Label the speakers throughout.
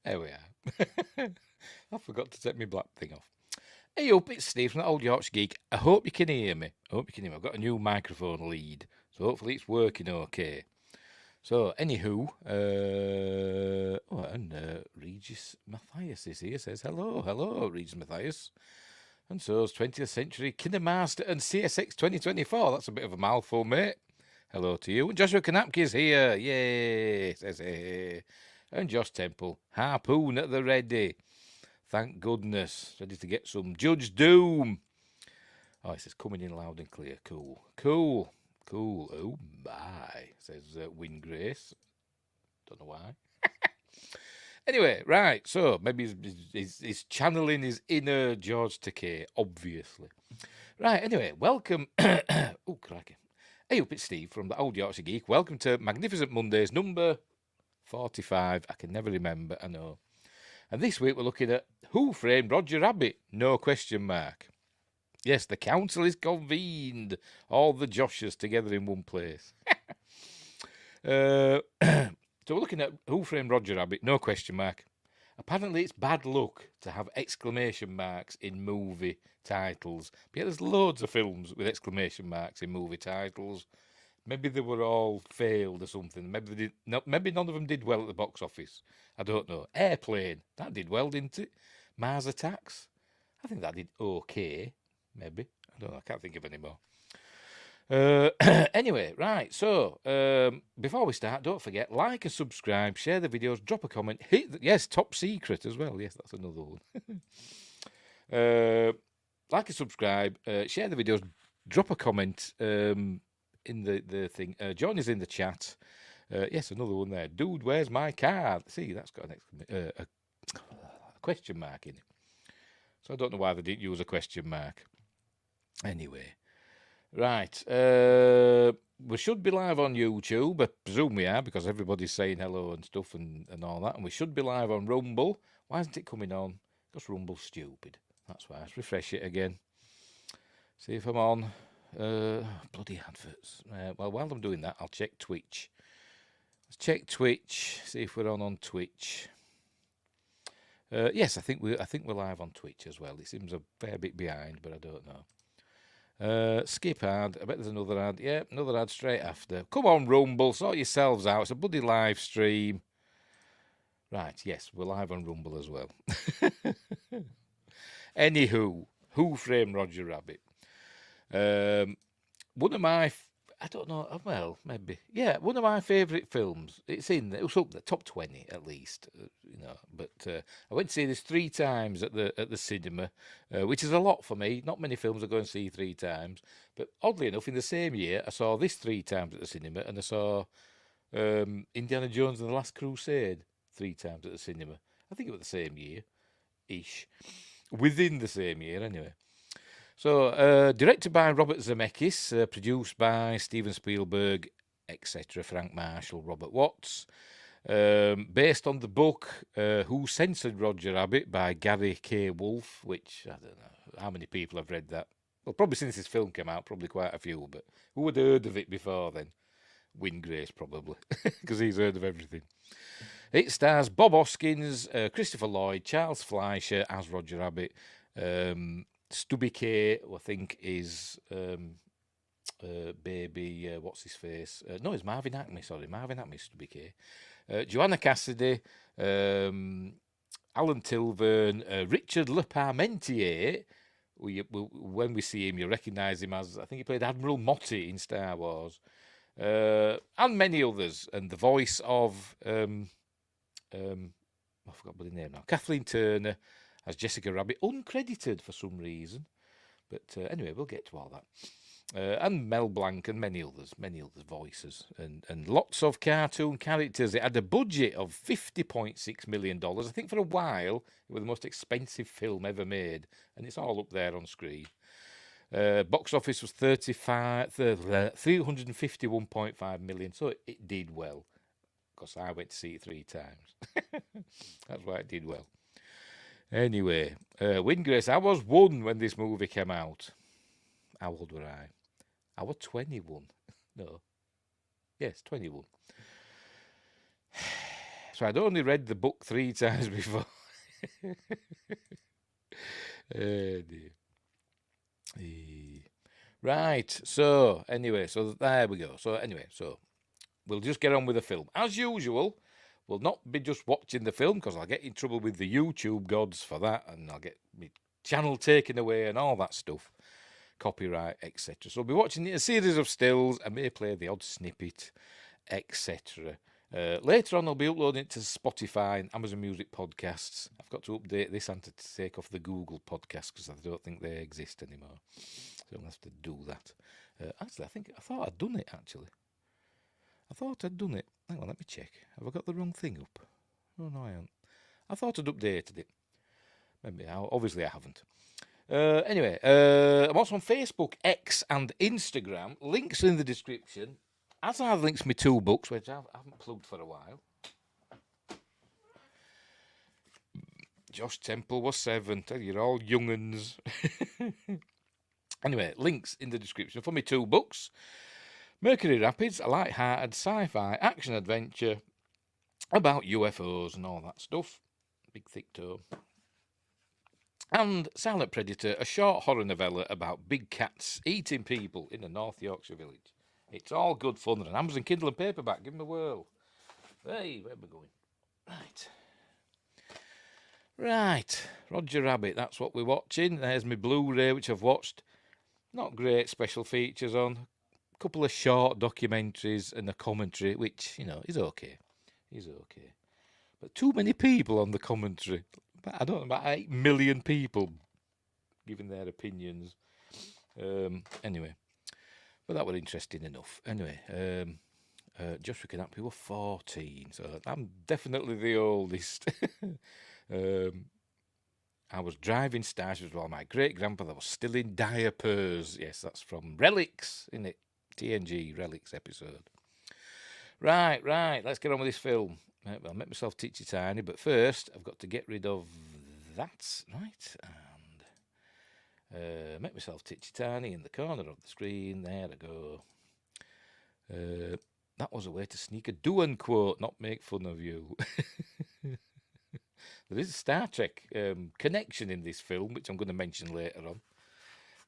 Speaker 1: There we are. I forgot to take my black thing off. Hey up, it's Steve from the Old Yorkshire Geek. I hope you can hear me. I've got a new microphone lead, so hopefully it's working okay. So, anywho, Regis Matthias is here, says hello, Regis Matthias. And so's 20th Century Kinemaster and CSX 2024. That's a bit of a mouthful, mate. Hello to you. And Joshua Kanapke's here. Yay, says hey. And Josh Temple, harpoon at the ready. Thank goodness. Ready to get some Judge Doom. Oh, it says coming in loud and clear. Cool. Oh, my, says Win Grace. Don't know why. Anyway, right. So maybe he's channeling his inner George Takei, obviously. Right, anyway, welcome. Oh, crikey. Hey up, it's Steve from the Old Yorkshire Geek. Welcome to Magnificent Mondays, number 45. I can never remember, I know. And this week we're looking at Who Framed Roger Rabbit? No question mark. Yes, the council is convened. All the Joshes together in one place. So we're looking at Who Framed Roger Rabbit? No question mark. Apparently it's bad luck to have exclamation marks in movie titles. But yeah, there's loads of films with exclamation marks in movie titles. Maybe they were all failed or something. Maybe none of them did well at the box office. I don't know. Airplane, that did well, didn't it? Mars Attacks, I think that did okay. Maybe. I don't know. I can't think of any more. Anyway, right. So, before we start, don't forget, like and subscribe, share the videos, drop a comment, yes, top secret as well. Yes, that's another one. Like and subscribe, share the videos, drop a comment in the thing. Join us in the chat. Yes, another one there. Dude, where's my card? See, that's got a question mark in it. So I don't know why they didn't use a question mark. Anyway, right. We should be live on YouTube. I presume we are because everybody's saying hello and stuff and all that. And we should be live on Rumble. Why isn't it coming on? Because Rumble's stupid. That's why. Let's refresh it again. See if I'm on. Bloody adverts. Well, while I'm doing that, I'll check Twitch. Let's check Twitch. See if we're on Twitch. Yes, I think we're live on Twitch as well. It seems a fair bit behind, but I don't know. Skip ad. I bet there's another ad. Yeah, another ad straight after. Come on, Rumble, sort yourselves out. It's a bloody live stream. Right, yes, we're live on Rumble as well. Anywho, Who Framed Roger Rabbit? One of my, I don't know, well, maybe, yeah, one of my favourite films. It was up the top 20 at least, But I went to see this 3 times at the cinema, which is a lot for me. Not many films I go and see 3 times, but oddly enough, in the same year, I saw this 3 times at the cinema, and I saw Indiana Jones and the Last Crusade 3 times at the cinema. I think it was the same year-ish, within the same year anyway. So, directed by Robert Zemeckis, produced by Steven Spielberg, etc., Frank Marshall, Robert Watts. Based on the book Who Censored Roger Rabbit by Gary K. Wolfe, which, I don't know, how many people have read that? Well, probably since this film came out, probably quite a few, but who had heard of it before then? Win Grace, probably, because he's heard of everything. It stars Bob Hoskins, Christopher Lloyd, Charles Fleischer as Roger Rabbit, Stubby K, I think, is baby, what's his face? No, it's Marvin Acme, sorry. Marvin Acme, Stubby K. Joanna Cassidy, Alan Tilburn, Richard Le Parmentier. When we see him, you recognise him as, I think he played Admiral Motti in Star Wars. And many others. And the voice of, I forgot the name now, Kathleen Turner as Jessica Rabbit, uncredited for some reason. But anyway, we'll get to all that. And Mel Blanc and many others voices. And lots of cartoon characters. It had a budget of $50.6 million. I think for a while, it was the most expensive film ever made. And it's all up there on screen. Box office was 351.5 million. So it did well. Because I went to see it 3 times. That's why it did well. Anyway, Win Grace, I was 1 when this movie came out. How old were I? I was 21. No. Yes, 21. So I'd only read the book 3 times before. Dear. Right, so anyway, so there we go. So anyway, so we'll just get on with the film. As usual, we'll not be just watching the film because I'll get in trouble with the YouTube gods for that, and I'll get my channel taken away and all that stuff, copyright, etc. So I'll be watching a series of stills. I may play the odd snippet, etc. Later on, I'll be uploading it to Spotify and Amazon Music podcasts. I've got to update this and to take off the Google podcasts because I don't think they exist anymore. So I'll have to do that. Actually, I thought I'd done it, actually. I thought I'd done it. Hang on, let me check. Have I got the wrong thing up? Oh, no, I haven't. I thought I'd updated it. Maybe, obviously I haven't. Anyway, I'm also on Facebook, X and Instagram. Links are in the description. As are links to my 2 books, which I haven't plugged for a while. Josh Temple was 7. Tell you, you're all young'uns. Anyway, links in the description for my 2 books. Mercury Rapids, a light-hearted sci-fi action-adventure about UFOs and all that stuff. Big thick tome. And Silent Predator, a short horror novella about big cats eating people in a North Yorkshire village. It's all good fun. And Amazon Kindle and paperback. Give them a whirl. Hey, where are we going? Right. Roger Rabbit, that's what we're watching. There's my Blu-ray, which I've watched. Not great special features on. A couple of short documentaries and a commentary, which, is okay. Is okay. But too many people on the commentary. I don't know, about 8 million people giving their opinions. Anyway. But that were interesting enough. Anyway, Joshua Knappy were 14, so I'm definitely the oldest. I was driving stages while my great-grandfather was still in diapers. Yes, that's from Relics, isn't it? TNG Relics episode. Right, let's get on with this film. I'll make myself teachy tiny, but first I've got to get rid of that, right? And make myself teachy tiny in the corner of the screen. There I go. That was a way to sneak a do-and quote, not make fun of you. There is a Star Trek connection in this film, which I'm going to mention later on.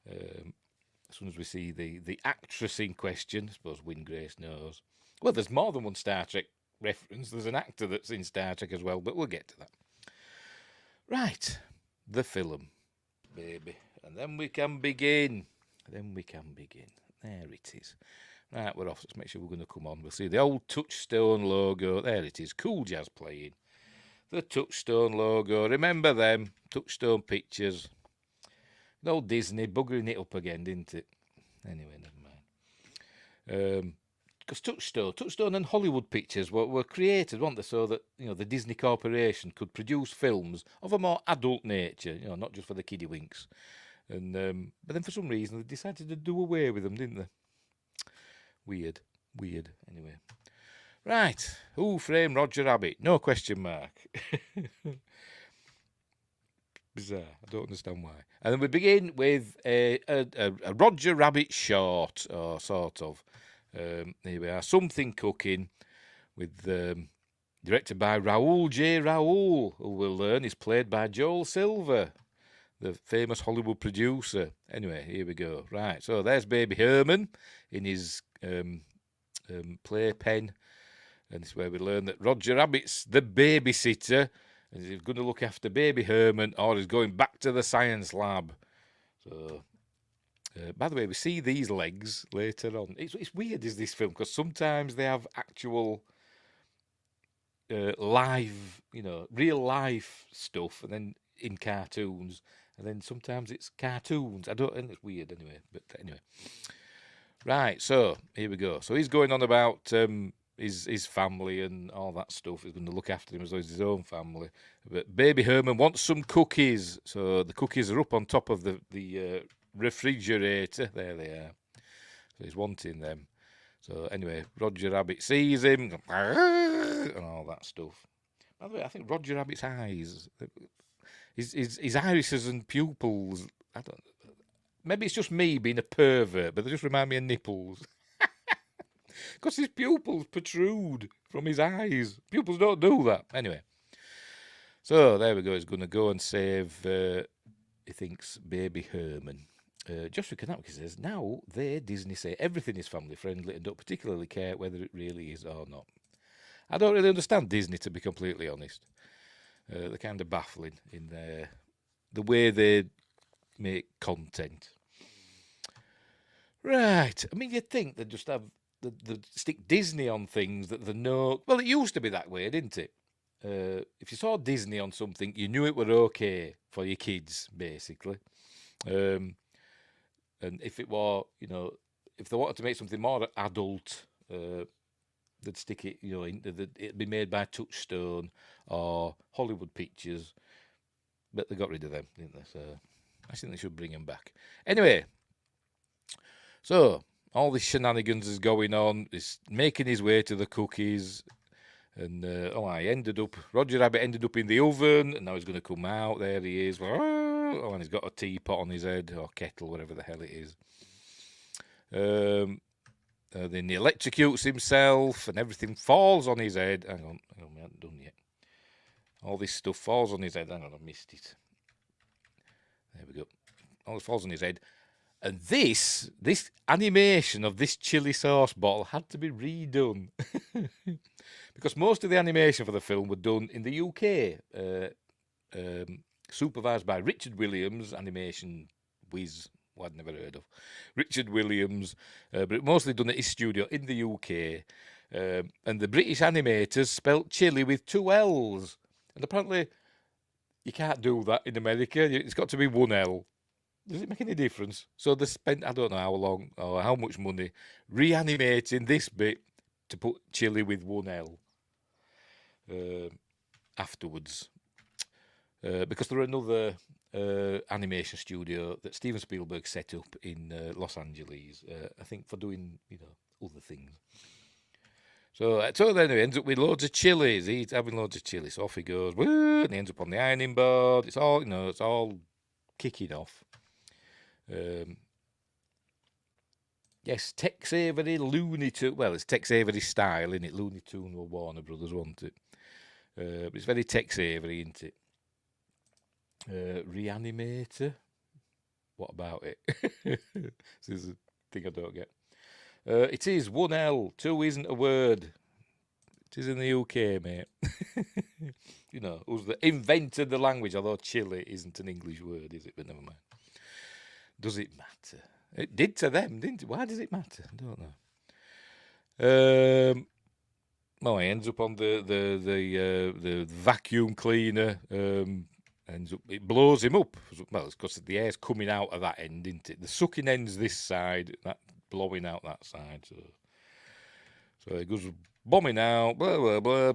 Speaker 1: As soon as we see the actress in question, I suppose Wynne Grace knows. Well, there's more than one Star Trek reference. There's an actor that's in Star Trek as well, but we'll get to that. Right, the film, baby. And then we can begin. There it is. Right, we're off. Let's make sure we're going to come on. We'll see the old Touchstone logo. There it is. Cool Jazz playing. The Touchstone logo. Remember them? Touchstone Pictures. The old Disney buggering it up again, didn't it? Anyway, never mind. Because Touchstone and Hollywood Pictures were created, weren't they, so that the Disney Corporation could produce films of a more adult nature, not just for the kiddie winks. And but then for some reason they decided to do away with them, didn't they? Weird. Anyway, right. Who framed Roger Rabbit? No question mark. Bizarre. I don't understand why. And then we begin with a Roger Rabbit short, or sort of. Here we are. Something Cooking, with directed by Raoul J. Raoul, who we'll learn is played by Joel Silver, the famous Hollywood producer. Anyway, here we go. Right, so there's Baby Herman in his playpen, and this is where we learn that Roger Rabbit's the babysitter, and he's going to look after Baby Herman, or he's going back to the science lab. So, by the way, we see these legs later on. It's weird, is this film, because sometimes they have actual live, real life stuff, and then in cartoons, and then sometimes it's cartoons. And it's weird anyway. But anyway, right. So here we go. So he's going on about his family and all that stuff. He's going to look after him as though it's his own family. But Baby Herman wants some cookies. So the cookies are up on top of the refrigerator. There they are. So he's wanting them. So anyway, Roger Rabbit sees him and all that stuff. By the way, I think Roger Rabbit's eyes, his irises and pupils, I don't. Maybe it's just me being a pervert, but they just remind me of nipples. Because his pupils protrude from his eyes. Pupils don't do that. Anyway. So there we go. He's going to go and save, he thinks, baby Herman. Joshua Kanapke says, now they, Disney, say everything is family friendly and don't particularly care whether it really is or not. I don't really understand Disney, to be completely honest. They're kind of baffling in the way they make content. Right. I mean, you'd think they'd just have they'd stick Disney on things that they know. Well, it used to be that way, didn't it? If you saw Disney on something, you knew it were okay for your kids, basically. And if it were, if they wanted to make something more adult, they'd stick it, it'd be made by Touchstone or Hollywood Pictures. But they got rid of them, didn't they? So I think they should bring them back. Anyway, so all this shenanigans is going on. He's making his way to the cookies. And Roger Rabbit ended up in the oven, and now he's going to come out. There he is. Oh, and he's got a teapot on his head, or kettle, whatever the hell it is. Then he electrocutes himself, and everything falls on his head. Hang on, we haven't done yet. All this stuff falls on his head. Hang on, I missed it. There we go. All this falls on his head. And this animation of this chili sauce bottle had to be redone. Because most of the animation for the film were done in the UK, supervised by Richard Williams, animation whiz, who I'd never heard of. Richard Williams, but mostly done at his studio in the UK. And the British animators spelt chili with 2 L's. And apparently you can't do that in America. It's got to be 1 L. Does it make any difference? So they spent, I don't know how long or how much money, reanimating this bit to put chili with 1 L afterwards. Because there were another animation studio that Steven Spielberg set up in Los Angeles, I think for doing, other things. So then he ends up with loads of chilies. He's having loads of chilies. So off he goes, woo, and he ends up on the ironing board. It's all, it's all kicking off. Yes, Tex Avery, Looney Tunes. Well, it's Tex Avery style, isn't it? Looney Tunes or Warner Brothers, wasn't it? But it's very Tex Avery, isn't it? Reanimator. What about it? This is a thing I don't get. It is 1 L. 2 isn't a word. It is in the UK, mate. Who's that invented the language? Although chili isn't an English word, is it? But never mind. Does it matter? It did to them, didn't it? Why does it matter? I don't know. Well, he ends up on the vacuum cleaner. It blows him up. Well, it's because the air's coming out of that end, isn't it? The sucking end's this side, that blowing out that side. So it goes bombing out, blah, blah, blah.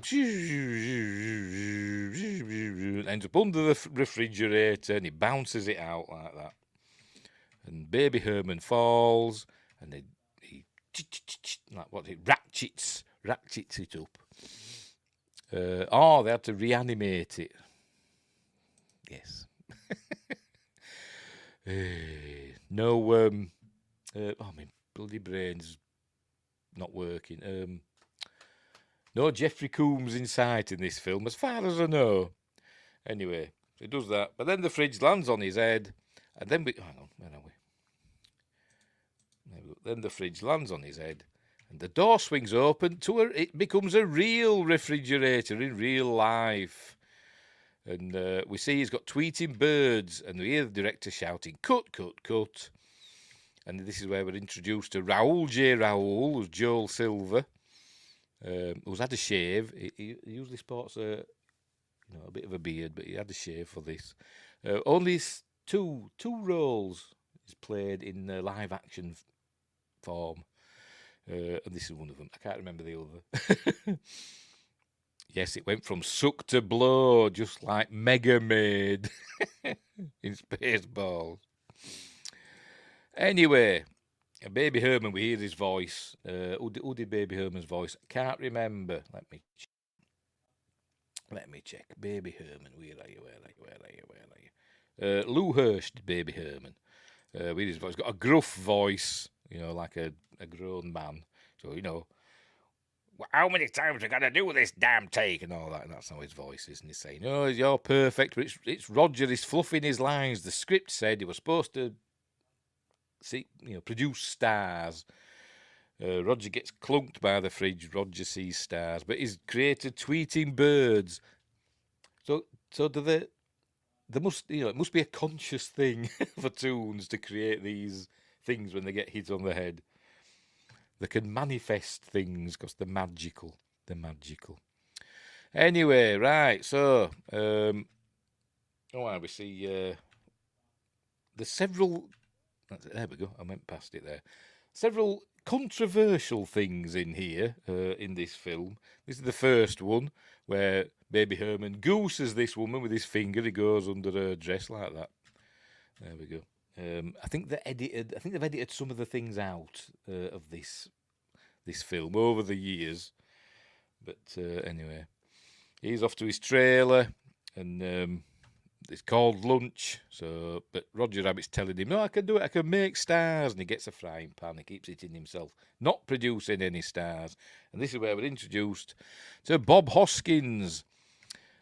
Speaker 1: Ends up under the refrigerator, and he bounces it out like that. And baby Herman falls, and he ratchets it up. They had to reanimate it. Yes. No, my bloody brain's not working. No Jeffrey Combs in sight in this film, as far as I know. Anyway, he does that, but then the fridge lands on his head, and then hang on, where are we? Then the fridge lands on his head, and the door swings open it becomes a real refrigerator in real life. And we see he's got tweeting birds, and we hear the director shouting, "Cut, cut, cut." And this is where we're introduced to Raoul J. Raoul, who's Joel Silver, who's had a shave. He usually sports a bit of a beard, but he had a shave for this. Only two roles is played in live action form, and this is one of them. I can't remember the other. Yes, it went from suck to blow, just like Mega Maid in Spaceballs. Anyway, Baby Herman, we hear his voice. Who did Baby Herman's voice? Can't remember. Let me check. Baby Herman, where are you? Lou Hirsch did Baby Herman. With his voice, got a gruff voice, like a grown man. So, how many times we got to do this damn take and all that, and that's how his voice is, and he's saying, "Oh, you're perfect," but it's Roger. He's fluffing his lines. The script said he was supposed to produce stars. Roger gets clunked by the fridge. Roger sees stars, but he's created tweeting birds. So there must it must be a conscious thing for toons to create these things when they get hit on the head. They can manifest things because they're magical. They're magical. Anyway, right. So, we see there's several. There we go. I went past it there. Several controversial things in here in this film. This is the first one where Baby Herman gooses this woman with his finger. He goes under her dress like that. There we go. I think they've edited some of the things out of this film over the years. But anyway, he's off to his trailer, and it's called lunch. So, but Roger Rabbit's telling him, "No, I can do it. I can make stars." And he gets a frying pan. He keeps hitting himself, not producing any stars. And this is where we're introduced to Bob Hoskins,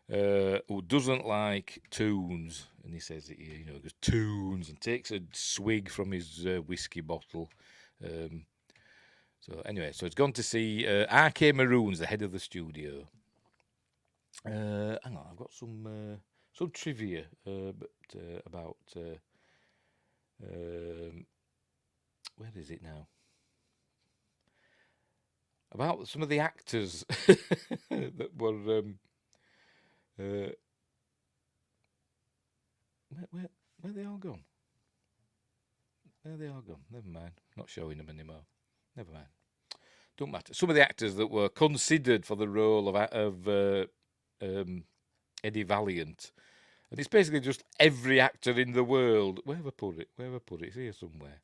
Speaker 1: who doesn't like toons. And he says, he goes, "Toons," and takes a swig from his whiskey bottle. So anyway, so it's gone to see R.K. Maroons, the head of the studio. Hang on, I've got some trivia about where is it now? About some of the actors that were where are they all gone? Where are they all gone? Never mind. Not showing them anymore. Never mind. Don't matter. Some of the actors that were considered for the role of Eddie Valiant. And it's basically just every actor in the world. Where have I put it? It's here somewhere.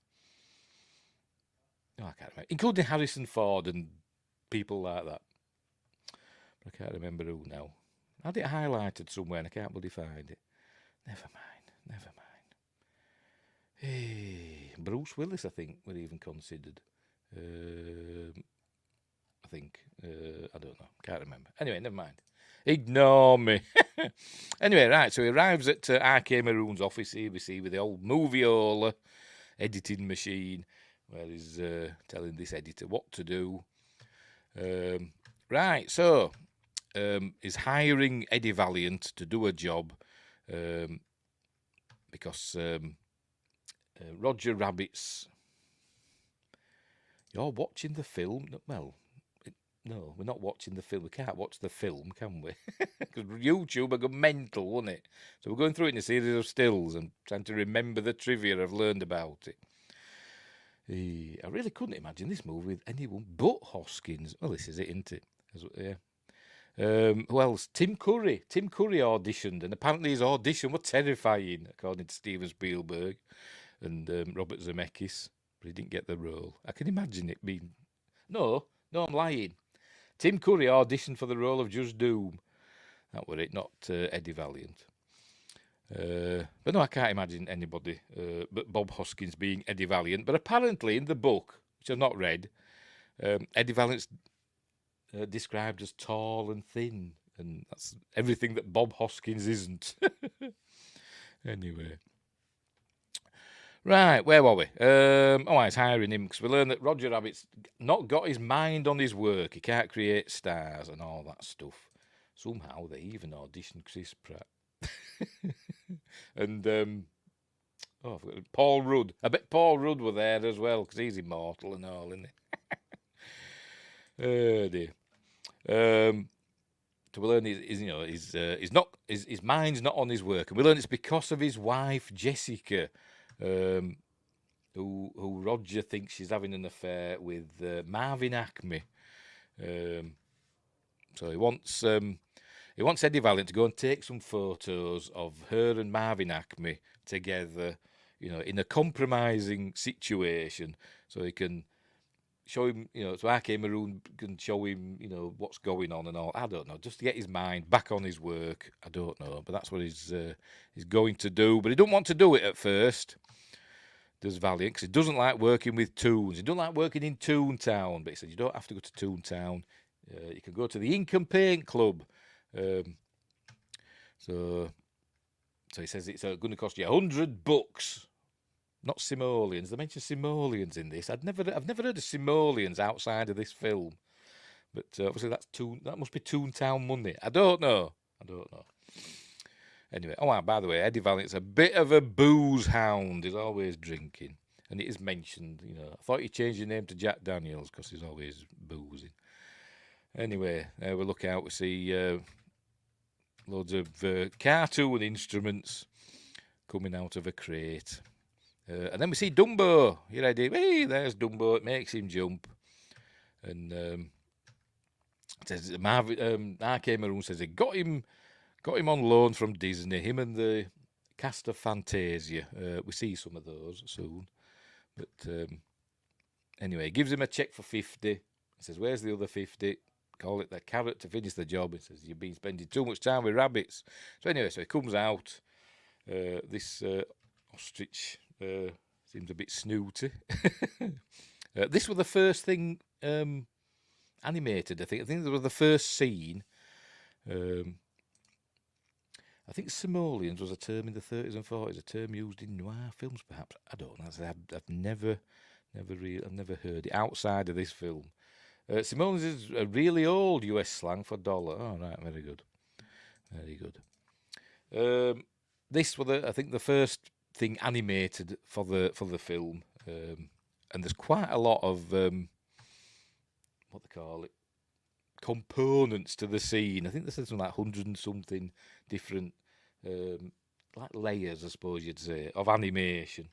Speaker 1: No, I can't remember. Including Harrison Ford and people like that. But I can't remember who now. I had it highlighted somewhere and I can't bloody find it. Never mind. Hey, Bruce Willis, I think, were even considered. I think. I don't know. Can't remember. Anyway, never mind. Ignore me. Anyway, right, so he arrives at R.K. Maroon's office, ABC, with the old Moviola editing machine, where he's telling this editor what to do. Right, so he's hiring Eddie Valiant to do a job because Roger Rabbit's... You're watching the film? Well... No, we're not watching the film. We can't watch the film, can we? Because YouTube would go mental, wouldn't it? So we're going through it in a series of stills and trying to remember the trivia I've learned about it. I really couldn't imagine this movie with anyone but Hoskins. Well, this is it, isn't it? Yeah. Who else? Tim Curry. Tim Curry auditioned, and apparently his audition was terrifying, according to Steven Spielberg and Robert Zemeckis. But he didn't get the role. I can imagine it being... No, I'm lying. Tim Curry auditioned for the role of Judge Doom. That were it, not Eddie Valiant. But no, I can't imagine anybody but Bob Hoskins being Eddie Valiant. But apparently in the book, which I've not read, Eddie Valiant's described as tall and thin. And that's everything that Bob Hoskins isn't. Anyway. Right, where were we? He's hiring him because we learned that Roger Rabbit's not got his mind on his work. He can't create stars and all that stuff. Somehow they even auditioned Chris Pratt. And, Paul Rudd. I bet Paul Rudd were there as well because he's immortal and all, isn't he? Oh, dear. So we learn his mind's not on his work. And we learn it's because of his wife, Jessica, who Roger thinks she's having an affair with Marvin Acme. So he wants Eddie Valiant to go and take some photos of her and Marvin Acme together, in a compromising situation, so he can show him, so R.K. Maroon can show him, what's going on and all. I don't know, just to get his mind back on his work. I don't know, but that's what he's going to do. But he don't want to do it at first. does Valiant, because he doesn't like working with Toons. He doesn't like working in Toontown, but he said you don't have to go to Toontown. You can go to the Ink and Paint Club. So he says it's going to cost you $100. Not simoleons. They mentioned simoleons in this. I've never heard of simoleons outside of this film. But obviously that must be Toontown money. I don't know. Anyway, by the way, Eddie Valiant's a bit of a booze hound. He's always drinking. And it is mentioned, I thought he changed his name to Jack Daniels because he's always boozing. Anyway, we look out, we see loads of cartoon instruments coming out of a crate. And then we see Dumbo. You ready? Hey, there's Dumbo. It makes him jump. And it says R.K. Maroon says he got him on loan from Disney. Him and the cast of Fantasia. We see some of those soon. But anyway, he gives him a check for 50. He says, "Where's the other 50? Call it the carrot to finish the job." He says, "You've been spending too much time with rabbits." So anyway, he comes out. This ostrich seems a bit snooty. This was the first thing animated, I think. I think this was the first scene. I think simoleons was a term in the 30s and 40s, a term used in noir films, perhaps. I don't know. I've never heard it outside of this film. Simoleons is a really old US slang for dollar. Oh, right, very good. This was, I think, the first thing animated for the film, and there's quite a lot of what they call it, components to the scene. I think there's something like 100 and something different, like layers, I suppose you'd say, of animation.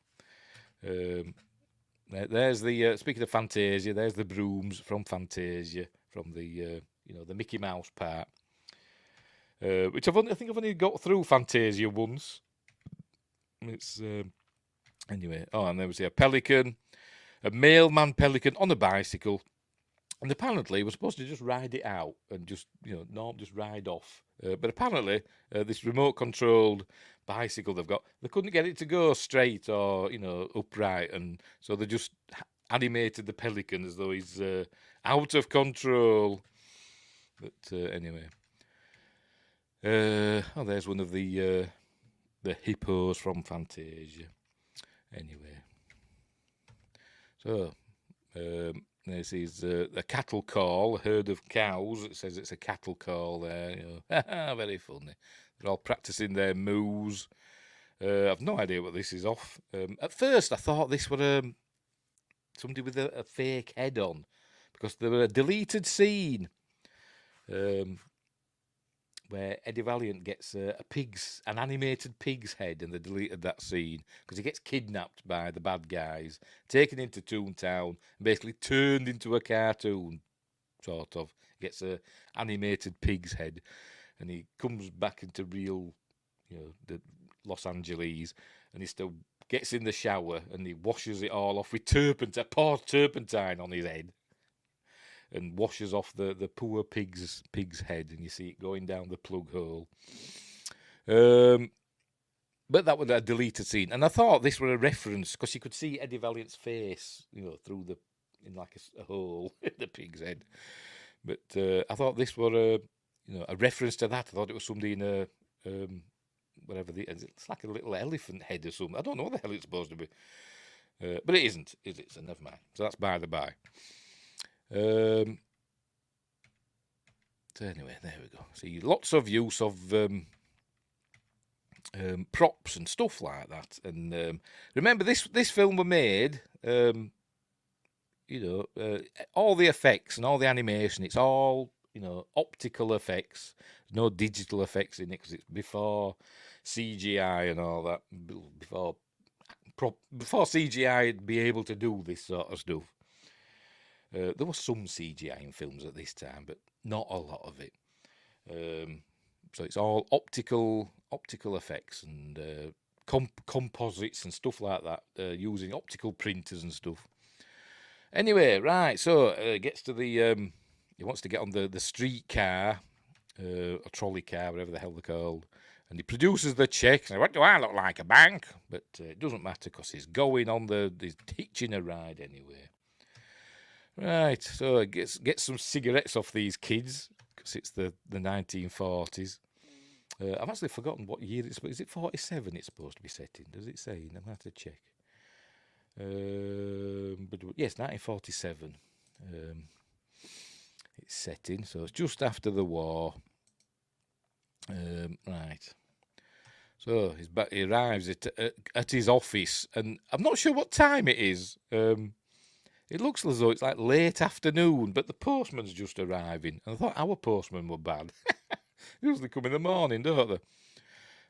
Speaker 1: There's the speaking of Fantasia. There's the brooms from Fantasia, from the the Mickey Mouse part, which I think I've only got through Fantasia once. It's anyway. Oh, and there was a pelican, a mailman pelican on a bicycle. And apparently, we're supposed to just ride it out and just ride off. But apparently, this remote-controlled bicycle they've got, they couldn't get it to go straight or upright, and so they just animated the pelican as though he's out of control. But anyway, there's one of the hippos from Fantasia. Anyway, so. This is a cattle call, a herd of cows. It says it's a cattle call there. Very funny. They're all practicing their moos. I've no idea what this is off. At first, I thought this were somebody with a fake head on, because there was a deleted scene where Eddie Valiant gets an animated pig's head, and they deleted that scene because he gets kidnapped by the bad guys, taken into Toontown, and basically turned into a cartoon, sort of. Gets a animated pig's head, and he comes back into real, the Los Angeles, and he still gets in the shower and he washes it all off with turpentine, pours turpentine on his head, and washes off the poor pig's head, and you see it going down the plug hole. But that was a deleted scene, and I thought this were a reference because you could see Eddie Valiant's face, through in like a hole in the pig's head. But I thought this were a reference to that. I thought it was somebody in a whatever it's like a little elephant head or something. I don't know what the hell it's supposed to be, but it isn't, is it? So never mind. So that's by the by. So anyway, there we go. See, lots of use of props and stuff like that. And remember, this film was made, all the effects and all the animation. It's all optical effects. No digital effects in it because it's before CGI and all that. Before CGI would be able to do this sort of stuff. There was some CGI in films at this time, but not a lot of it. So it's all optical effects and composites and stuff like that, using optical printers and stuff. Anyway, right, so gets to the he wants to get on the streetcar, a trolley car, whatever the hell they're called. And he produces the check. And what do I look like, a bank? But it doesn't matter because he's going on he's hitching a ride anyway. Right, so it gets some cigarettes off these kids because it's the 1940s. I've actually forgotten what year it's. Is it 47? It's supposed to be set in. Does it say? I'm gonna have to check. But yes, 1947. It's set in, so it's just after the war. Right. So he arrives at his office, and I'm not sure what time it is. It looks as though it's like late afternoon, but the postman's just arriving. And I thought our postmen were bad. They usually come in the morning, don't they?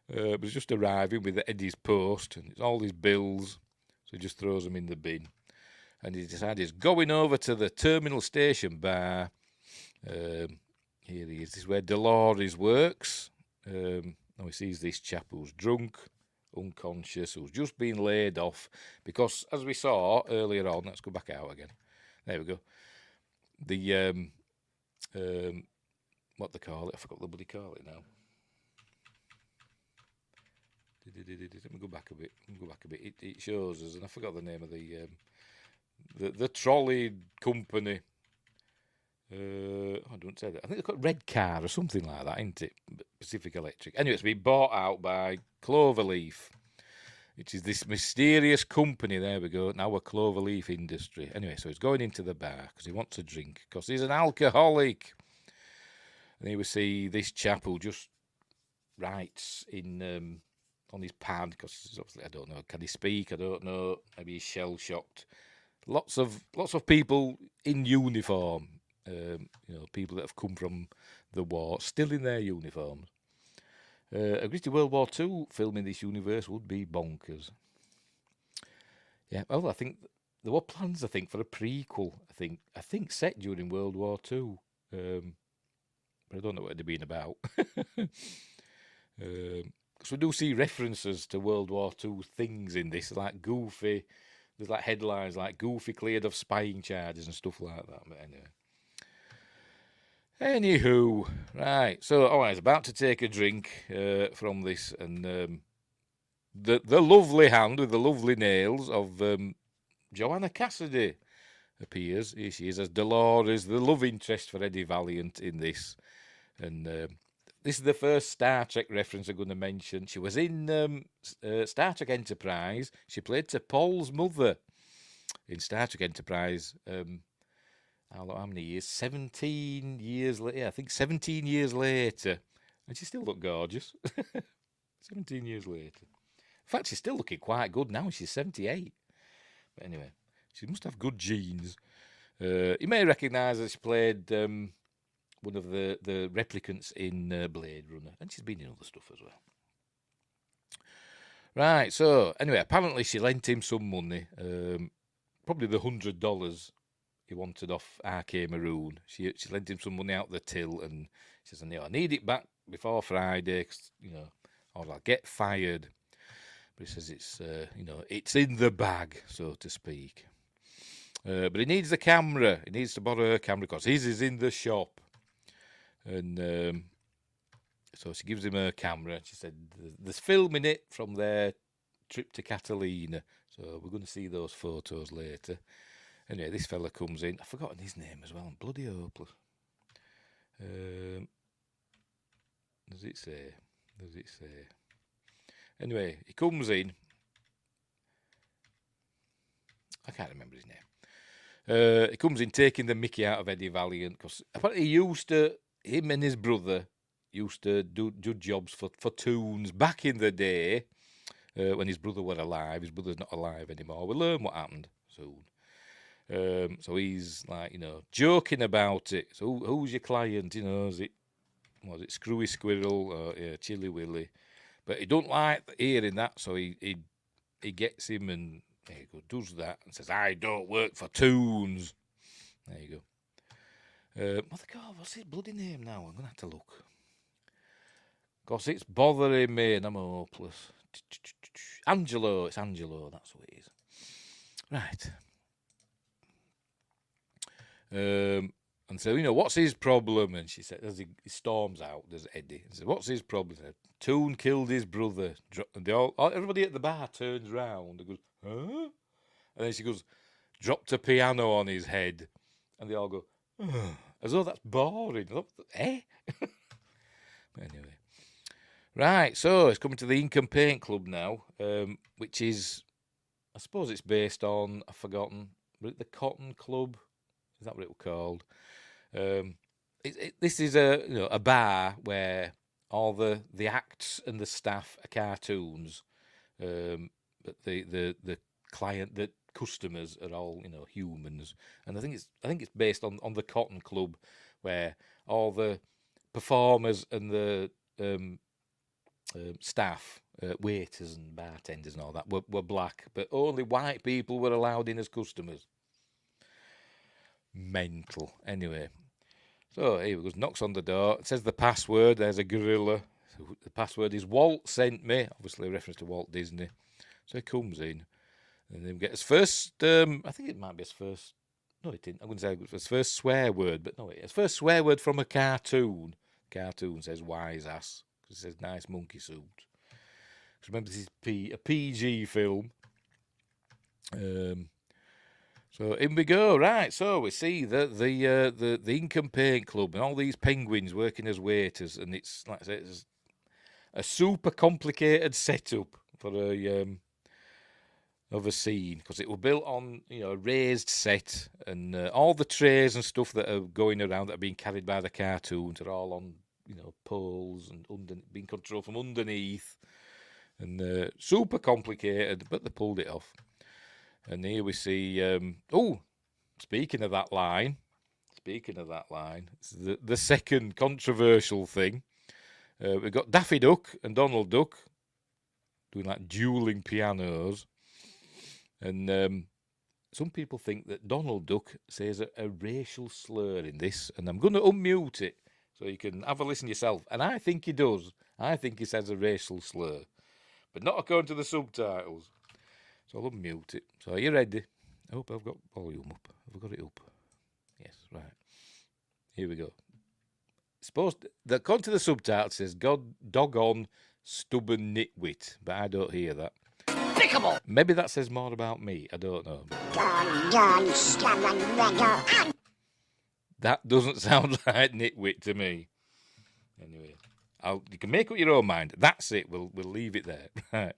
Speaker 1: But he's just arriving with Eddie's post, and it's all his bills. So he just throws them in the bin. And he decided he's going over to the terminal station bar. Here he is. This is where Dolores works. Now he sees this chap who's drunk, unconscious, who's just been laid off because, as we saw earlier on, let's go back out again. There we go. The what they call it? I forgot what they call it now. Let me go back a bit. It shows us, and I forgot the name of the trolley company. I don't say that. I think they've got Red Car or something like that, isn't it? Pacific Electric. Anyway, it's been bought out by Cloverleaf, which is this mysterious company. There we go. Now a Cloverleaf industry. Anyway, so he's going into the bar because he wants a drink because he's an alcoholic. And here we see this chap who just writes in on his pad because obviously I don't know. Can he speak? I don't know. Maybe he's shell shocked. Lots of people in uniform. People that have come from the war, still in their uniforms. A gritty World War II film in this universe would be bonkers. Yeah, well, I think there were plans. I think for a prequel. I think set during World War II, but I don't know what it'd been about. Because we do see references to World War II things in this, like Goofy. There's like headlines like Goofy cleared of spying charges and stuff like that. But anyway. Anywho, right. So, I was about to take a drink from this, and the lovely hand with the lovely nails of Joanna Cassidy appears. Here she is as Dolores, the love interest for Eddie Valiant in this. And this is the first Star Trek reference I'm going to mention. She was in Star Trek Enterprise. She played T'Pol's mother in Star Trek Enterprise. How many years? 17 years later. Yeah, I think 17 years later. And she still looked gorgeous. 17 years later. In fact, she's still looking quite good now. She's 78. But anyway, she must have good genes. You may recognise that she played one of the replicants in Blade Runner. And she's been in other stuff as well. Right, so anyway, apparently she lent him some money. Probably the $100 he wanted off RK Maroon. She lent him some money out the till, and she says, I need it back before Friday, or I'll get fired. But he says it's in the bag, so to speak. But he needs the camera. He needs to borrow her camera because his is in the shop. And so she gives him her camera. She said, there's film in it from their trip to Catalina. So we're going to see those photos later. Anyway, this fella comes in. I've forgotten his name as well. I'm bloody hopeless. Does it say? Anyway, he comes in. I can't remember his name. He comes in taking the mickey out of Eddie Valiant because apparently him and his brother used to do jobs for Toons back in the day when his brother were alive. His brother's not alive anymore. We'll learn what happened soon. So he's like, joking about it. So who's your client? Was it Screwy Squirrel or Chilly Willy? But he don't like hearing that, so he gets him and there you go, does that and says, I don't work for Toons. There you go. What's his bloody name now? I'm gonna have to look. Cause it's bothering me and I'm hopeless. Angelo, it's Angelo, that's what it is. Right. And so, what's his problem? And she said, as he storms out, there's Eddie. And said, what's his problem? He said, Toon killed his brother. And everybody at the bar turns round and goes, huh? And then she goes, dropped a piano on his head. And they all go, as though that's boring. Eh? Anyway. Right, so it's coming to the Ink and Paint Club now, which is, I suppose it's based on, I've forgotten, the Cotton Club? Is that what it was called? This is a bar where all the acts and the staff are cartoons, but the client, the customers are all humans. And I think it's based on the Cotton Club, where all the performers and the staff, waiters and bartenders and all that were black, but only white people were allowed in as customers. Mental. Anyway, so here we go. Knocks on the door. It says the password. There's a gorilla. So the password is Walt sent me. Obviously a reference to Walt Disney. So he comes in, and then we get his first. I think it might be his first. No, it didn't. I'm going to say his first swear word, but no, his first swear word from a cartoon. Cartoon says wise ass because it says nice monkey suit. Because remember, this is a PG film. So in we go, right? So we see the Ink and Paint Club and all these penguins working as waiters, and it's like I say, it's a super complicated setup for of a scene because it was built on a raised set, and all the trays and stuff that are going around that are being carried by the cartoons are all on poles and being controlled from underneath, and super complicated, but they pulled it off. And here we see, speaking of that line, it's the second controversial thing. We've got Daffy Duck and Donald Duck doing like dueling pianos. And some people think that Donald Duck says a racial slur in this. And I'm going to unmute it so you can have a listen yourself. And I think he does. I think he says a racial slur. But not according to the subtitles. So I'll unmute it. So are you ready? I hope I've got volume up. Have I got it up? Yes, right. Here we go. According to the subtitle, it says doggone stubborn nitwit, but I don't hear that. Despicable! Maybe that says more about me. I don't know. That doesn't sound like nitwit to me. Anyway, you can make up your own mind. That's it. We'll leave it there. Right.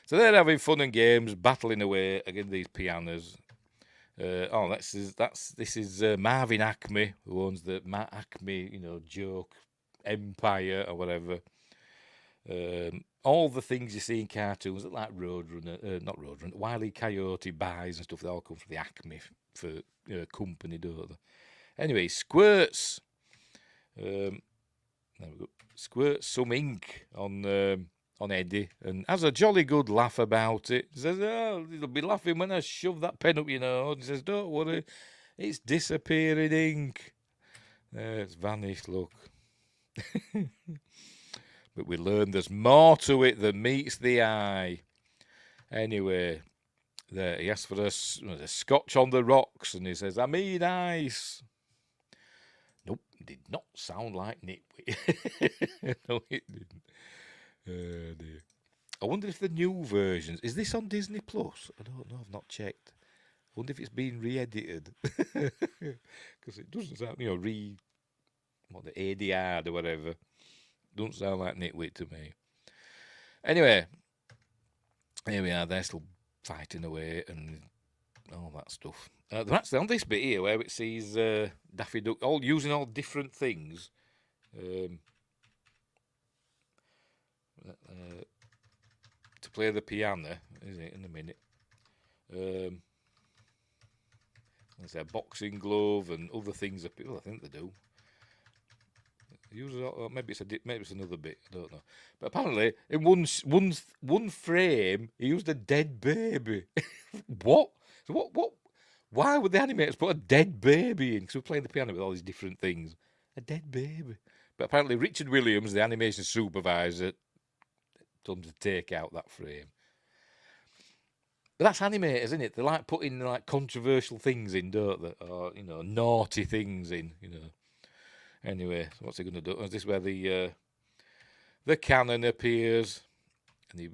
Speaker 1: So they're having fun and games, battling away against these pianos. This is Marvin Acme, who owns the Acme, joke empire or whatever. All the things you see in cartoons, like not Roadrunner, Wile E. Coyote buys and stuff, they all come from the Acme for company, don't they? Anyway, squirts. There we go. Squirts some ink on Eddie and has a jolly good laugh about it. He says, you'll be laughing when I shove that pen up your nose. He says, don't worry, it's disappearing ink. It's vanished, look. But we learn there's more to it than meets the eye. Anyway, there he asks for a scotch on the rocks, and he says, I mean ice. Nope, did not sound like nitwit. No, it didn't. Dear. I wonder if the new versions, is this on Disney Plus? I don't know, I've not checked. I wonder if it's been re-edited. Because it doesn't sound, the ADR or whatever. Don't sound like nitwit to me. Anyway, here we are, they're still fighting away and all that stuff. They're actually on this bit here where it sees Daffy Duck using all different things. To play the piano, isn't it, in a minute? There's a boxing glove and other things. Well, I think they do. Maybe it's another bit. I don't know. But apparently, in one frame, he used a dead baby. What? So what? Why would the animators put a dead baby in? Because we're playing the piano with all these different things. A dead baby. But apparently, Richard Williams, the animation supervisor, told him to take out that frame. But that's animators, isn't it? They like putting like controversial things in, don't they? Or naughty things in. Anyway, so what's he going to do? Is this where the cannon appears, and he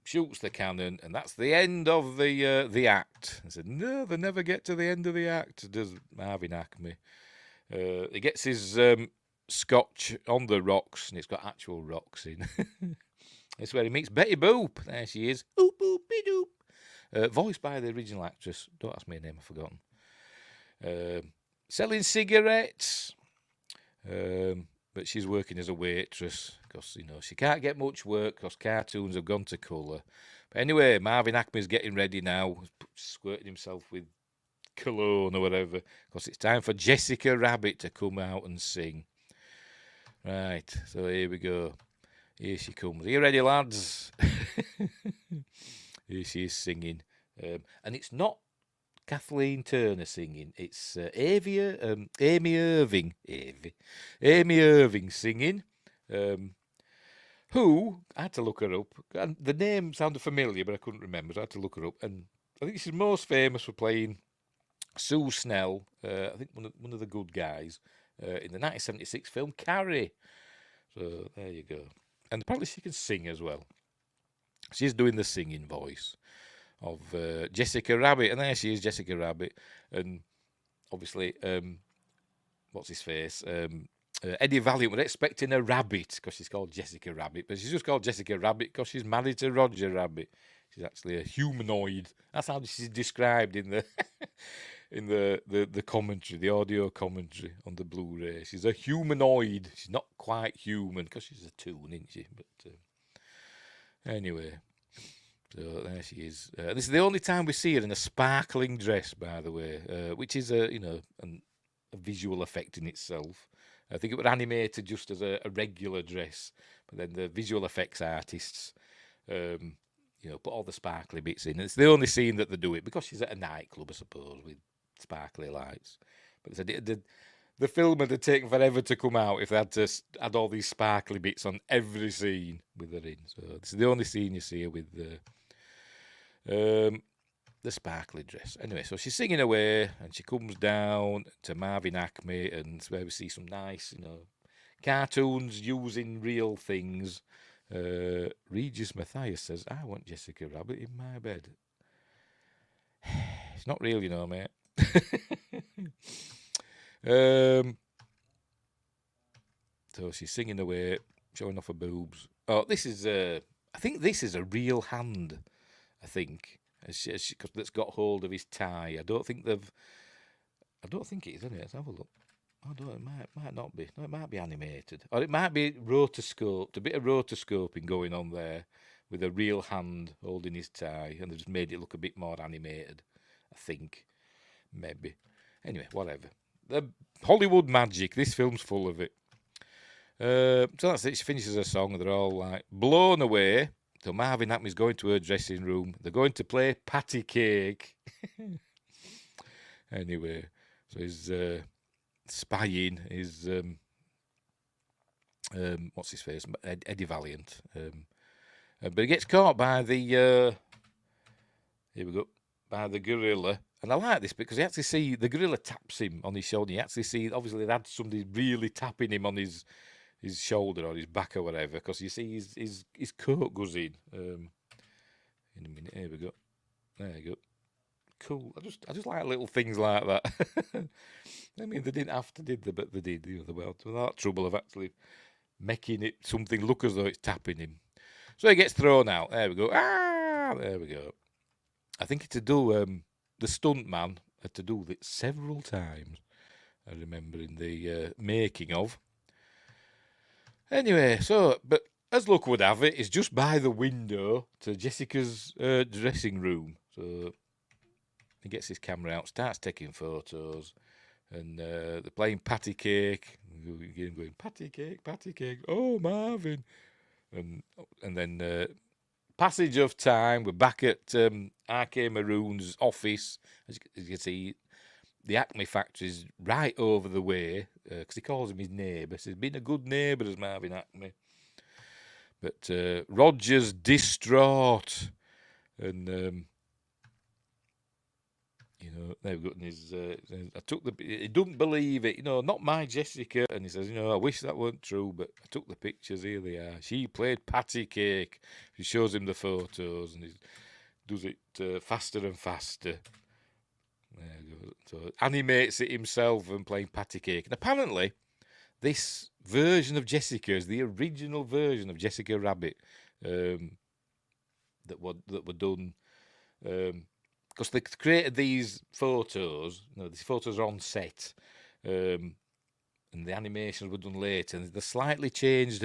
Speaker 1: shoots the cannon, and that's the end of the act. I said, no, they never get to the end of the act. Does Marvin Acme? He gets his scotch on the rocks, and it's got actual rocks in. It's where he meets Betty Boop. There she is. Oop, boop, be doop. Voiced by the original actress. Don't ask me her name, I've forgotten. Selling cigarettes. But she's working as a waitress because, she can't get much work because cartoons have gone to colour. But anyway, Marvin Acme's getting ready now, squirting himself with cologne or whatever, because it's time for Jessica Rabbit to come out and sing. Right, so here we go. Here she comes. Are you ready, lads? Here she is singing. And it's not Kathleen Turner singing. It's Amy Irving. Amy Irving singing. Who, I had to look her up. And the name sounded familiar, but I couldn't remember, so I had to look her up. And I think she's most famous for playing Sue Snell, I think one of the good guys, in the 1976 film Carrie. So there you go. And apparently she can sing as well. She's doing the singing voice of Jessica Rabbit, and there she is, Jessica Rabbit, and obviously, what's his face? Eddie Valiant was expecting a rabbit because she's called Jessica Rabbit, but she's just called Jessica Rabbit because she's married to Roger Rabbit. She's actually a humanoid. That's how she's described in the in the commentary, the audio commentary on the Blu-ray. She's a humanoid. She's not quite human because she's a toon, isn't she? But anyway, so there she is. This is the only time we see her in a sparkling dress, by the way, which is a visual effect in itself. I think it was animated just as a regular dress, but then the visual effects artists, put all the sparkly bits in. It's the only scene that they do it because she's at a nightclub, I suppose, with sparkly lights. But the film had taken forever to come out if they had to add all these sparkly bits on every scene with her in. So this is the only scene you see her with the sparkly dress. Anyway, so she's singing away, and she comes down to Marvin Acme, and it's where we see some nice, cartoons using real things. Regis Mathias says, I want Jessica Rabbit in my bed. It's not real, mate. So she's singing away, showing off her boobs. Oh, this is I think this is a real hand, I think, that's got hold of his tie. I don't think it is, isn't it? Let's have a look. It might not be. No, it might be animated. Or it might be rotoscoped, a bit of rotoscoping going on there with a real hand holding his tie, and they've just made it look a bit more animated, I think. Maybe. Anyway, whatever. The Hollywood magic. This film's full of it. So that's it. She finishes her song, and they're all like blown away. So Marvin Acme's going to her dressing room. They're going to play patty cake. Anyway, so he's spying is what's his face? Eddie Valiant. But he gets caught by the by the gorilla. And I like this because you actually see the gorilla taps him on his shoulder. You actually see, obviously, they had somebody really tapping him on his shoulder or his back or whatever, because you see his coat goes in. In a minute, here we go. There you go. Cool. I just like little things like that. I mean, they didn't have to, did they? But they did. Without trouble of actually making it something look as though it's tapping him. So he gets thrown out. There we go. Ah, there we go. I think to do the stunt man had to do it several times. I remember in the making of. Anyway, but as luck would have it, it's just by the window to Jessica's dressing room. So he gets his camera out, starts taking photos, and they're playing patty cake. Again, going patty cake. Oh, Marvin, and then passage of time. We're back at R.K. Maroon's office. As you can see, the Acme factory's right over the way, because he calls him his neighbour. So he's been a good neighbour as Marvin Acme. But Roger's distraught, and they've got his. I took the. He don't believe it. Not my Jessica. And he says, I wish that weren't true, but I took the pictures. Here they are. She played patty cake. He shows him the photos, and he does it faster and faster. There you go. So animates it himself and playing patty cake. And apparently, this version of Jessica is the original version of Jessica Rabbit that were done. Because they created these photos. These photos are on set, and the animations were done later. And they slightly changed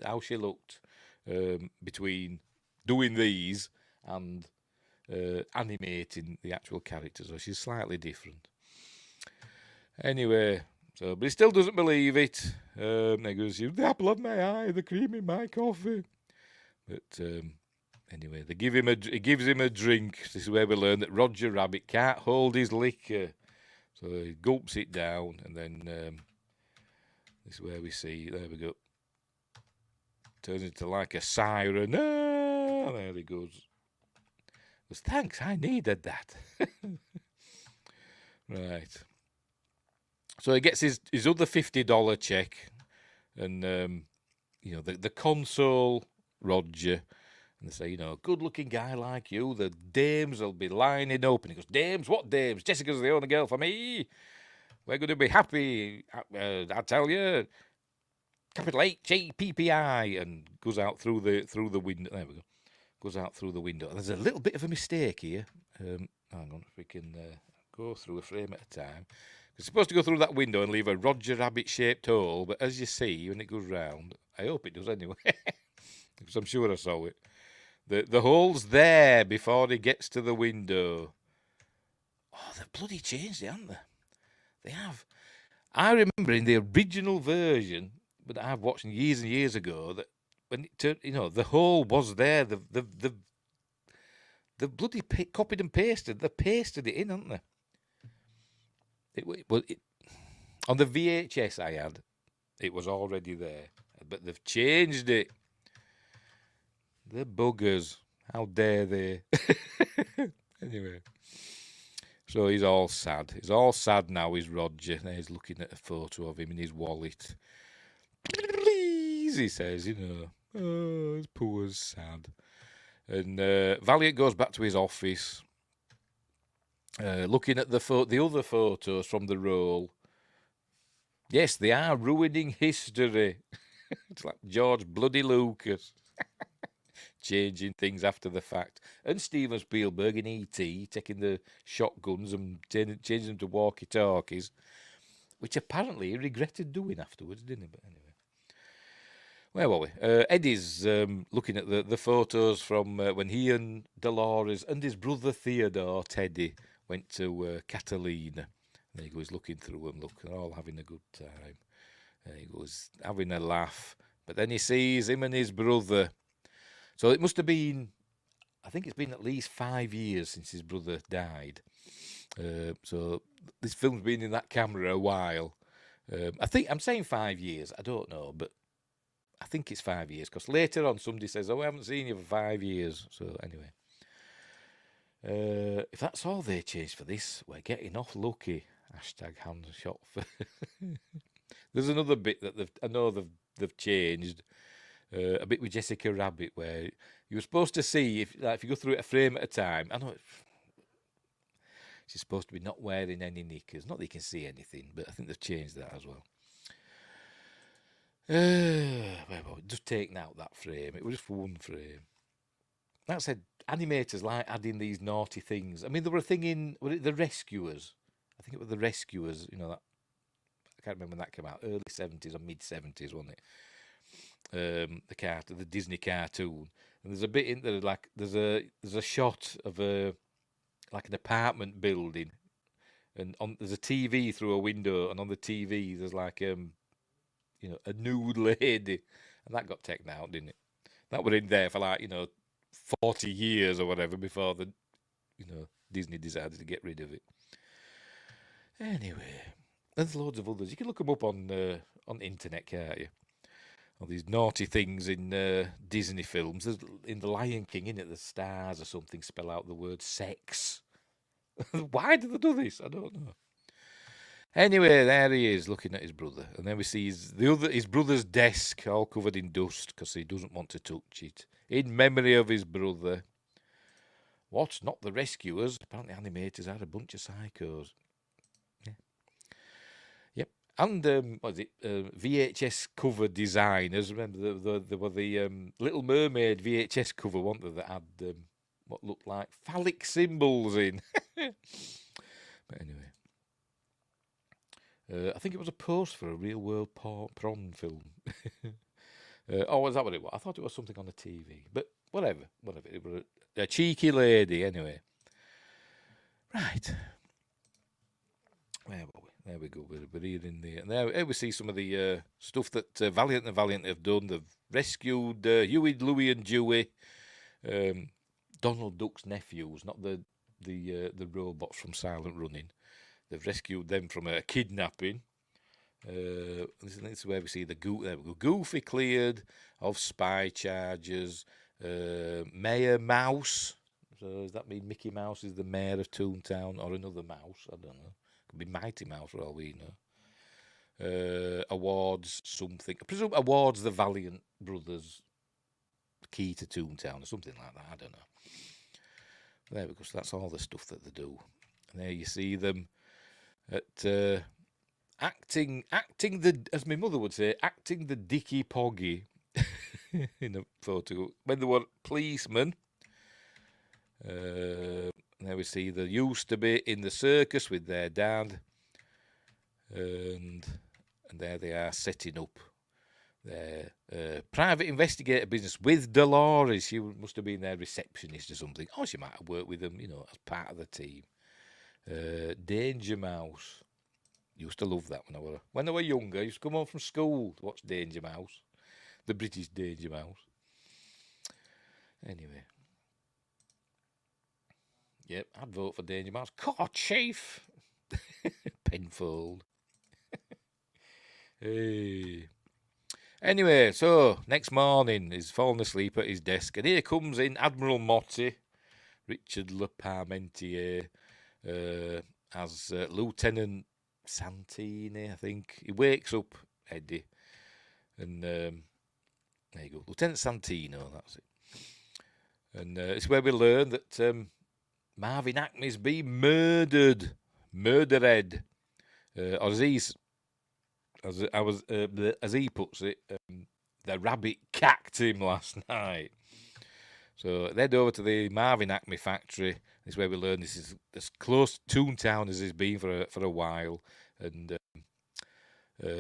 Speaker 1: how she looked between doing these and animating the actual characters. So she's slightly different. Anyway, but he still doesn't believe it. He goes, "The apple of my eye, the cream in my coffee." But anyway, he gives him a drink. This is where we learn that Roger Rabbit can't hold his liquor, so he gulps it down, and then this is where we see. There we go. Turns into like a siren. Ah, there he goes. Thanks, I needed that. Right. So he gets his other $50 check, and the console Roger. And they say, good-looking guy like you, the dames will be lining up. And he goes, dames? What dames? Jessica's the only girl for me. We're going to be happy, I tell you. Capital H-A-P-P-I. And goes out through the window. There we go. Goes out through the window. There's a little bit of a mistake here. Hang on, if we can go through a frame at a time. It's supposed to go through that window and leave a Roger Rabbit-shaped hole. But as you see, when it goes round, I hope it does anyway. Because I'm sure I saw it. The hole's there before he gets to the window. Oh, they've bloody changed it, haven't they? They have. I remember in the original version, but I've watched years and years ago, that when it turned, the hole was there. The bloody copied and pasted. They pasted it in, haven't they? On the VHS I had, it was already there, but they've changed it. The buggers. How dare they? Anyway. So he's all sad. He's all sad now, he's Roger. He's looking at a photo of him in his wallet. Please, he says, Oh, his poor's sad. And Valiant goes back to his office, looking at the other photos from the roll. Yes, they are ruining history. It's like George bloody Lucas. Changing things after the fact. And Steven Spielberg in E.T. taking the shotguns and changing them to walkie-talkies, which apparently he regretted doing afterwards, didn't he? But anyway. Where were we? Eddie's looking at the photos from when he and Dolores and his brother Theodore, Teddy, went to Catalina. There he goes, looking through them. Look, they're all having a good time. There he goes, having a laugh. But then he sees him and his brother. So it must have been, I think it's been at least 5 years since his brother died. So this film's been in that camera a while. I think, I'm saying 5 years, I don't know, but I think it's 5 years. Because later on somebody says, I haven't seen you for 5 years. So anyway. If that's all they changed for this, we're getting off lucky. Hashtag hand shot for... There's another bit that they've changed. A bit with Jessica Rabbit where you were supposed to see if you go through it a frame at a time. I know she's supposed to be not wearing any knickers. Not that you can see anything, but I think they've changed that as well. Just taking out that frame. It was just for one frame. That said, animators like adding these naughty things. I mean, there were a thing in The Rescuers. I think it was The Rescuers. That I can't remember when that came out. Early 70s or mid 70s, wasn't it? The Disney cartoon, and there's a bit in there like there's a shot of like an apartment building, and there's a TV through a window, and on the TV there's like a nude lady, and that got taken out, didn't it? That were in there for 40 years or whatever before Disney decided to get rid of it. Anyway, there's loads of others. You can look them up on the internet, can't you? All these naughty things in Disney films. There's, in The Lion King, the stars or something spell out the word sex. Why did they do this? I don't know. Anyway, there he is looking at his brother, and then we see his brother's desk all covered in dust because he doesn't want to touch it. In memory of his brother. What? Not the rescuers? Apparently, animators are a bunch of psychos. Yeah. Yep. And what is it? VHS cover designers. Remember, there were the Little Mermaid VHS cover, weren't there, that had what looked like phallic symbols in. But anyway. I think it was a post for a real world prawn film. Oh, was that what it was? I thought it was something on the TV. But whatever. It was a cheeky lady, anyway. Right. Where were we? There we go. We're here in the... And there we see some of the stuff that Valiant and Valiant have done. They've rescued Huey, Louie and Dewey, Donald Duck's nephews, not the robots from Silent Running. They've rescued them from a kidnapping. This is where we see the Goofy cleared of spy charges. Mayor Mouse. So does that mean Mickey Mouse is the mayor of Toontown or another mouse? I don't know. Could be Mighty Mouse for all we know. Awards something. I presume awards the Valiant brothers key to Toontown or something like that. I don't know. There we go. So that's all the stuff that they do. And there you see them at acting the, as my mother would say, acting the Dicky Poggy in a photo when they were policemen. There we see they used to be in the circus with their dad, and there they are setting up their private investigator business with Dolores. She must have been their receptionist or something. Or she might have worked with them, as part of the team. Danger Mouse. Used to love that when I were younger. I used to come home from school to watch Danger Mouse, the British Danger Mouse. Anyway, yep, I'd vote for Danger Mouse. Court Chief, Penfold. Hey. Anyway, so next morning he's fallen asleep at his desk, and here comes in Admiral Motti, Richard Le Parmentier, as Lieutenant Santini, I think. He wakes up Eddie, and there you go, Lieutenant Santino, that's it. And it's where we learn that Marvin Acme's been murdered, or as he puts it, the rabbit cacked him last night. So they head over to the Marvin Acme factory. This is where we learn this is as close to Toontown as it's been for a while. And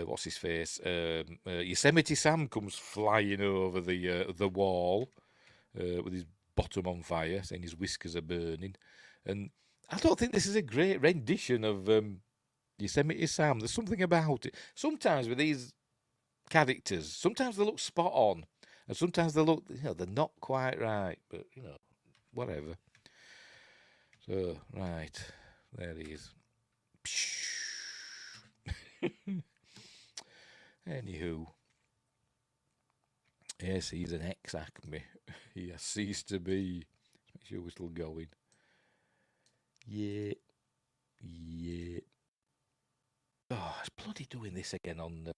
Speaker 1: what's his face? Yosemite Sam comes flying over the wall with his bottom on fire, saying his whiskers are burning. And I don't think this is a great rendition of Yosemite Sam. There's something about it. Sometimes with these characters, sometimes they look spot on, and sometimes they look, they're not quite right. But whatever. So right, there he is. Anywho, yes, he's an ex-Acme. He has ceased to be. Make sure we're still going. Yeah. Oh, it's bloody doing this again on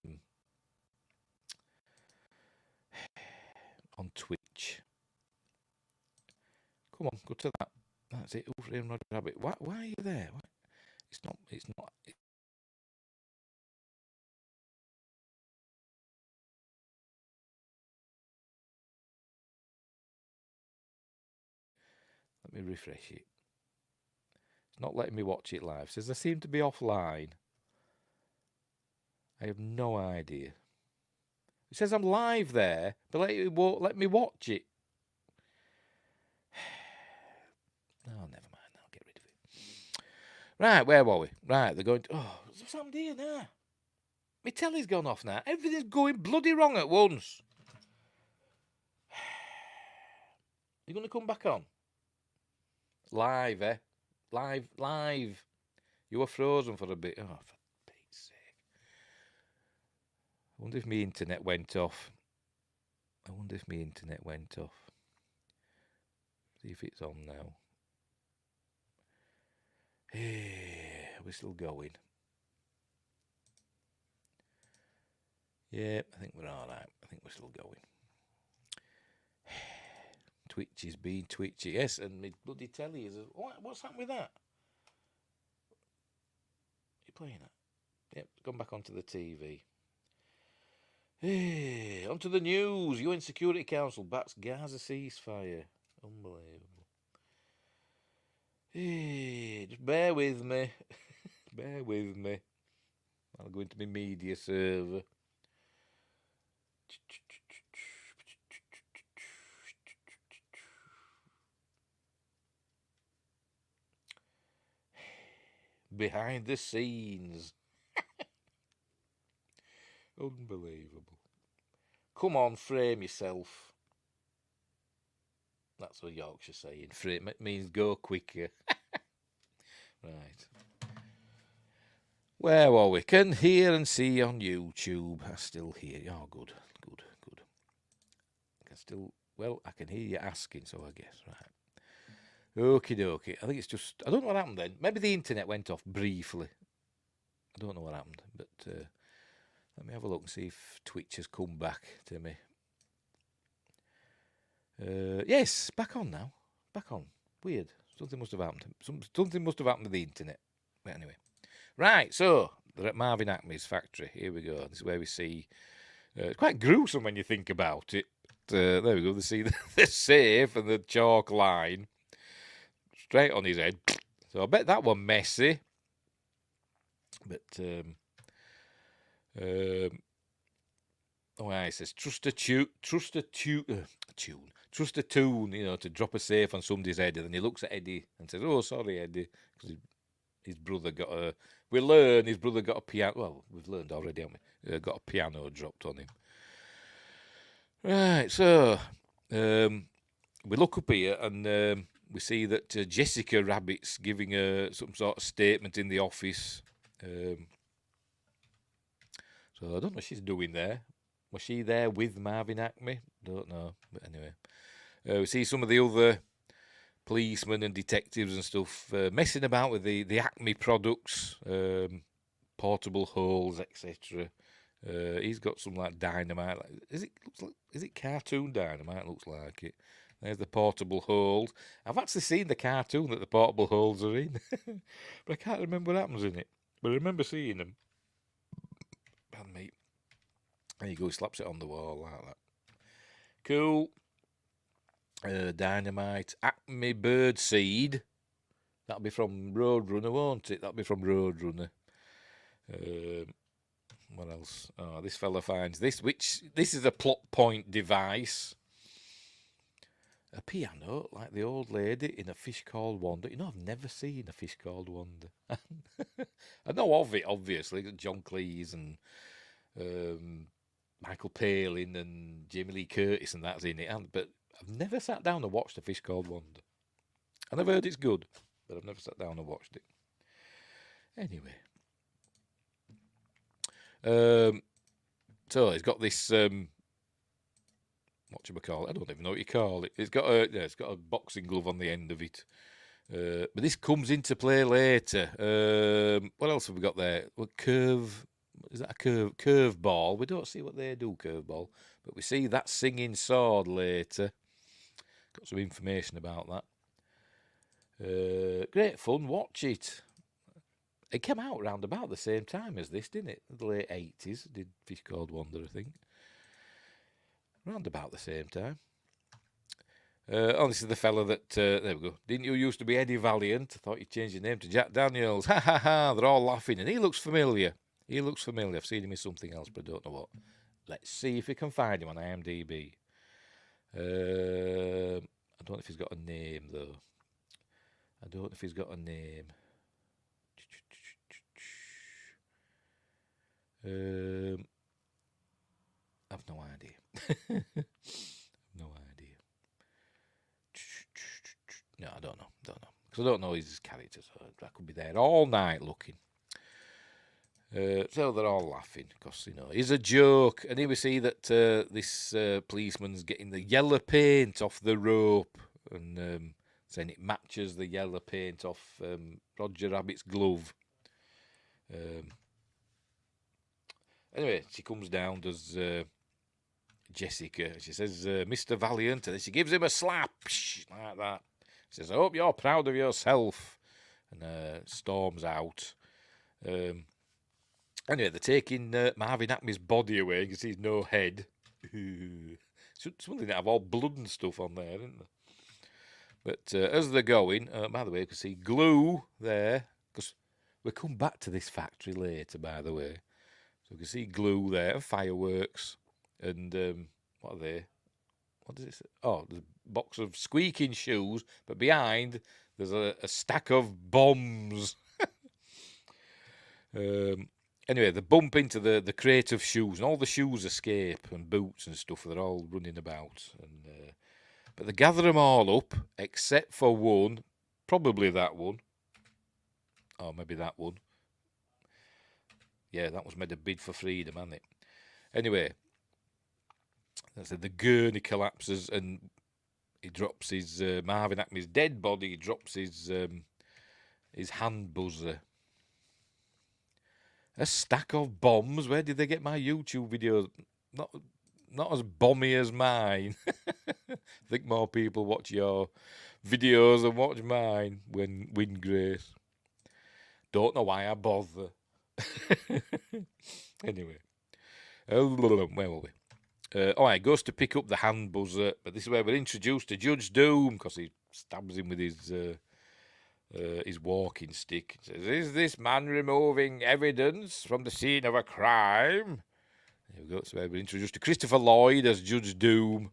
Speaker 1: Twitch. Come on, go to that. That's it. Over in Roger Rabbit. Why are you there? Why? It's not. Let me refresh it. It's not letting me watch it live. It says I seem to be offline. I have no idea. It says I'm live there, but it won't let me watch it. Oh, never mind. I'll get rid of it. Right, where were we? Right, they're going to... Oh, what's happened here now? My telly's gone off now. Everything's going bloody wrong at once. You going to come back on? Live, eh? Live. You were frozen for a bit. Oh, for Pete's sake. I wonder if my internet went off. See if it's on now. We're still going. Yeah, I think we're all right. I think we're still going. Twitch is being twitchy. Yes, and my bloody telly is... What's happened with that? You playing it? Yep, gone back onto the TV. Onto the news. UN Security Council backs Gaza ceasefire. Unbelievable. Just bear with me. Bear with me. I'll go into my media server. Behind the scenes. Unbelievable. Come on, frame yourself. That's what Yorkshire saying. Frame it means go quicker. Right. Where were we? Can hear and see on YouTube. I still hear you. Oh, good. I can still... Well, I can hear you asking, so I guess. Right. Okie dokie. I think it's just... I don't know what happened then. Maybe the internet went off briefly. I don't know what happened, but let me have a look and see if Twitch has come back to me. Yes, back on now. Back on. Weird. Something must have happened. Something must have happened to the internet. But anyway. Right, so they're at Marvin Acme's factory. Here we go. This is where we see... it's quite gruesome when you think about it. There we go. They see the safe and the chalk line straight on his head. So I bet that one messy. But it says trust a tune, you know, to drop a safe on somebody's head, and then he looks at Eddie and says, "Oh, sorry, Eddie," because his brother got a. We learn his brother got a piano. Well, we've learned already, haven't we? Got a piano dropped on him. Right, so we look up here and we see that Jessica Rabbit's giving some sort of statement in the office. So I don't know what she's doing there. Was she there with Marvin Acme? Don't know. But anyway, we see some of the other policemen and detectives and stuff messing about with the Acme products, portable holes, etc. He's got some like dynamite. Is it cartoon dynamite? Looks like it. There's the portable holes. I've actually seen the cartoon that the portable holes are in, but I can't remember what happens in it. But I remember seeing them. Pardon me. There you go. He slaps it on the wall like that. Cool. Dynamite. Acme Birdseed. That'll be from Roadrunner, won't it? That'll be from Roadrunner. What else? Oh, this fella finds this, which this is a plot point device. A piano, like the old lady in A Fish Called Wanda. You know, I've never seen A Fish Called Wanda. I know of it, obviously. John Cleese and Michael Palin and Jamie Lee Curtis and that's in it. But I've never sat down and watched A Fish Called Wanda. And I've heard it's good, but I've never sat down and watched it. Anyway. So he's got this... whatchamacallit? I don't even know what you call it. It's got a boxing glove on the end of it. But this comes into play later. What else have we got there? Well, is that a curve ball? We don't see what they do, curve ball, but we see that singing sword later. Got some information about that. Great fun. Watch it. It came out around about the same time as this, didn't it? The late 80s. Did Fish Called Wanda, I think. Round about the same time. This is the fella that... there we go. Didn't you used to be Eddie Valiant? I thought you changed your name to Jack Daniels. Ha ha ha. They're all laughing. And he looks familiar. I've seen him in something else, but I don't know what. Let's see if we can find him on IMDb. I don't know if he's got a name, though. I've no idea. No, I don't know. Because I don't know his character, so I could be there all night looking. So they're all laughing, because, you know, he's a joke. And here we see that this policeman's getting the yellow paint off the rope. And saying it matches the yellow paint off Roger Rabbit's glove. Anyway, she comes down, does Jessica. She says, Mr. Valiant, and then she gives him a slap, like that. She says, I hope you're proud of yourself, and storms out. Anyway, they're taking Marvin Acme's body away because he's no head. Something that have all blood and stuff on there, isn't there? But as they're going, by the way, you can see glue there, because we'll come back to this factory later, by the way. So you can see glue there, and fireworks, and what are they? What does it say? Oh, there's a box of squeaking shoes, but behind there's a stack of bombs. Anyway, they bump into the crate of shoes, and all the shoes escape, and boots and stuff. They're all running about, and but they gather them all up, except for one, probably that one. Oh, maybe that one. Yeah, that was made a bid for freedom, hasn't it? Anyway, the gurney collapses, and he drops his Marvin Acme's dead body. He drops his hand buzzer. A stack of bombs. Where did they get my YouTube videos? Not as bomby as mine. I think more people watch your videos than watch mine when win grace. Don't know why I bother. Anyway. Where were we? Alright, goes to pick up the hand buzzer, but this is where we're introduced to Judge Doom, because he stabs him with his walking stick. He says, is this man removing evidence from the scene of a crime? There we go. So we're introduced to Christopher Lloyd as Judge Doom.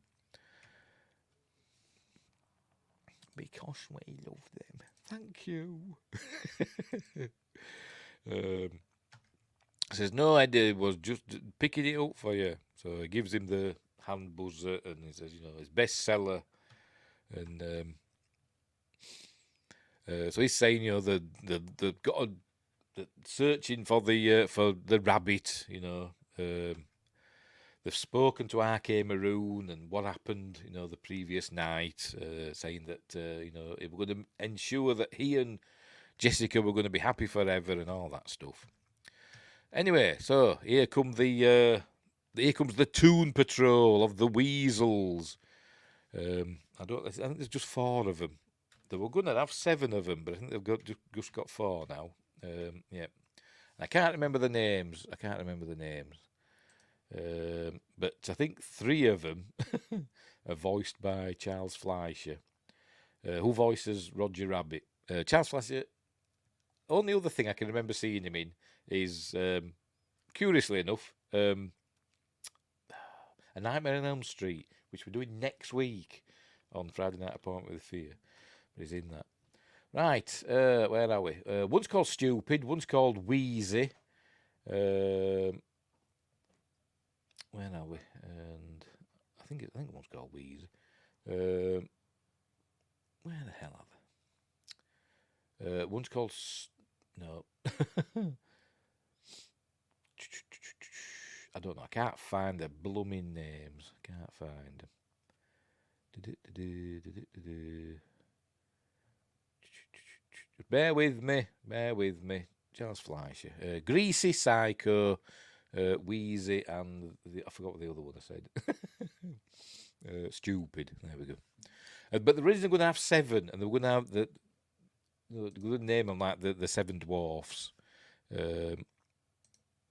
Speaker 1: Because we love them. Thank you. Says, no idea, was just picking it up for you. So he gives him the hand buzzer, and he says, his bestseller. And so he's saying, they've got searching for the rabbit, they've spoken to R.K. Maroon and what happened, the previous night, saying that, it were going to ensure that he and Jessica were going to be happy forever and all that stuff. Anyway, so here comes the Toon Patrol of the Weasels. I think there's just 4 of them. They were going to have 7 of them, but I think they've just got 4 now. Yeah, I can't remember the names. But I think 3 of them are voiced by Charles Fleischer, who voices Roger Rabbit. Charles Fleischer. Only other thing I can remember seeing him in is, curiously enough, A Nightmare on Elm Street, which we're doing next week on Friday Night Appointment with Fear. But he's in that. Right, where are we? One's called Stupid, one's called Wheezy. Where are we? And I think one's called Wheezy. Where the hell are they? One's called... No. I don't know. I can't find the blooming names. I can't find them. Bear with me. Charles Fleischer. Greasy, Psycho, Wheezy, and I forgot what the other one I said. Stupid. There we go. But the reason they're going to have 7, and they're going to have they're going to name them like the 7 dwarfs. There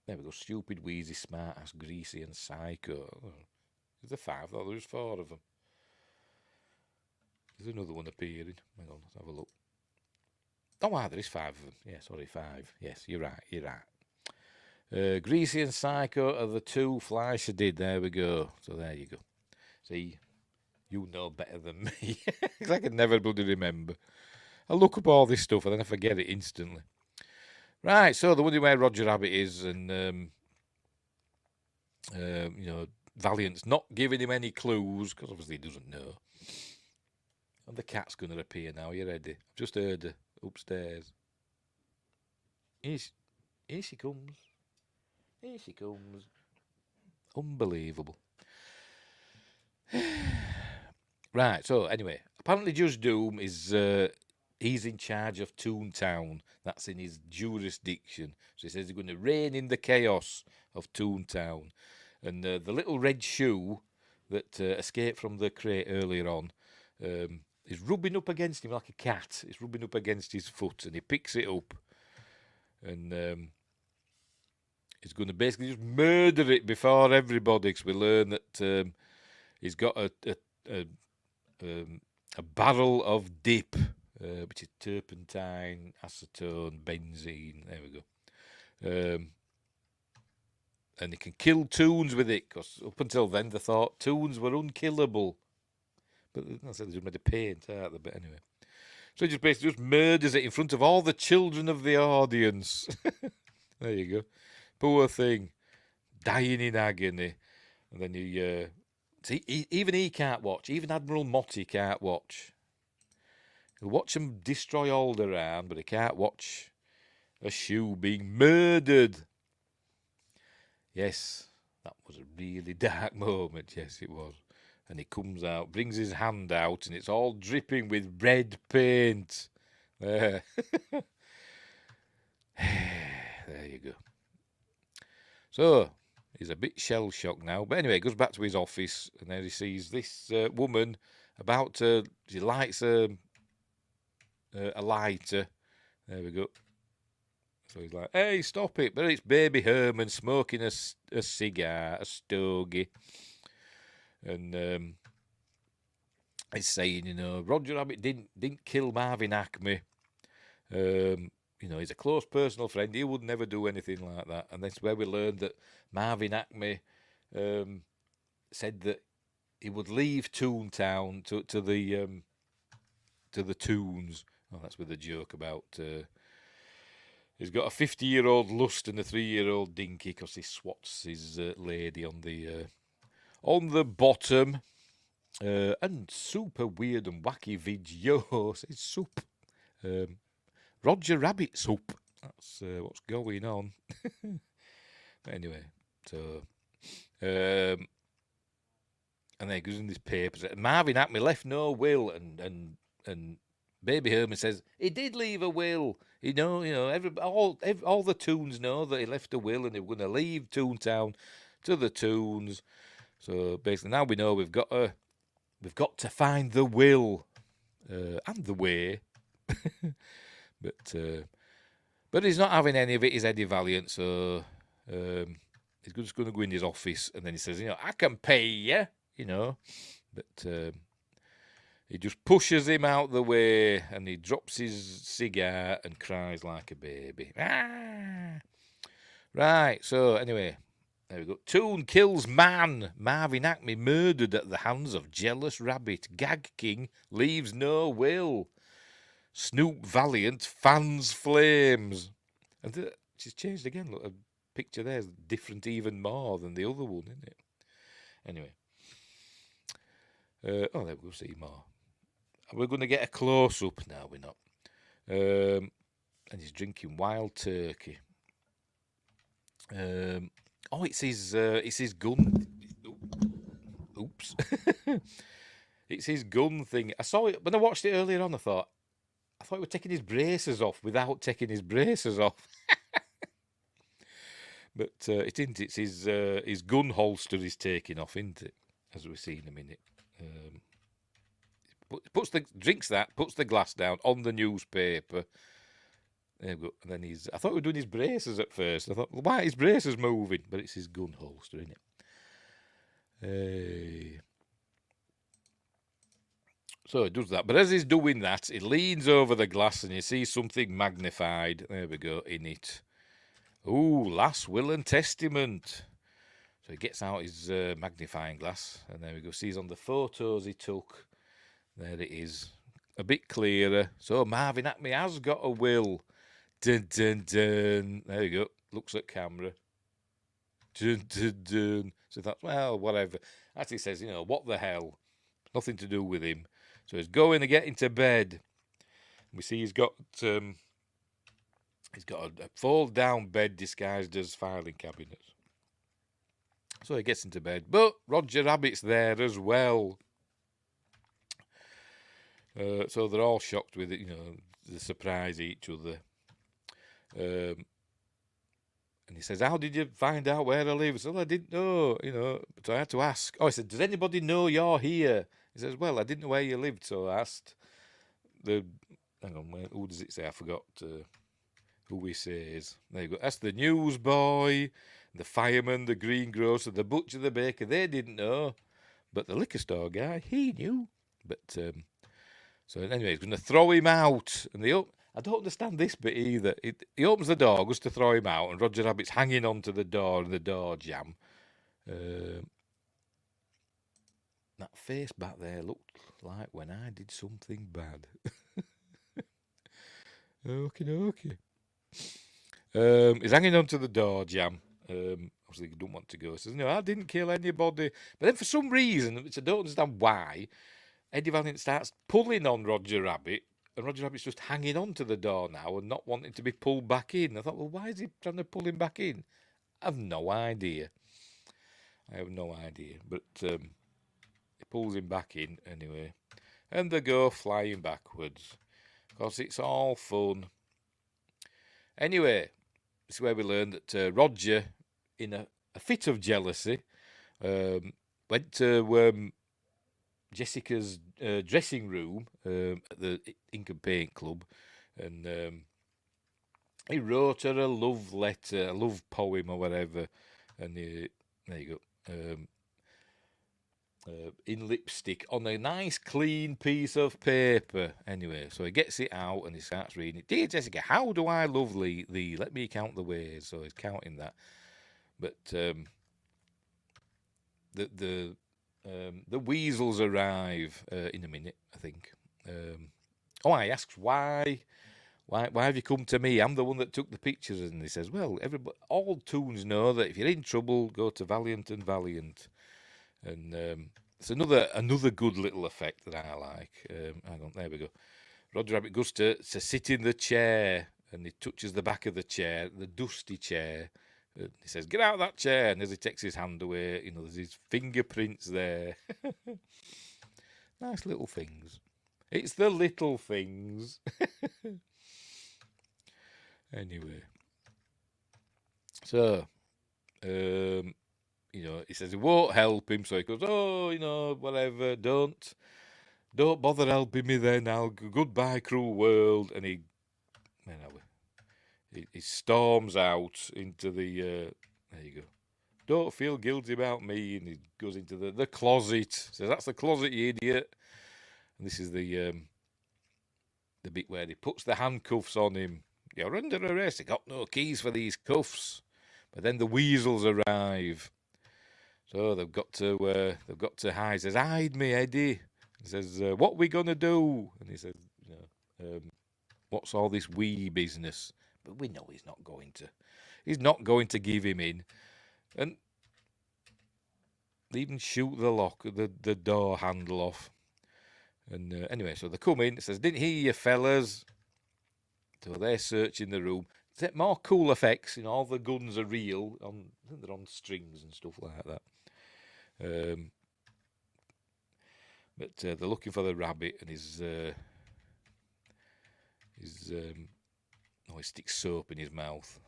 Speaker 1: we go. Stupid, Wheezy, Smart Ass, Greasy, and Psycho. Is there 5? I thought there was 4 of them. There's another one appearing. Hang on, let's have a look. Oh, wow, there is 5 of them. Yeah, sorry, 5. Yes, you're right. Greasy and Psycho are the 2 Fleischer did. There we go. So there you go. See, you know better than me. Because I can never bloody remember. I look up all this stuff and then I forget it instantly. Right, so the wondering where Roger Rabbit is, and Valiant's not giving him any clues because obviously he doesn't know. And the cat's going to appear now. Are you ready? I've just heard her upstairs. Here she comes. Here she comes. Unbelievable. Right, so anyway, apparently Judge Doom is he's in charge of Toontown. That's in his jurisdiction. So he says he's going to reign in the chaos of Toontown. And the little red shoe that escaped from the crate earlier on is rubbing up against him like a cat. It's rubbing up against his foot, and he picks it up, and he's going to basically just murder it before everybody. Because we learn that he's got a barrel of dip, which is turpentine, acetone, benzene. There we go. And he can kill toons with it, because up until then they thought toons were unkillable. But I said they just made a paint out of it. But anyway, so he just basically just murders it in front of all the children of the audience. There you go. Poor thing, dying in agony. And then even he can't watch. Even Admiral Motti can't watch. He'll watch them destroy Alderaan, but he can't watch a shoe being murdered. Yes, that was a really dark moment. Yes, it was. And he comes out, brings his hand out, and it's all dripping with red paint. There. There you go. So, he's a bit shell-shocked now. But anyway, he goes back to his office, and then he sees this woman about to... She lights a lighter. There we go. So he's like, hey, stop it. But it's Baby Herman smoking a cigar, a stogie. And he's saying, Roger Rabbit didn't kill Marvin Acme. He's a close personal friend. He would never do anything like that. And that's where we learned that Marvin Acme said that he would leave Toontown to the Toons. Oh, that's with a joke about... he's got a 50-year-old lust and a 3-year-old dinky, because he swats his lady on the bottom. And super weird and wacky video says soup. Roger Rabbit soup. That's what's going on. Anyway, so... and then he goes in this paper. Marvin Acme left no will, and Baby Herman says he did leave a will. All the Toons know that he left a will, and they were going to leave Toontown to the Toons. So basically, now we know we've got to find the will and the way. But he's not having any of it. He's Eddie Valiant, so he's just going to go in his office, and then he says, I can pay you, But he just pushes him out the way, and he drops his cigar and cries like a baby. Ah! Right, so anyway, there we go. Toon kills man. Marvin Acme murdered at the hands of jealous rabbit. Gag King leaves no will. Snoop Valiant fans flames. And she's changed again. Look, a picture there's different even more than the other one, isn't it? Anyway. There we go, see more. We're going to get a close-up now, we're not. And he's drinking wild turkey. It's his gun. Oops. It's his gun thing. I saw it when I watched it earlier on. I thought he was taking his braces off without taking his braces off. But it isn't. It's his gun holster he's taking off, isn't it? As we see in a minute. Drinks that, puts the glass down on the newspaper. There we go. And then I thought we were doing his braces at first. I thought, well, why are his braces moving? But it's his gun holster, isn't it? So he does that. But as he's doing that, he leans over the glass and he sees something magnified. There we go, in it. Ooh, last will and testament. So he gets out his magnifying glass, and there we go. Sees on the photos he took. There it is. A bit clearer. So Marvin Acme has got a will. Dun, dun, dun. There you go. Looks at camera. Dun, dun, dun. So that's, well, whatever. Actually says, what the hell? Nothing to do with him. So he's going to get into bed. We see he's got a fold-down bed disguised as filing cabinets. So he gets into bed. But Roger Rabbit's there as well. So they're all shocked with it, they surprise each other. And he says, "How did you find out where I live?" I said, "Well, I didn't know, but I had to ask." Oh, he said, "Does anybody know you're here?" He says, "Well, I didn't know where you lived, so I asked the." Hang on, who does it say? I forgot who he says. There you go. That's the newsboy, the fireman, the greengrocer, the butcher, the baker. They didn't know, but the liquor store guy, he knew. But so anyway, he's going to throw him out, and I don't understand this bit either. He opens the door, goes to throw him out, and Roger Rabbit's hanging onto the door, and the door jam. That face back there looked like when I did something bad. Okay. He's hanging onto the door jam. Obviously, he don't want to go. He says, "No, I didn't kill anybody." But then, for some reason, which I don't understand why, Eddie Valiant starts pulling on Roger Rabbit, and Roger Rabbit's just hanging on to the door now and not wanting to be pulled back in. I thought, well, why is he trying to pull him back in? I have no idea. But he pulls him back in anyway. And they go flying backwards. Because it's all fun. Anyway, this is where we learn that Roger, in a fit of jealousy, went to Jessica's dressing room at the Ink and Paint Club, and he wrote her a love letter, a love poem or whatever, and there you go, in lipstick on a nice clean piece of paper. Anyway, so he gets it out and he starts reading it. "Dear Jessica, how do I love thee? Let me count the ways." So he's counting that, but the weasels arrive in a minute, I think. I asks, why have you come to me? I'm the one that took the pictures. And he says, "Well, all toons know that if you're in trouble, go to Valiant and Valiant." And it's another good little effect that I like. Hang on, there we go. Roger Rabbit goes to sit in the chair, and he touches the back of the chair, the dusty chair. He says, "Get out of that chair." And as he takes his hand away, there's his fingerprints there. Nice little things. It's the little things. Anyway. So, he says he won't help him. So he goes, "Oh, whatever. Don't bother helping me then. Goodbye, cruel world." And he storms out into the, there you go. "Don't feel guilty about me." And he goes into the closet. Says, "That's the closet, you idiot." And this is the bit where he puts the handcuffs on him. "You're under arrest. I got no keys for these cuffs." But then the weasels arrive. So they've got to hide. He says, "Hide me, Eddie." He says, "What are we gonna do?" And he says, "What's all this wee business?" But we know he's not going to. He's not going to give him in. And they even shoot the door handle off. And anyway, so they come in. It says, "Didn't hear you, fellas." So they're searching the room. It's more cool effects. All the guns are real. I think they're on strings and stuff like that. But they're looking for the rabbit, and he sticks soap in his mouth.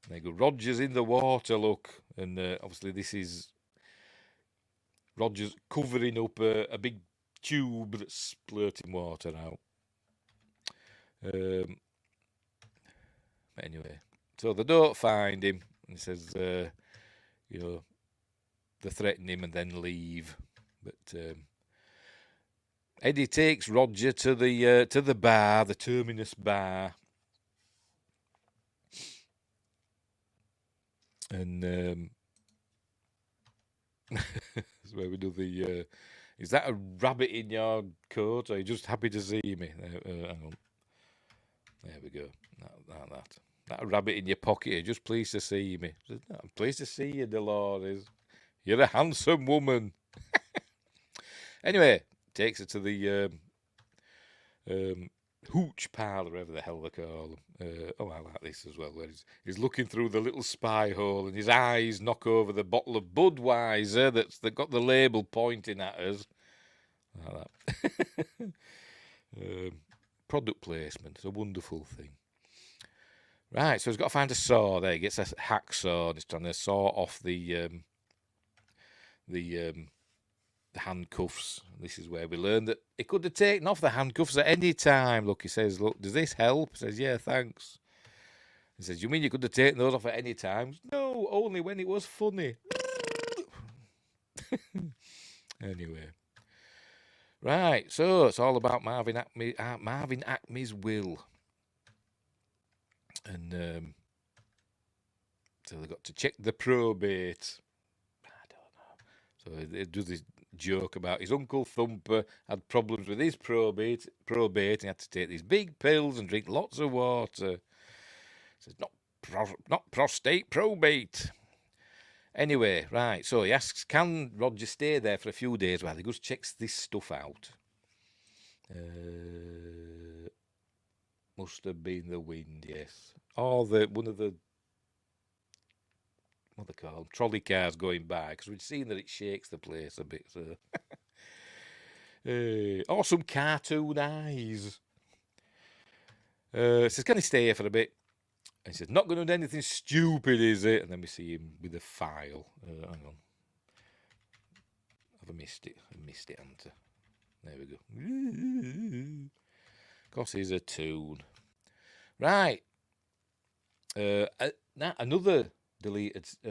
Speaker 1: And they go, "Roger's in the water, look." And obviously this is Roger's covering up a big tube that's splurting water out. Anyway, so they don't find him. And he says, they threaten him and then leave. But Eddie takes Roger to the bar, the Terminus bar. And that's where we do the... is that a rabbit in your coat? Or are you just happy to see me? Hang on. There we go. That rabbit in your pocket. You're just pleased to see me. "I'm pleased to see you, Dolores. You're a handsome woman." Anyway, takes her to the hooch parlour, whatever the hell they call them. I like this as well, where he's looking through the little spy hole and his eyes knock over the bottle of Budweiser that's got the label pointing at us. Like that. Product placement. It's a wonderful thing. Right, so he's got to find a saw. There, he gets a hacksaw and he's trying to saw off the handcuffs. This is where we learn that he could have taken off the handcuffs at any time. Look, he says, look, does this help? He says, yeah, thanks. He says, you mean you could have taken those off at any time? No, only when it was funny. Anyway. Right, so it's all about Marvin Acme's will. And so they've got to check the probate. I don't know. So he does this joke about his Uncle Thumper had problems with his probate, and he had to take these big pills and drink lots of water. He says, not prostate, probate. Anyway, right, so he asks, can Roger stay there for a few days while he goes checks this stuff out? Must have been the wind, yes. Or one of the, what they call them, trolley cars going by, because we've seen that it shakes the place a bit. So. Or some cartoon eyes. Says, can he stay here for a bit? And he says, not going to do anything stupid, is it? And then we see him with a file. Hang on. Have I missed it? I missed it, haven't I? There we go. Of course, here's a tune. Right. Now, another deleted... I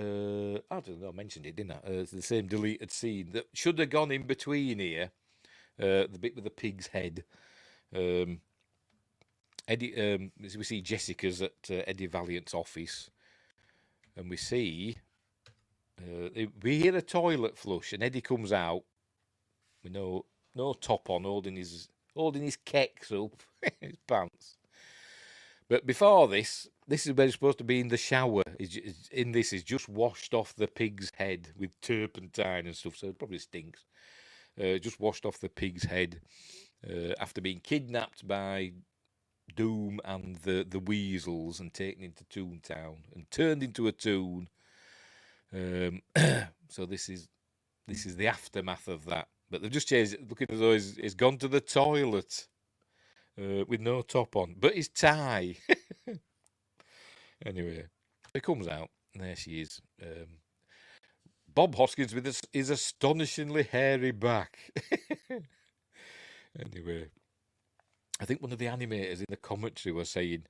Speaker 1: don't know, I mentioned it, didn't I? It's the same deleted scene that should have gone in between here. The bit with the pig's head. Eddie, we see Jessica's at Eddie Valiant's office, and we see we hear a toilet flush, and Eddie comes out with no top on, holding his kecks up his pants. But before this is where he's supposed to be in the shower. He's just washed off the pig's head with turpentine and stuff, so it probably stinks. Just washed off the pig's head after being kidnapped by Doom and the Weasels and taken into Toontown and turned into a toon. So this is the aftermath of that. But they've just changed it, looking as though he's gone to the toilet with no top on, but his tie. Anyway, it comes out, and there she is. Bob Hoskins with his astonishingly hairy back. Anyway, I think one of the animators in the commentary was saying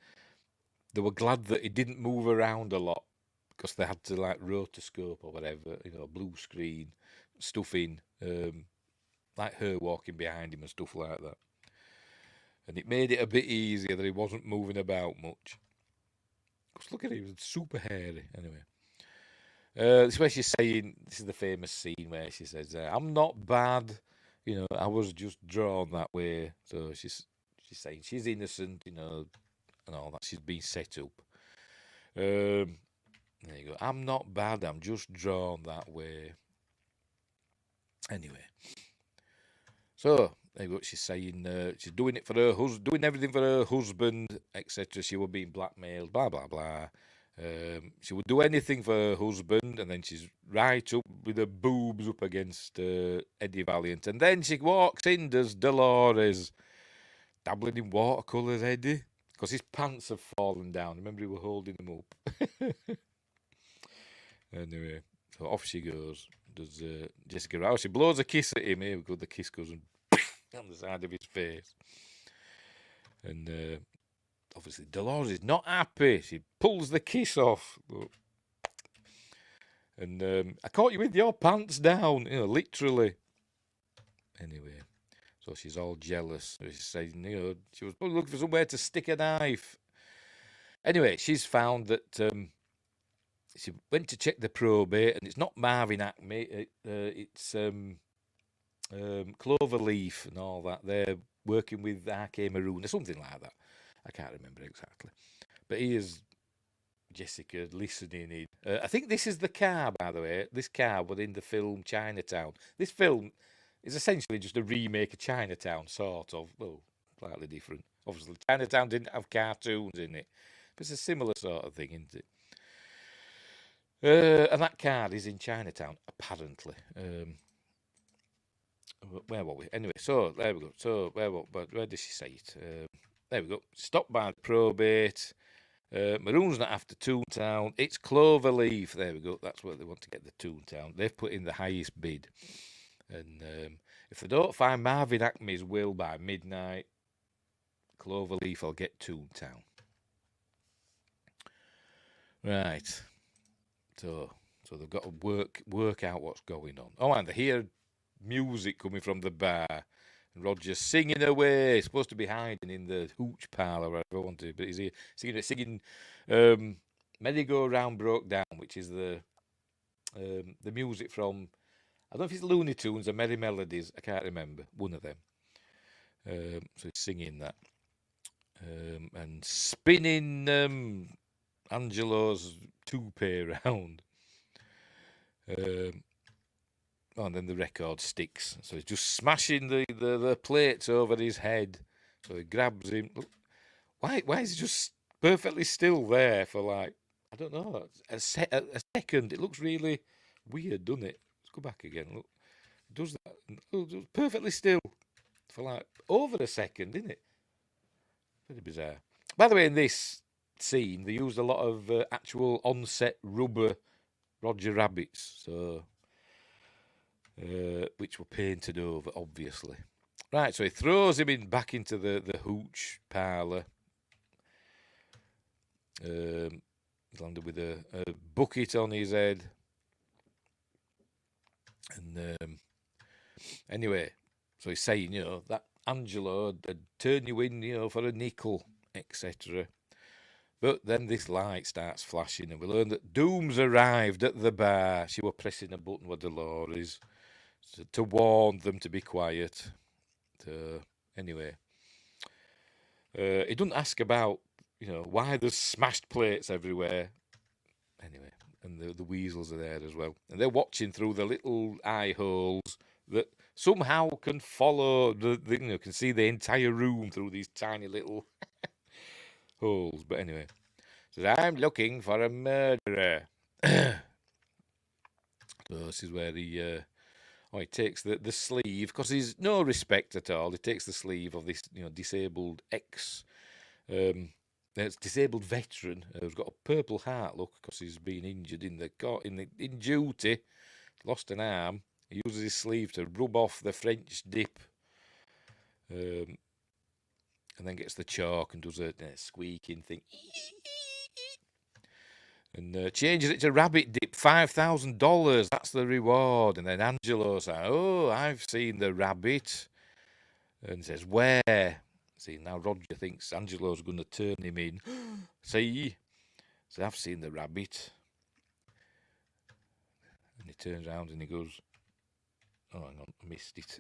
Speaker 1: they were glad that he didn't move around a lot because they had to like rotoscope or whatever, blue screen stuff in, like her walking behind him and stuff like that. And it made it a bit easier that he wasn't moving about much. Because look at him, he was super hairy. Anyway. This is where she's saying, this is the famous scene where she says, I'm not bad, I was just drawn that way. So she's saying she's innocent, and all that. She's been set up. There you go. I'm not bad, I'm just drawn that way. Anyway. So, there you go. She's saying she's doing it for her husband, doing everything for her husband, etc. She was being blackmailed, blah, blah, blah. She would do anything for her husband, and then she's right up with her boobs up against Eddie Valiant. And then she walks in, does Dolores, dabbling in watercolours, Eddie, because his pants have fallen down. Remember, he was holding them up. Anyway, so off she goes. Does Jessica Rouse. She blows a kiss at him. Here we go. The kiss goes on the side of his face. And obviously, Dolores is not happy. She pulls the kiss off. Look. And I caught you with your pants down, literally. Anyway, so she's all jealous. She's saying, she was looking for somewhere to stick a knife. Anyway, she's found that she went to check the probate, and it's not Marvin Acme. It's Cloverleaf and all that. They're working with R.K. Maroon or something like that. I can't remember exactly. But here's Jessica listening in. I think this is the car, by the way. This car was in the film Chinatown. This film is essentially just a remake of Chinatown, sort of. Well, slightly different. Obviously, Chinatown didn't have cartoons in it. But it's a similar sort of thing, isn't it? And that car is in Chinatown, apparently. where were we? Anyway, so there we go. So where did she say it? There we go. Stopped by the probate. Maroon's not after Toontown. It's Cloverleaf. There we go. That's where they want to get the Toontown. They've put in the highest bid. And if they don't find Marvin Acme's will by midnight, Cloverleaf will get Toontown. Right. So they've got to work out what's going on. Oh, and they hear music coming from the bar. And Roger's singing away. He's supposed to be hiding in the hooch parlour, wherever I want to, but he's here singing Merry-Go-Round Broke Down, which is the music from, I don't know if it's Looney Tunes or Merry Melodies, I can't remember, one of them. So he's singing that. And spinning Angelo's toupee round. And then the record sticks. So he's just smashing the plates over his head. So he grabs him. Why is he just perfectly still there for like, I don't know, a second? It looks really weird, doesn't it? Let's go back again. Look, it does that. Look, perfectly still for like over a second, isn't it? Very bizarre. By the way, in this scene, they used a lot of actual on-set rubber Roger Rabbits. So. Which were painted over, obviously. Right, so he throws him back into the hooch parlour. He's landed with a bucket on his head. And anyway, so he's saying, that Angelo had turned you in, for a nickel, etc. But then this light starts flashing, and we learn that Doom's arrived at the bar. She were pressing a button with Dolores to warn them to be quiet. Anyway, he doesn't ask about, why there's smashed plates everywhere. Anyway, and the weasels are there as well. And they're watching through the little eye holes that somehow can follow, can see the entire room through these tiny little holes. But anyway, says, I'm looking for a murderer. So this is where he takes the sleeve, because he's no respect at all. He takes the sleeve of this, disabled disabled veteran who's got a Purple Heart, look, because he's been injured in duty, lost an arm. He uses his sleeve to rub off the French dip, and then gets the chalk and does a squeaking thing. And changes it to rabbit dip, $5,000. That's the reward. And then Angelo's like, oh, I've seen the rabbit. And says, where? See, now Roger thinks Angelo's going to turn him in. See? So I've seen the rabbit. And he turns around and he goes, oh, hang on, I missed it.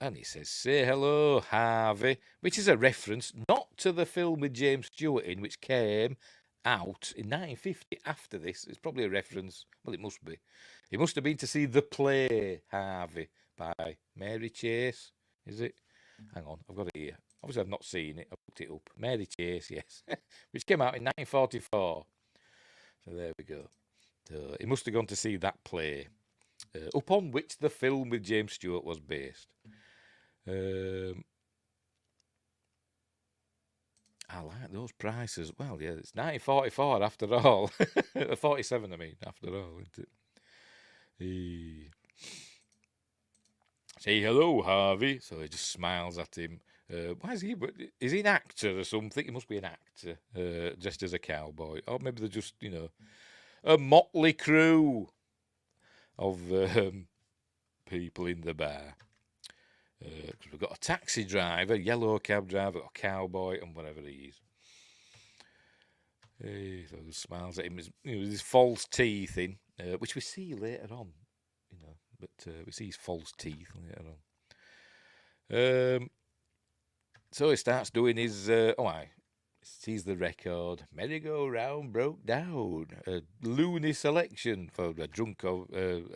Speaker 1: And he says, say hello, Harvey, which is a reference not to the film with James Stewart in, which came out in 1950 after this. It's probably a reference. Well, it must be. He must have been to see the play Harvey by Mary Chase, is it? Hang on, I've got it here. Obviously, I've not seen it. I looked it up. Mary Chase, yes. Which came out in 1944. So there we go. So he must have gone to see that play, upon which the film with James Stewart was based. I like those prices. Well, yeah, it's 1944 after all. 47, I mean, after all, isn't it? Say hello, Harvey. So he just smiles at him. Why is he? Is he an actor or something? He must be an actor, dressed as a cowboy. Or maybe they're just, a motley crew of people in the bar. Because we've got a taxi driver, yellow cab driver, a cowboy, and whatever he is. So he smiles at him with his false teeth in, which we see later on, but we see his false teeth later on. So he starts doing his, sees the record, Merry-Go-Round Broke Down, a loony selection for a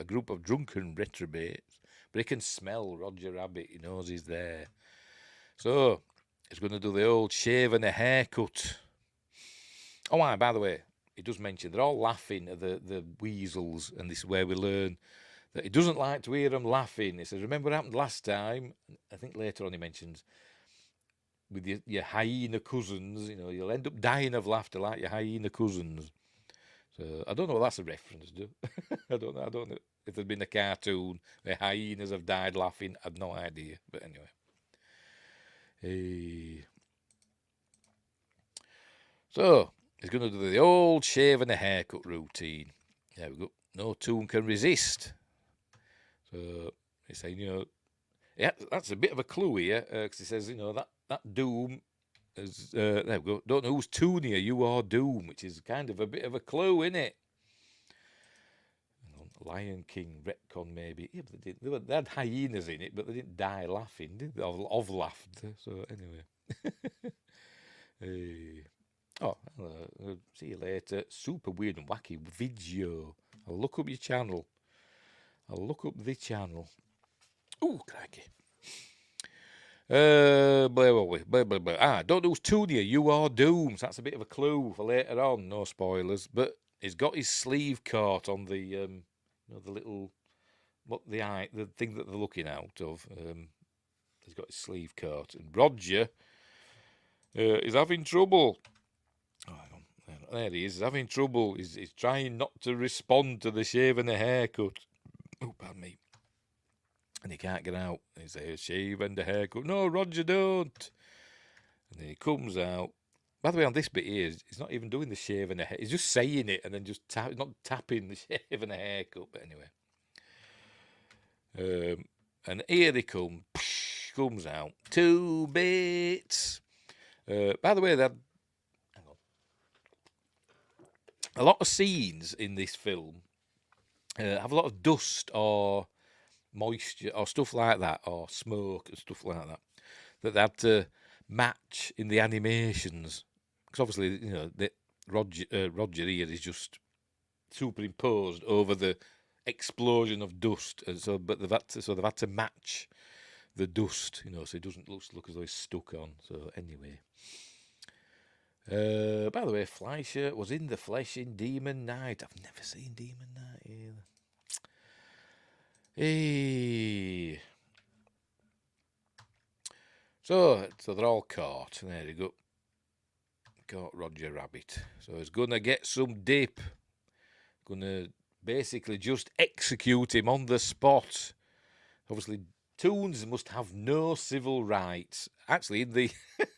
Speaker 1: group of drunken retrobates. But he can smell Roger Rabbit. He knows he's there. So he's going to do the old shave and a haircut. Oh, by the way, he does mention they're all laughing at the weasels, and this is where we learn But he doesn't like to hear them laughing. He says, remember what happened last time? I think later on he mentions, with your hyena cousins, you'll end up dying of laughter like your hyena cousins. So I don't know what that's a reference to. I don't know if there's been a cartoon where hyenas have died laughing. I've no idea. But anyway. So he's going to do the old shave and a haircut routine. There we go. No tune can resist. So he's saying, yeah, that's a bit of a clue here, because he says, that Doom is, there we go. Don't know who's toonier, you or Doom, which is kind of a bit of a clue, isn't it? Lion King retcon maybe. Yeah, but they had hyenas in it, but they didn't die laughing, did they? Of laughter. So anyway. Oh, see you later. Super weird and wacky video. I'll look up your channel. I'll look up the channel. Ooh, crikey. Where were we? Don't know who's toonier, you or Doom. So that's a bit of a clue for later on. No spoilers. But he's got his sleeve caught on the the little, the thing that they're looking out of. He's got his sleeve caught, and Roger is having trouble. Oh, hang on. There he is. He's having trouble. He's trying not to respond to the shave and the haircut. Oh, pardon me. And he can't get out. He says, shave and a haircut. No, Roger, don't. And then he comes out. By the way, on this bit here, he's not even doing the shave and a hair. He's just saying it and then just not tapping the shave and a haircut. But anyway. And here he comes out. 2 bits. By the way, hang on. A lot of scenes in this film have a lot of dust or moisture or stuff like that, or smoke and stuff like that they had to match in the animations, because obviously Roger here is just superimposed over the explosion of dust, and but they've had to match the dust, so it doesn't look as though it's stuck on. So anyway, by the way, Fleischer was in the flesh in Demon Knight. I've never seen Demon Knight either. Hey. So they're all caught. There you go. Caught Roger Rabbit. So he's gonna get some dip. Gonna basically just execute him on the spot. Obviously, Toons must have no civil rights. Actually, in the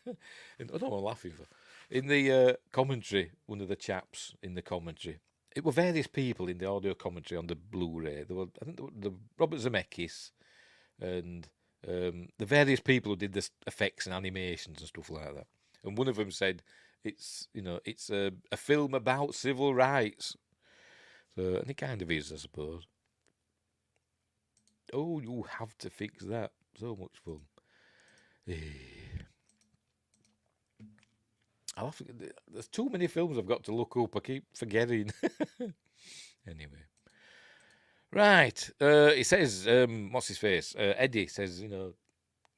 Speaker 1: I don't know what I'm laughing for. In the commentary, one of the chaps in the commentary, it were various people in the audio commentary on the Blu-ray. I think the Robert Zemeckis and the various people who did the effects and animations and stuff like that. And one of them said it's a film about civil rights. So, and it kind of is, I suppose. Oh, you have to fix that. So much fun. There's too many films I've got to look up. I keep forgetting. Anyway. Right. He says, what's his face? Eddie says,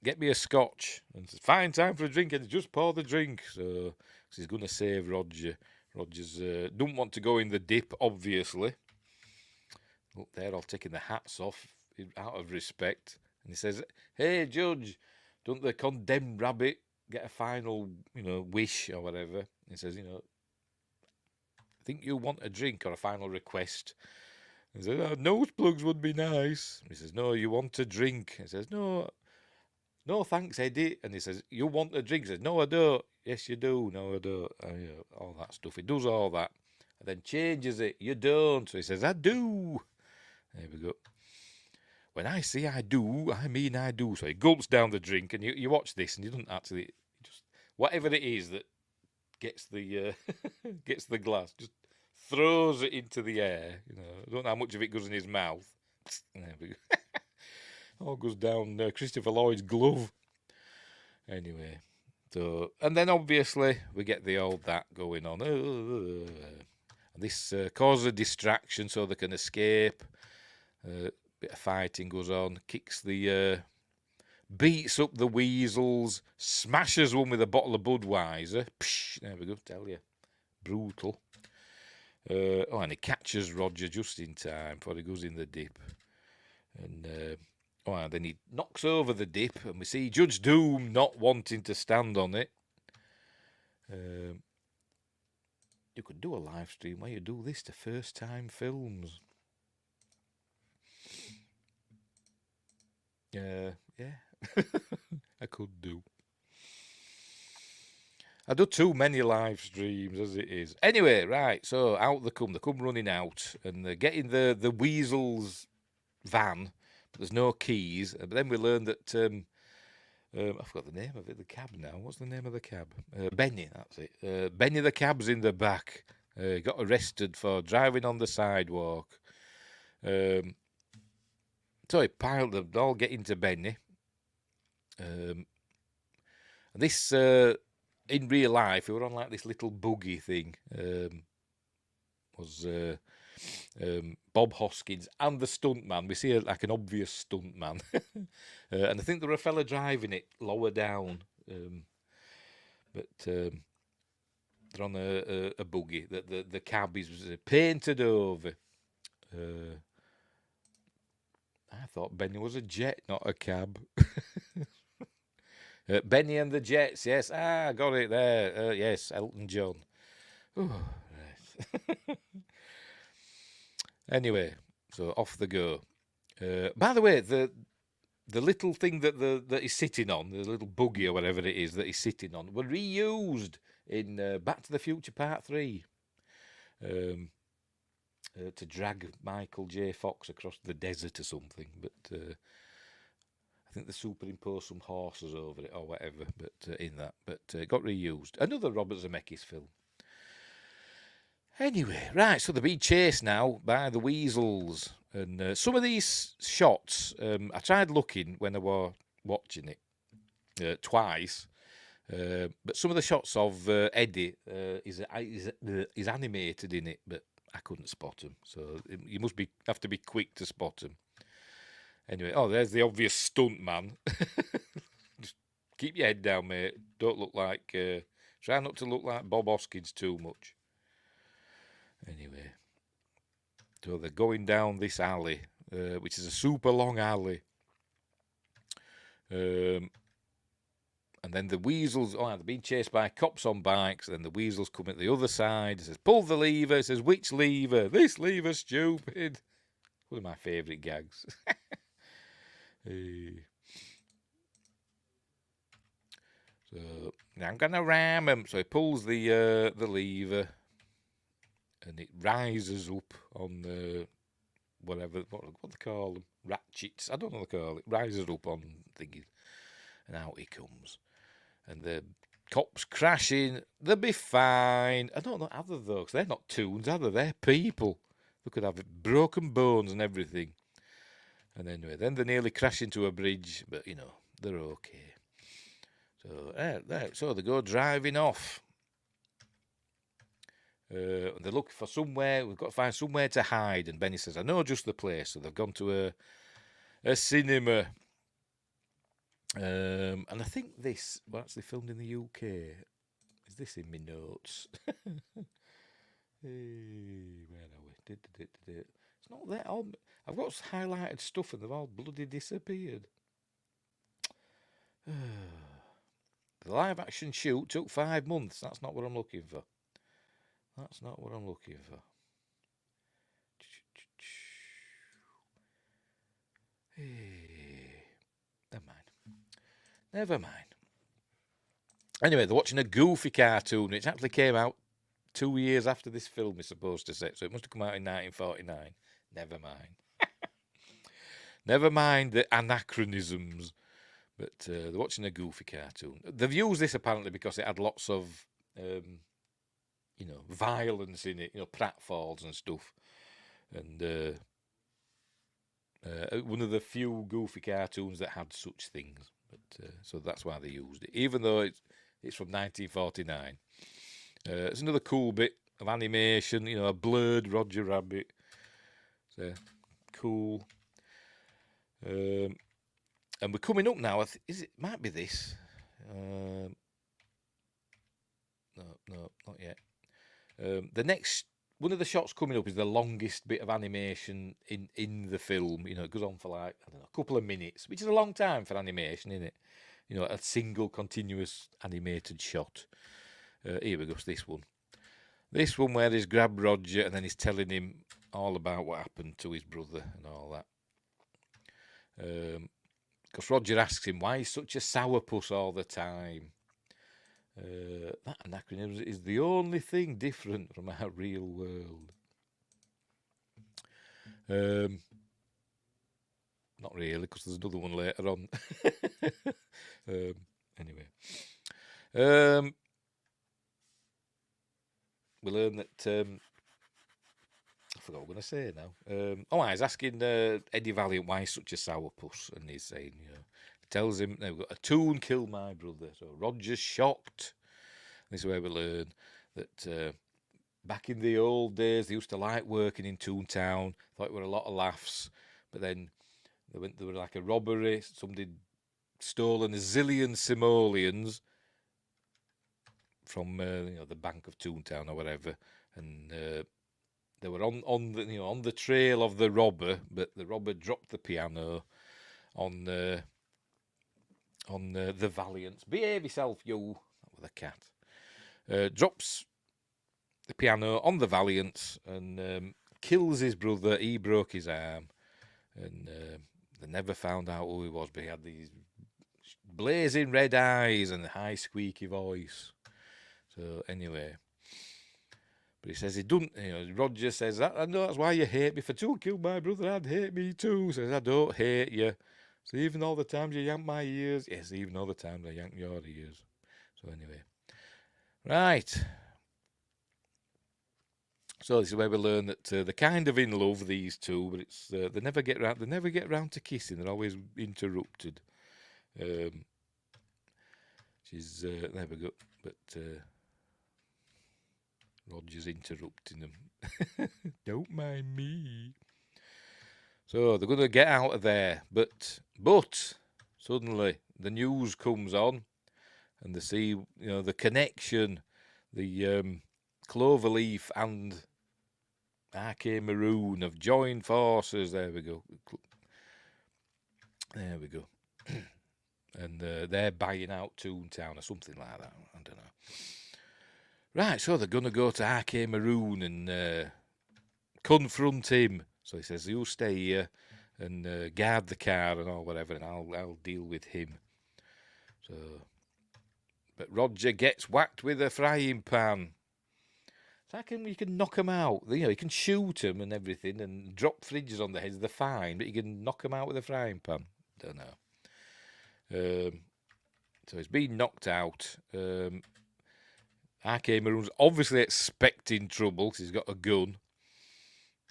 Speaker 1: get me a scotch. And says, fine time for a drink, and just pour the drink. So he's going to save Roger. Roger's don't want to go in the dip, obviously. Look, they're all taking their hats off out of respect. And he says, hey, Judge, don't the condemned rabbit get a final, wish or whatever? He says, I think you want a drink or a final request. He says, nose plugs would be nice. He says, no, you want a drink. He says, no, thanks, Eddie. And he says, you want a drink? He says, no, I don't. Yes, you do. No, I don't. All that stuff. He does all that. And then changes it. You don't. So he says, I do. There we go. When I say I do, I mean I do. So he gulps down the drink, and you watch this, and you don't actually, just whatever it is that gets the gets the glass, just throws it into the air. I don't know how much of it goes in his mouth. There we go. All goes down Christopher Lloyd's glove. Anyway, so, and then obviously we get the old that going on. And this causes a distraction so they can escape. Bit of fighting goes on. Beats up the weasels. Smashes one with a bottle of Budweiser. Psh, there we go. Tell you, brutal. And he catches Roger just in time before he goes in the dip. And then he knocks over the dip, and we see Judge Doom not wanting to stand on it. You could do a live stream where you do this to first-time films. Yeah, I could do. I do too many live streams as it is. Anyway, right, so out they come running out, and they're getting the Weasel's van, but there's no keys. But then we learn that, I forgot the name of it, the cab now. What's the name of the cab? Benny, that's it. Benny the cab's in the back. Got arrested for driving on the sidewalk. So he piled them, all get into Benny. This, in real life, we were on like this little buggy thing. Was Bob Hoskins and the stuntman. We see like an obvious stuntman. And I think there were a fella driving it lower down. But they're on a buggy. The cab is painted over. I thought Benny was a jet, not a cab. Benny and the Jets, yes. Got it there. Yes, Elton John. Ooh, right. Anyway, so off they go. By the way, the little thing that he's sitting on, the little buggy or whatever it is that he's sitting on, were reused in Back to the Future Part 3. To drag Michael J. Fox across the desert or something, but I think they superimposed some horses over it or whatever. But it got reused. Another Robert Zemeckis film. Anyway, right, so they're being chased now by the weasels, and some of these shots, I tried looking when I was watching it twice. But some of the shots of Eddie is animated in it, but I couldn't spot him. So you have to be quick to him. Anyway, there's the obvious stunt man. Just keep your head down, mate. Don't look like. Try not to look like Bob Hoskins too much. Anyway, so they're going down this alley, which is a super long alley. And then the weasels, they're being chased by cops on bikes. And then the weasels come at the other side. It says, pull the lever. It says, which lever? This lever, stupid. One of my favourite gags. So, I'm going to ram him. So he pulls the lever. And it rises up on the, what they call them? Ratchets. I don't know what they call it. Rises up on thingy. And out he comes. And the cops crashing. They'll be fine. I don't know other though, because they're not toons, are they? They're people. They could have broken bones and everything. And anyway, then they nearly crash into a bridge, but they're okay. So they go driving off. They look for somewhere. We've got to find somewhere to hide. And Benny says, I know just the place. So they've gone to a cinema. And I think this was actually filmed in the UK. Is this in my notes? Where are we? It's not there. I've got highlighted stuff and they've all bloody disappeared. The live action shoot took 5 months. That's not what I'm looking for. Never mind. Anyway, they're watching a Goofy cartoon, which actually came out 2 years after this film is supposed to set, so it must have come out in 1949. Never mind. Never mind the anachronisms. But they're watching a Goofy cartoon. They've used this apparently because it had lots of, violence in it, pratfalls and stuff. And one of the few Goofy cartoons that had such things. But so that's why they used it, even though it's from 1949. It's another cool bit of animation, a blurred Roger Rabbit. So cool. And we're coming up now. Might be this. No, not yet. The next one of the shots coming up is the longest bit of animation in the film. You know, it goes on for like, I don't know, a couple of minutes, which is a long time for animation, isn't it? You know, a single continuous animated shot. Here we go, this one. This one where he's grabbed Roger and then he's telling him all about what happened to his brother and all that. Because Roger asks him why he's such a sourpuss all the time. That anachronism is the only thing different from our real world. Not really, because there's another one later on. Anyway. We learn that I forgot what I'm going to say now. I was asking Eddie Valiant why he's such a sourpuss, and he's saying, you know, he tells him, "We've got a toon killed my brother." So Roger's shocked. This is where we learn that back in the old days, they used to like working in Toontown. Thought it were a lot of laughs, but then there were like a robbery. Somebody stolen a zillion simoleons from the Bank of Toontown or whatever, and they were on the trail of the robber, but the robber dropped the piano on the Valiants. Behave yourself, you, with a cat. Drops the piano on the Valiants and kills his brother. He broke his arm, and they never found out who he was, but he had these blazing red eyes and a high squeaky voice. So anyway, but he says he don't. Roger says, "I know that's why you hate me. For to kill my brother, I'd hate me too." He says, "I don't hate you. So even all the times you yank my ears, yes, even all the times I yank your ears." So anyway, right. So this is where we learn that they're kind of in love, these two, but it's they never get round. They never get round to kissing. They're always interrupted. She's there we go, but. Roger's interrupting them. Don't mind me. So they're going to get out of there, but suddenly the news comes on, and they see the connection, the Cloverleaf and RK Maroon have joined forces. There we go. There we go. And they're buying out Toontown or something like that. I don't know. Right, so they're going to go to RK Maroon and confront him. So he says, "You stay here and guard the car and all whatever, and I'll deal with him." So, but Roger gets whacked with a frying pan. So how come you can knock them out? You can shoot them and everything and drop fridges on their heads. They're fine, but you can knock them out with a frying pan. Don't know. So he's been knocked out. RK Maroon's obviously expecting trouble because he's got a gun.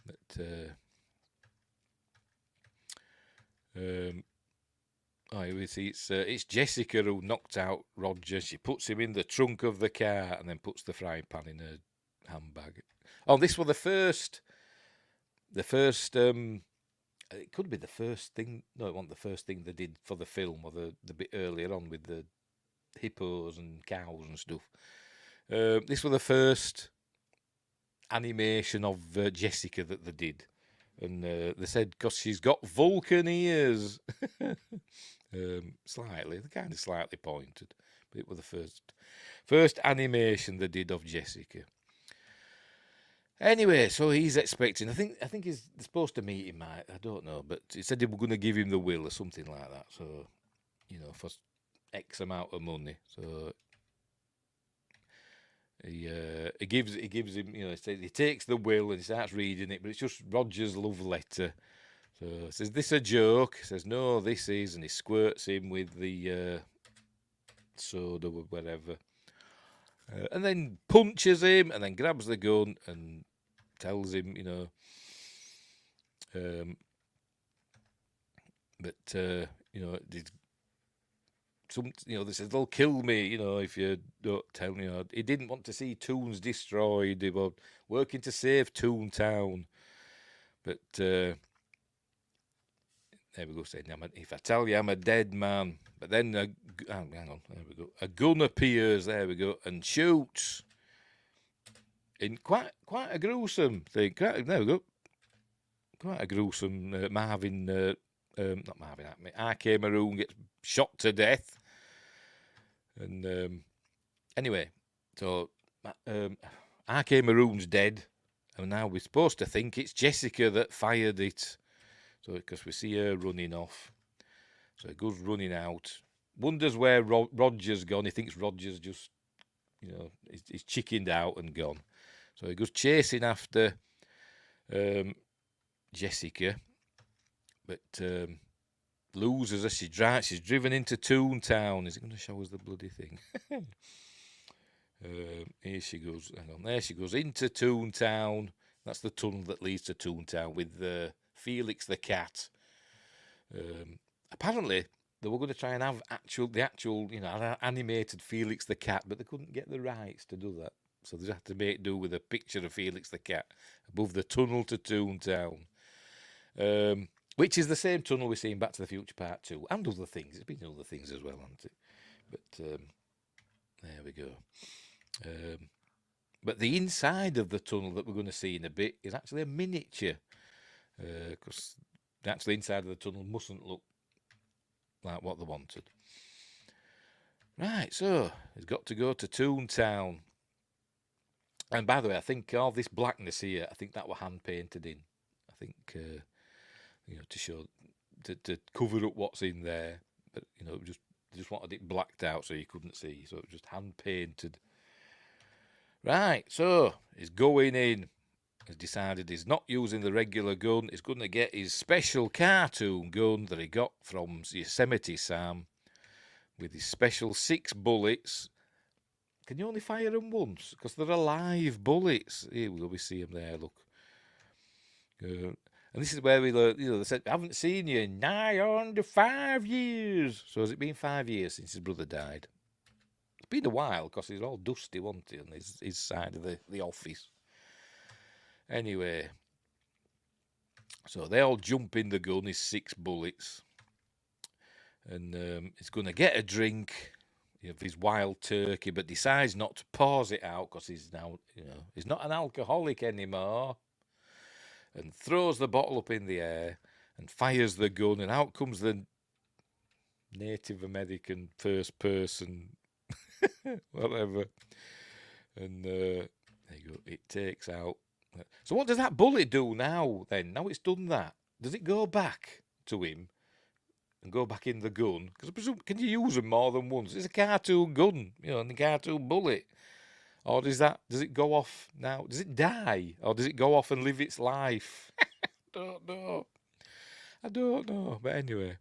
Speaker 1: But you see, it's Jessica who knocked out Roger. She puts him in the trunk of the car and then puts the frying pan in her handbag. Oh, this was the first. It could be the first thing. No, it wasn't the first thing they did for the film, or the bit earlier on with the hippos and cows and stuff. This was the first animation of Jessica that they did, and they said because she's got Vulcan ears, slightly, they're kind of slightly pointed, but it was the first animation they did of Jessica. Anyway, so he's expecting. I think he's supposed to meet him. I don't know, but he said they were going to give him the will or something like that. So, for X amount of money. So he gives him. He takes the will and he starts reading it, but it's just Roger's love letter. So he says, "This a joke?" He says, "No, this is," and he squirts him with the soda or whatever, and then punches him, and then grabs the gun and tells him, they said they'll kill me, if you don't tell me. He didn't want to see Toons destroyed. They were working to save Toontown, but there we go. Saying, "If I tell you, I'm a dead man." But then, hang on, there we go. A gun appears. There we go, and shoots in quite a gruesome thing. There we go. Quite a gruesome Marvin, not Marvin, R.K. Maroon gets shot to death. And anyway, so R.K. Maroon's dead, and now we're supposed to think it's Jessica that fired it. So because we see her running off, so he goes running out. Wonders where Roger's gone. He thinks Roger's just, he's chickened out and gone. So he goes chasing after Jessica, but loses her. She's driven into Toontown. Is it going to show us the bloody thing? Here she goes. Hang on. There she goes into Toontown. That's the tunnel that leads to Toontown with Felix the cat. Apparently, they were going to try and have the actual, animated Felix the cat, but they couldn't get the rights to do that. So they had to make do with a picture of Felix the cat above the tunnel to Toontown. Which is the same tunnel we see in Back to the Future Part 2, and other things. It's been other things as well, hasn't it? But there we go. But the inside of the tunnel that we're going to see in a bit is actually a miniature, because the actual inside of the tunnel mustn't look like what they wanted. Right, so he's got to go to Toontown. And by the way, I think all this blackness here, I think that were hand painted in. I think, to show, to cover up what's in there. But, just wanted it blacked out so you couldn't see. So it was just hand painted. Right, so he's going in. He's decided he's not using the regular gun. He's going to get his special cartoon gun that he got from Yosemite Sam with his special 6 bullets. Can you only fire them once? Because they're alive bullets. Here we see them there, look. And this is where we learn, they said, I haven't seen you in nigh on to 5 years. So has it been 5 years since his brother died? It's been a while because he's all dusty, wasn't he, on his side of the office. Anyway, so they all jump in the gun, his 6 bullets. And he's going to get a drink of his wild turkey, but decides not to pause it out because he's now, he's not an alcoholic anymore. And throws the bottle up in the air and fires the gun, and out comes the Native American first person, whatever. And there you go, it takes out. So what does that bullet do now then? Now it's done that. Does it go back to him and go back in the gun? Because I presume, can you use them more than once? It's a cartoon gun, and a cartoon bullet. Or does it go off now? Does it die? Or does it go off and live its life? I don't know. But anyway.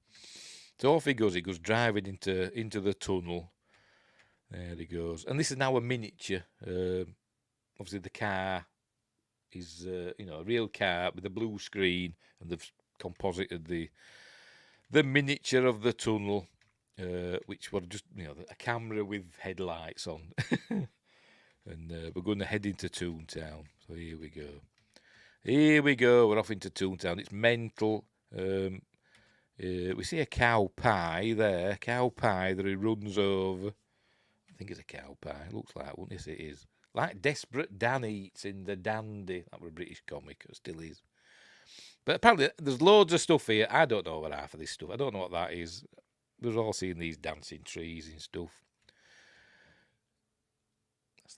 Speaker 1: So off he goes driving into the tunnel. There he goes. And this is now a miniature. Obviously the car is, a real car with a blue screen. And they've composited the miniature of the tunnel, which were just, a camera with headlights on. And we're going to head into Toontown. So here we go. We're off into Toontown. It's mental. We see a cow pie there. Cow pie that he runs over. I think it's a cow pie. Looks like one. Yes, it is. Like Desperate Dan eats in The Dandy. That was a British comic. It still is. But apparently there's loads of stuff here. I don't know what half of this stuff. I don't know what that is. We've all seen these dancing trees and stuff.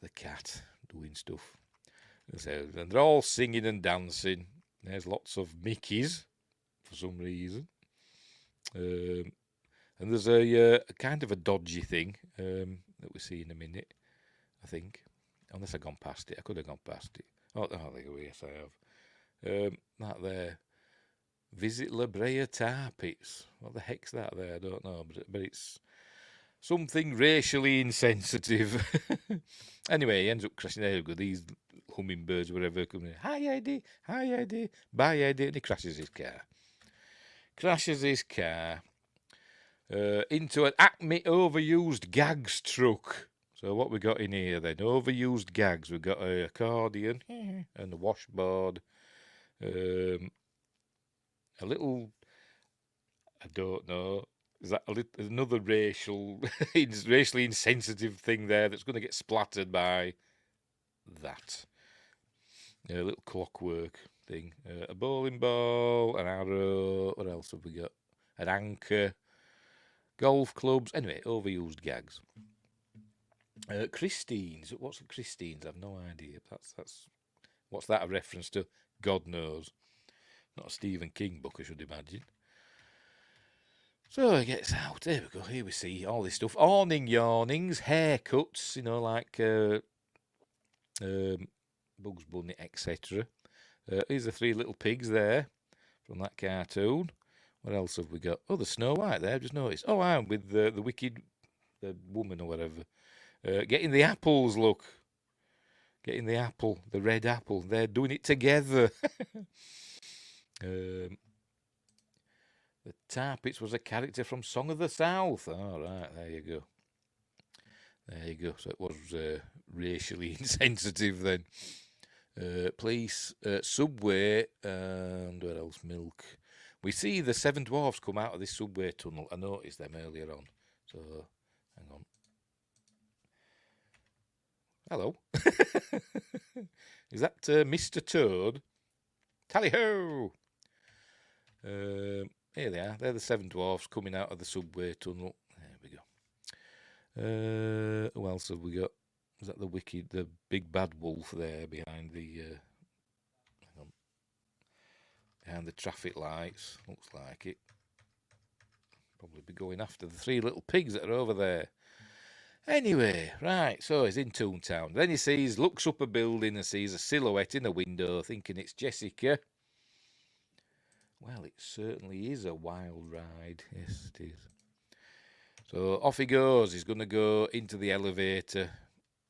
Speaker 1: The cat doing stuff. And they're all singing and dancing. There's lots of Mickeys for some reason. And there's a kind of a dodgy thing that we see in a minute, I think. Unless I've gone past it. I could have gone past it. Oh there you go. Yes, I have. That there. Visit La Brea Tar Pits. What the heck's that there? I don't know. But it's something racially insensitive. Anyway, he ends up crashing. There we go. These hummingbirds, whatever, come in. Hi, Eddie. Bye, Eddie. And he crashes his car. Into an Acme overused gags truck. So what we got in here then? Overused gags. We've got an accordion and a washboard. A little, I don't know. Is that another racially insensitive thing there that's going to get splattered by that? A little clockwork thing. A bowling ball, an arrow. What else have we got? An anchor. Golf clubs. Anyway, overused gags. Christines. What's a Christines? I've no idea. That's what's that a reference to? God knows. Not a Stephen King book, I should imagine. So he gets out. There we go. Here we see all this stuff. Awning yawnings, haircuts, like Bugs Bunny, etc. Here's the three little pigs there from that cartoon. What else have we got? Oh, the Snow White there. I've just noticed. Oh, I'm with the wicked woman or whatever. Getting the apples, look. Getting the apple, the red apple. They're doing it together. The Tarpits was a character from Song of the South. All right, there you go. There you go. So it was racially insensitive then. Police, subway, and what else? Milk. We see the seven dwarfs come out of this subway tunnel. I noticed them earlier on. So, hang on. Hello. Is that Mr. Toad? Tally-ho! Here they are. They're the seven dwarfs coming out of the subway tunnel. There we go. Who else have we got? Is that the big bad wolf there behind the traffic lights? Looks like it. Probably be going after the three little pigs that are over there. Anyway, right, so he's in Toontown. Then he looks up a building and sees a silhouette in a window, thinking it's Jessica. Well, it certainly is a wild ride. Yes, it is. So off he goes. He's going to go into the elevator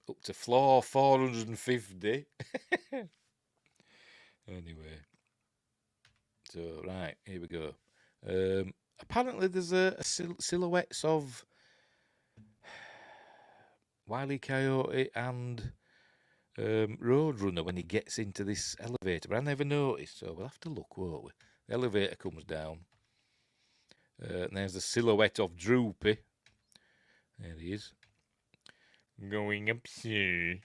Speaker 1: up to floor 450. Anyway. So, right, here we go. Apparently there's a silhouettes of Wile E. Coyote and Roadrunner when he gets into this elevator. But I never noticed, so we'll have to look, won't we? The elevator comes down. And there's the silhouette of Droopy. There he is. Going up here.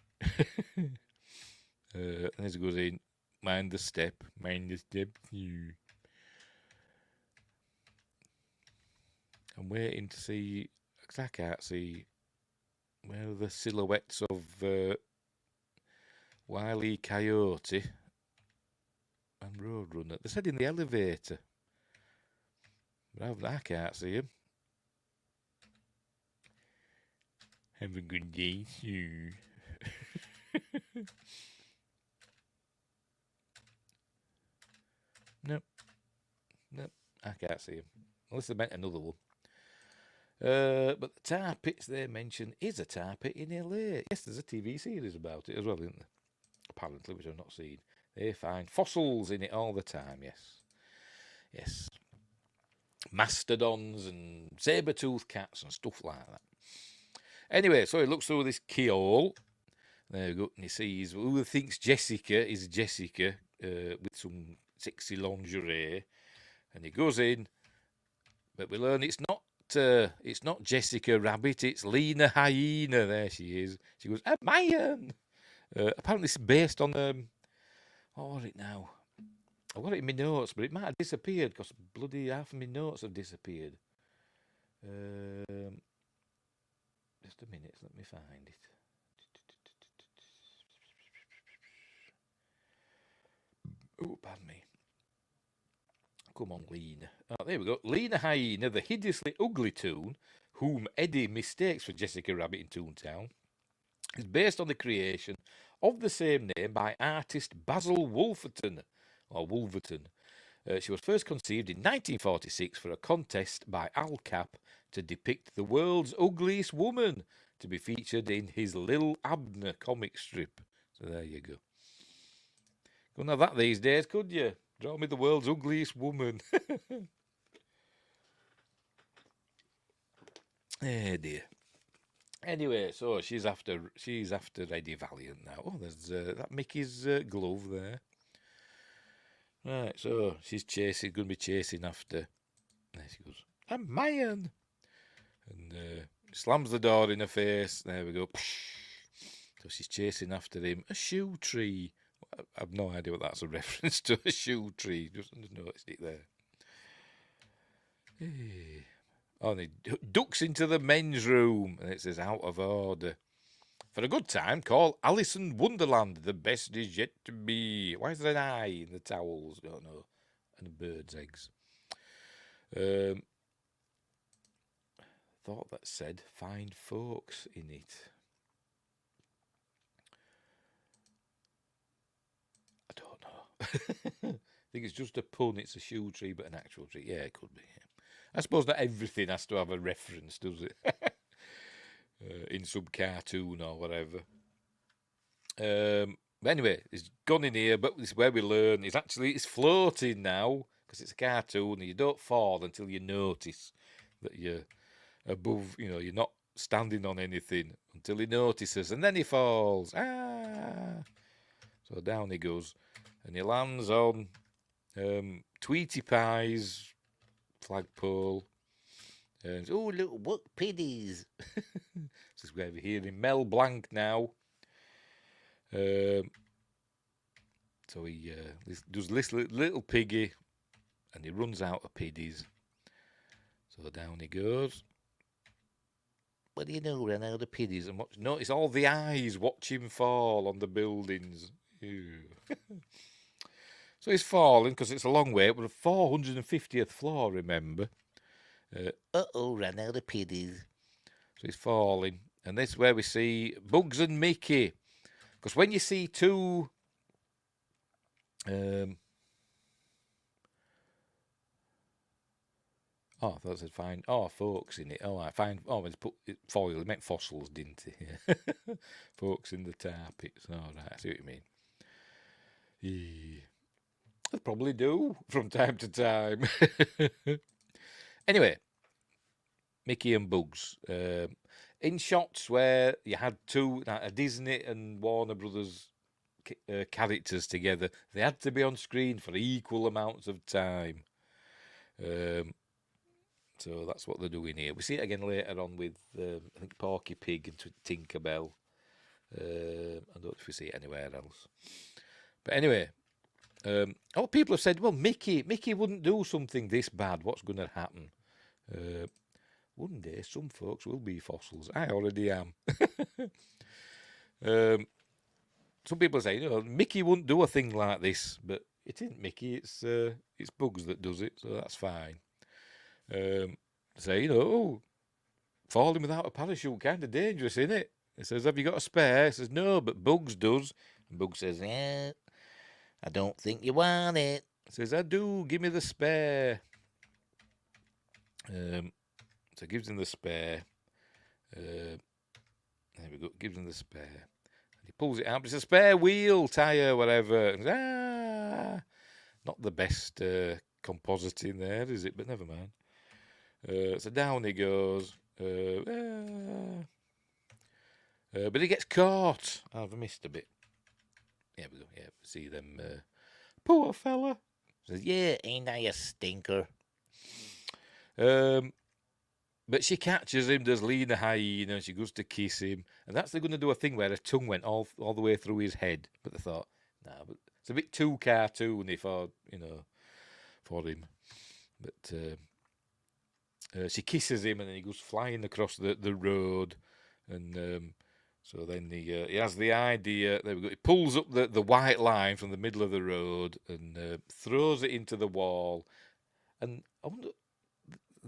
Speaker 1: And as he goes in, mind the step. I'm waiting to see, because I can't see where are the silhouettes of Wile E. Coyote and Roadrunner. They said in the elevator. But I can't see him. Have a good day, too. Nope. I can't see him. Unless they meant another one. But the tar pits they mention is a tar pit in LA. Yes, there's a TV series about it as well, isn't there? Apparently, which I've not seen. They find fossils in it all the time, yes. Yes. Mastodons and saber-toothed cats and stuff like that. Anyway, so he looks through this keyhole. There we go. And he sees who thinks Jessica is Jessica with some sexy lingerie. And he goes in. But we learn it's not Jessica Rabbit, it's Lena Hyena. There she is. She goes, "A man." Apparently it's based on what was it now? I've got it in my notes, but it might have disappeared because bloody half of my notes have disappeared. Just a minute, let me find it. Oh, pardon me. Come on, Lena. Oh, there we go. Lena Hyena, the hideously ugly toon, whom Eddie mistakes for Jessica Rabbit in Toontown, is based on the creation of the same name by artist Basil Wolverton. She was first conceived in 1946 for a contest by Al Cap to depict the world's ugliest woman to be featured in his Lil Abner comic strip. So there you go. Couldn't have that these days, could you? Draw me the world's ugliest woman. Eh dear. Anyway, so she's after Eddie Valiant now. Oh, there's that Mickey's glove there. Right, so she's going to be chasing after. There she goes. A man, and slams the door in her face. There we go. So she's chasing after him. A shoe tree. I've no idea what that's a reference to. A shoe tree. Just noticed it there. Hey. Oh, and he ducks into the men's room, and it says out of order. For a good time, call Alice in Wonderland. The best is yet to be. Why is there an eye in the towels? Don't know. And birds' eggs. Thought that said find folks in it. I don't know. I think it's just a pun. It's a shoe tree, but an actual tree. Yeah, it could be. Yeah. I suppose not everything has to have a reference, does it? In some cartoon or whatever. But anyway, it's gone in here, but this is where we learn it's floating now because it's a cartoon and you don't fall until you notice that you're above, you're not standing on anything until he notices and then he falls. Ah! So down he goes and he lands on Tweety Pie's flagpole. And oh, look, what piddies. This is where we're hearing Mel Blanc now. So he does this little piggy and he runs out of piddies. So down he goes. What do you know, ran out of piddies? And notice all the eyes watch him fall on the buildings. So he's falling because it's a long way up. We're 450th floor, remember. Ran out of piddies. So he's falling. And this is where we see Bugs and Mickey. Because when you see two... I thought it said find... folks in it. I find... it's put foil. It meant fossils, didn't it? Yeah. Folks in the tar pits. All right, I see what you mean. Yeah. They probably do from time to time. Anyway, Mickey and Bugs. In shots where you had two, a Disney and Warner Brothers characters together, they had to be on screen for equal amounts of time. So that's what they're doing here. We see it again later on with, I think, Porky Pig and Tinkerbell. I don't know if we see it anywhere else. But anyway, people have said, well, Mickey wouldn't do something this bad. What's going to happen? One day, some folks will be fossils. I already am. Some people say, Mickey wouldn't do a thing like this, but it isn't Mickey. It's Bugs that does it, so that's fine. Say, falling without a parachute, kind of dangerous, isn't it? He says, have you got a spare? He says, no, but Bugs does. And Bugs says, yeah, I don't think you want it. He says, I do, give me the spare. So gives him the spare. There we go, gives him the spare. And he pulls it out, but it's a spare wheel, tyre, whatever. And not the best compositing there, is it? But never mind. So down he goes. But he gets caught. I've missed a bit. Yeah, we go. Yeah, see them. Poor fella. Says, yeah, ain't I a stinker? But she catches him, does Lena hyena, and she goes to kiss him. And that's they're going to do a thing where her tongue went all the way through his head. But they thought, but it's a bit too cartoony for him. But she kisses him, and then he goes flying across the road. And so then he has the idea. There we go. He pulls up the white line from the middle of the road and throws it into the wall. And I wonder,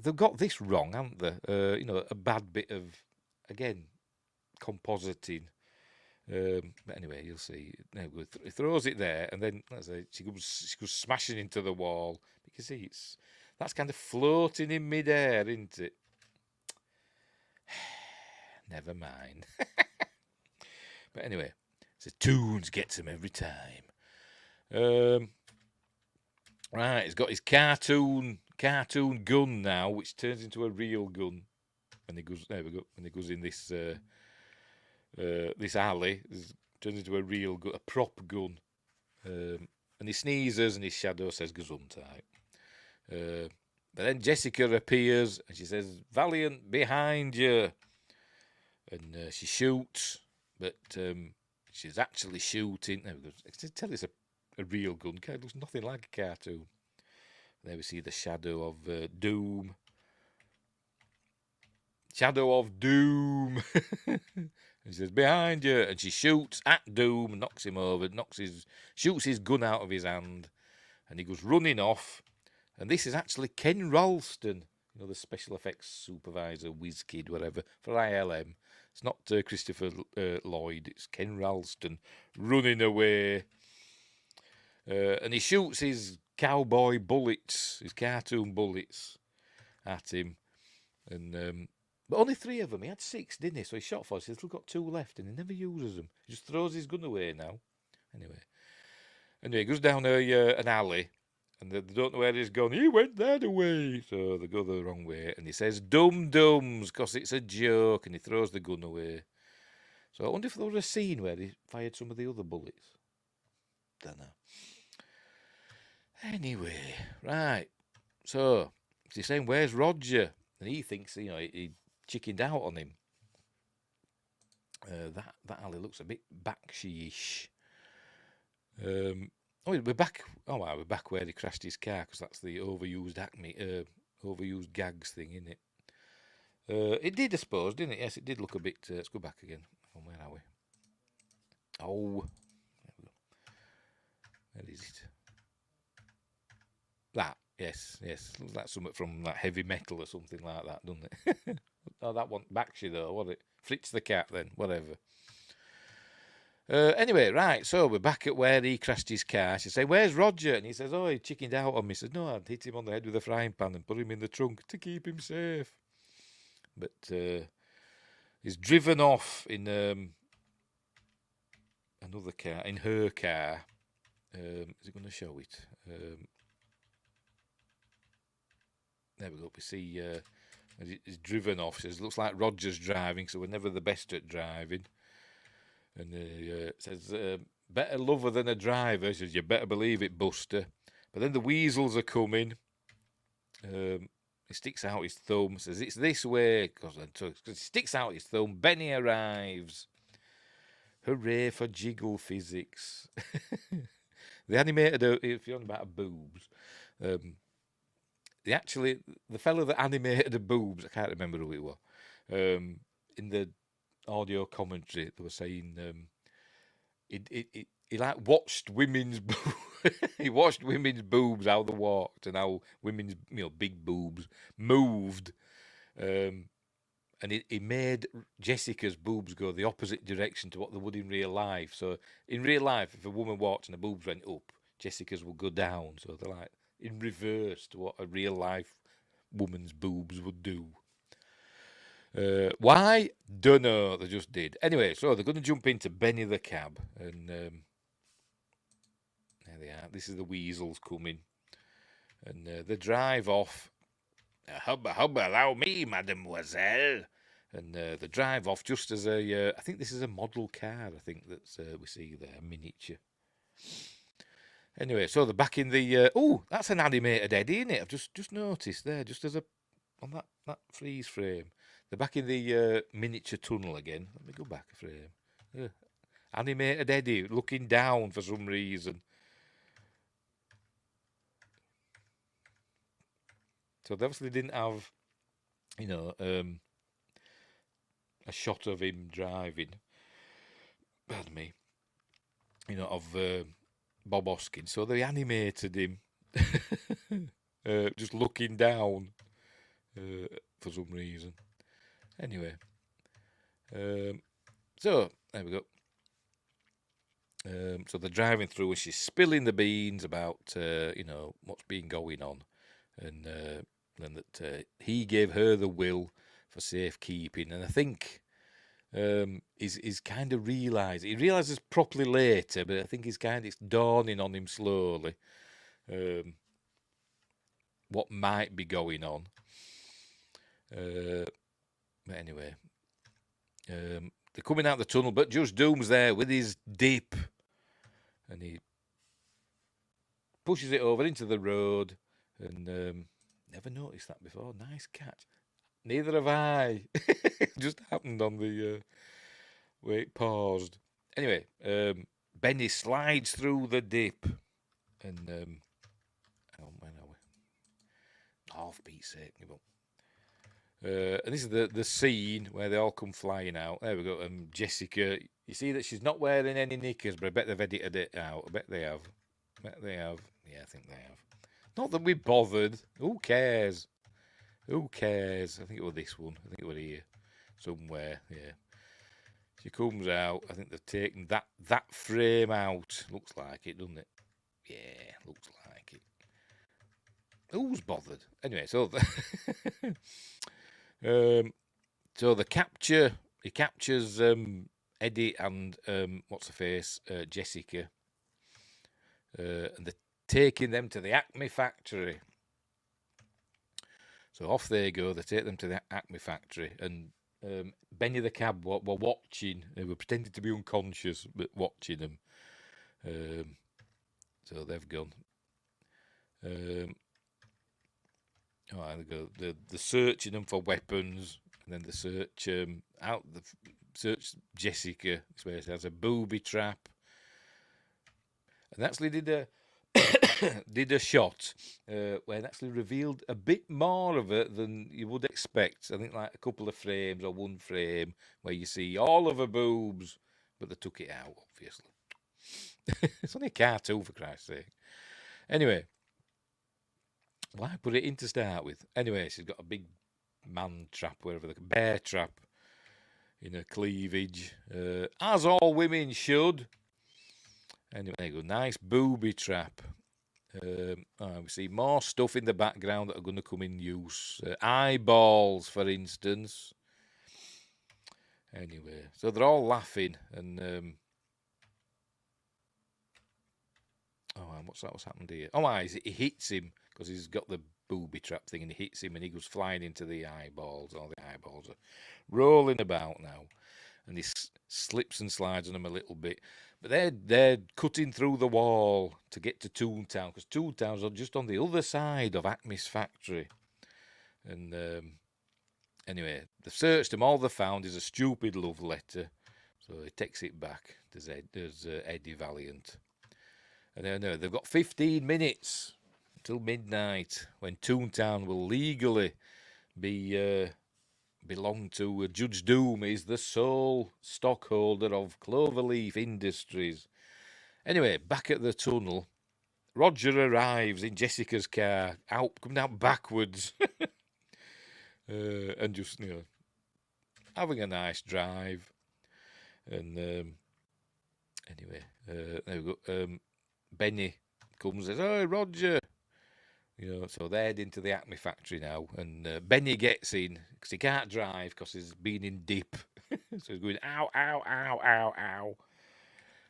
Speaker 1: they've got this wrong, haven't they? A bad bit of, again, compositing. But anyway, you'll see. He throws it there, and then she goes smashing into the wall. You can see that's kind of floating in midair, isn't it? Never mind. But anyway, so Toons gets him every time. Right, he's got his cartoon gun now, which turns into a real gun. And he goes, there we go. And he goes in this this alley, it turns into a real gun, a prop gun. And he sneezes, and his shadow says "Gesundheit." But then Jessica appears, and she says, "Valiant, behind you!" And she shoots, but she's actually shooting. There we go. I can tell it's a real gun. It looks nothing like a cartoon. There we see the shadow of Doom. Shadow of Doom. He says, behind you. And she shoots at Doom, knocks him over, shoots his gun out of his hand. And he goes running off. And this is actually Ken Ralston, the special effects supervisor, whiz kid, whatever, for ILM. It's not Christopher Lloyd, it's Ken Ralston running away. And he shoots his cowboy bullets, his cartoon bullets at him. And but only 3 of them. He had 6, didn't he? So he shot 4. He's still got 2 left, and he never uses them. He just throws his gun away now. Anyway, he goes down an alley, and they don't know where he's gone. He went that way. So they go the wrong way, and he says, dum-dums, because it's a joke, and he throws the gun away. So I wonder if there was a scene where he fired some of the other bullets. Don't know. Anyway, right. So he's saying, where's Roger? And he thinks, he chickened out on him. That alley looks a bit bakshi-ish. We're back. Oh, wow, we're back where he crashed his car, because that's the overused overused gags thing, isn't it? It did, I suppose, didn't it? Yes, it did look a bit. Let's go back again. Where are we? Oh, there we go. Where is it? That. Yes. Looks like something from that heavy metal or something like that, doesn't it? Oh, that one, Bakshi though, was it? Fritz the cat then, whatever. Anyway, right, so we're back at where he crashed his car. She said, where's Roger? And he says, oh, he chickened out on me. He says, no, I'd hit him on the head with a frying pan and put him in the trunk to keep him safe. But he's driven off in another car, in her car. Is it going to show it? There we go. We see he's driven off. Says, looks like Roger's driving, so we're never the best at driving. And says, better lover than a driver. He says, you better believe it, Buster. But then the weasels are coming. He sticks out his thumb. Says, it's this way. Because he sticks out his thumb. Benny arrives. Hooray for jiggle physics. The animated, if you're on about boobs, the fellow that animated the boobs, I can't remember who it was. In the audio commentary, they were saying he like watched women's he watched women's boobs how they walked and how women's big boobs moved, and he made Jessica's boobs go the opposite direction to what they would in real life. So in real life, if a woman walked and her boobs went up, Jessica's would go down. So they're like in reverse to what a real life woman's boobs would do. Why? Dunno. They just did. Anyway, so they're going to jump into Benny the cab, and there they are. This is the weasels coming, and they drive off. Hubba hubba, allow me, mademoiselle. And they drive off just as I think this is a model car. I think that's we see there, miniature. Anyway, so they're back in the. That's an animated Eddie, isn't it? I've just noticed there, just as on that freeze frame. They're back in the miniature tunnel again. Let me go back a frame. Animated Eddie looking down for some reason. So they obviously didn't have, a shot of him driving. Pardon me. Of Bob Hoskins. So they animated him just looking down for some reason. Anyway, so there we go. So they're driving through, and she's spilling the beans about what's been going on, and then that he gave her the will for safekeeping, and I think he's kind of realised. He realises properly later, but I think it's dawning on him slowly what might be going on. But anyway, they're coming out the tunnel, but Judge Doom's there with his dip, and he pushes it over into the road, and never noticed that before. Nice catch. Neither have I. It just happened on the where it paused. Anyway, Benny slides through the dip, and when are we? Half Pete's sake, and this is the scene where they all come flying out. There we go. Jessica, you see that she's not wearing any knickers, but I bet they've edited it out. I bet they have. I bet they have. Yeah, I think they have. Not that we bothered. Who cares? Who cares? I think it was this one. I think it was here somewhere. Yeah. She comes out. I think they've taken that frame out. Looks like it, doesn't it? Yeah, looks like it. Who's bothered? Anyway, so so the capture. He captures Eddie and what's her face, Jessica, and they're taking them to the Acme factory. So off they go. They take them to the Acme factory, and Benny the cab were watching. They were pretending to be unconscious, but watching them. So they've gone. Oh, they go. They're searching them for weapons, and then they search search Jessica. Where it has a booby trap, and actually did a did a shot where it actually revealed a bit more of it than you would expect. I think like a couple of frames or one frame where you see all of her boobs, but they took it out, obviously. It's only a cartoon, for Christ's sake. Anyway, why put it in to start with? Anyway, she's got a big man trap, wherever the bear trap in her cleavage, as all women should. Anyway, there you go. Nice booby trap. We see more stuff in the background that are going to come in use. Eyeballs, for instance. Anyway, so they're all laughing, and what's happened here? He hits him because he's got the booby trap thing, and he hits him, and he goes flying into the eyeballs. All the eyeballs are rolling about now, and he slips and slides on them a little bit. But they're cutting through the wall to get to Toontown, because Toontown's just on the other side of Acme's factory. And anyway, they've searched them. All they found is a stupid love letter. So he takes it back. There's Eddie Valiant. And then they've got 15 minutes till midnight when Toontown will legally belong to Judge Doom. Is the sole stockholder of Cloverleaf Industries. Anyway, back at the tunnel, Roger arrives in Jessica's car, coming out backwards, and just having a nice drive. And anyway, there we go. Benny comes and says, "Oh, Roger." So they're heading to the Acme factory now, and Benny gets in because he can't drive because he's been in dip. So he's going, ow, ow, ow, ow, ow.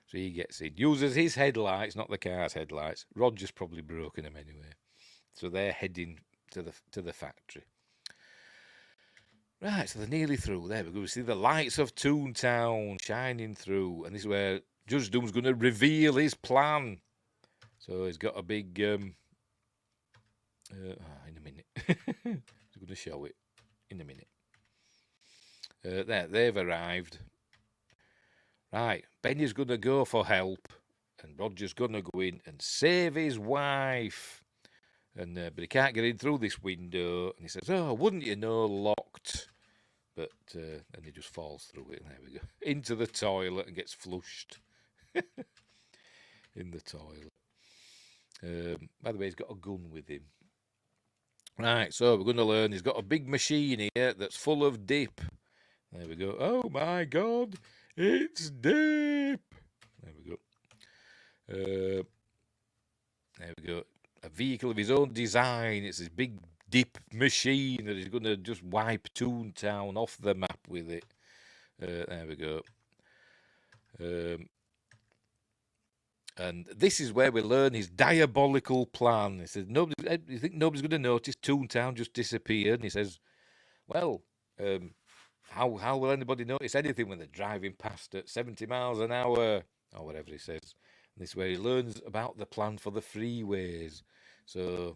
Speaker 1: So he gets in, uses his headlights, not the car's headlights. Roger's probably broken them anyway. So they're heading to the factory. Right, so they're nearly through. There we go. We see the lights of Toontown shining through, and this is where Judge Doom's going to reveal his plan. So he's got a big... in a minute. He's going to show it in a minute. There, they've arrived. Right, Benny's going to go for help, and Roger's going to go in and save his wife. And but he can't get in through this window, and he says, "Oh, wouldn't you know, locked." But and he just falls through it. There we go, into the toilet and gets flushed in the toilet. By the way, he's got a gun with him. Right, so we're going to learn he's got a big machine here that's full of dip. There we go. Oh my God, it's dip. There we go. There we go. A vehicle of his own design. It's this big dip machine that he's going to just wipe Toontown off the map with it. There we go. And this is where we learn his diabolical plan. He says, you think nobody's going to notice Toontown just disappeared? And he says, well, how will anybody notice anything when they're driving past at 70 miles an hour? Or whatever he says. And this is where he learns about the plan for the freeways. So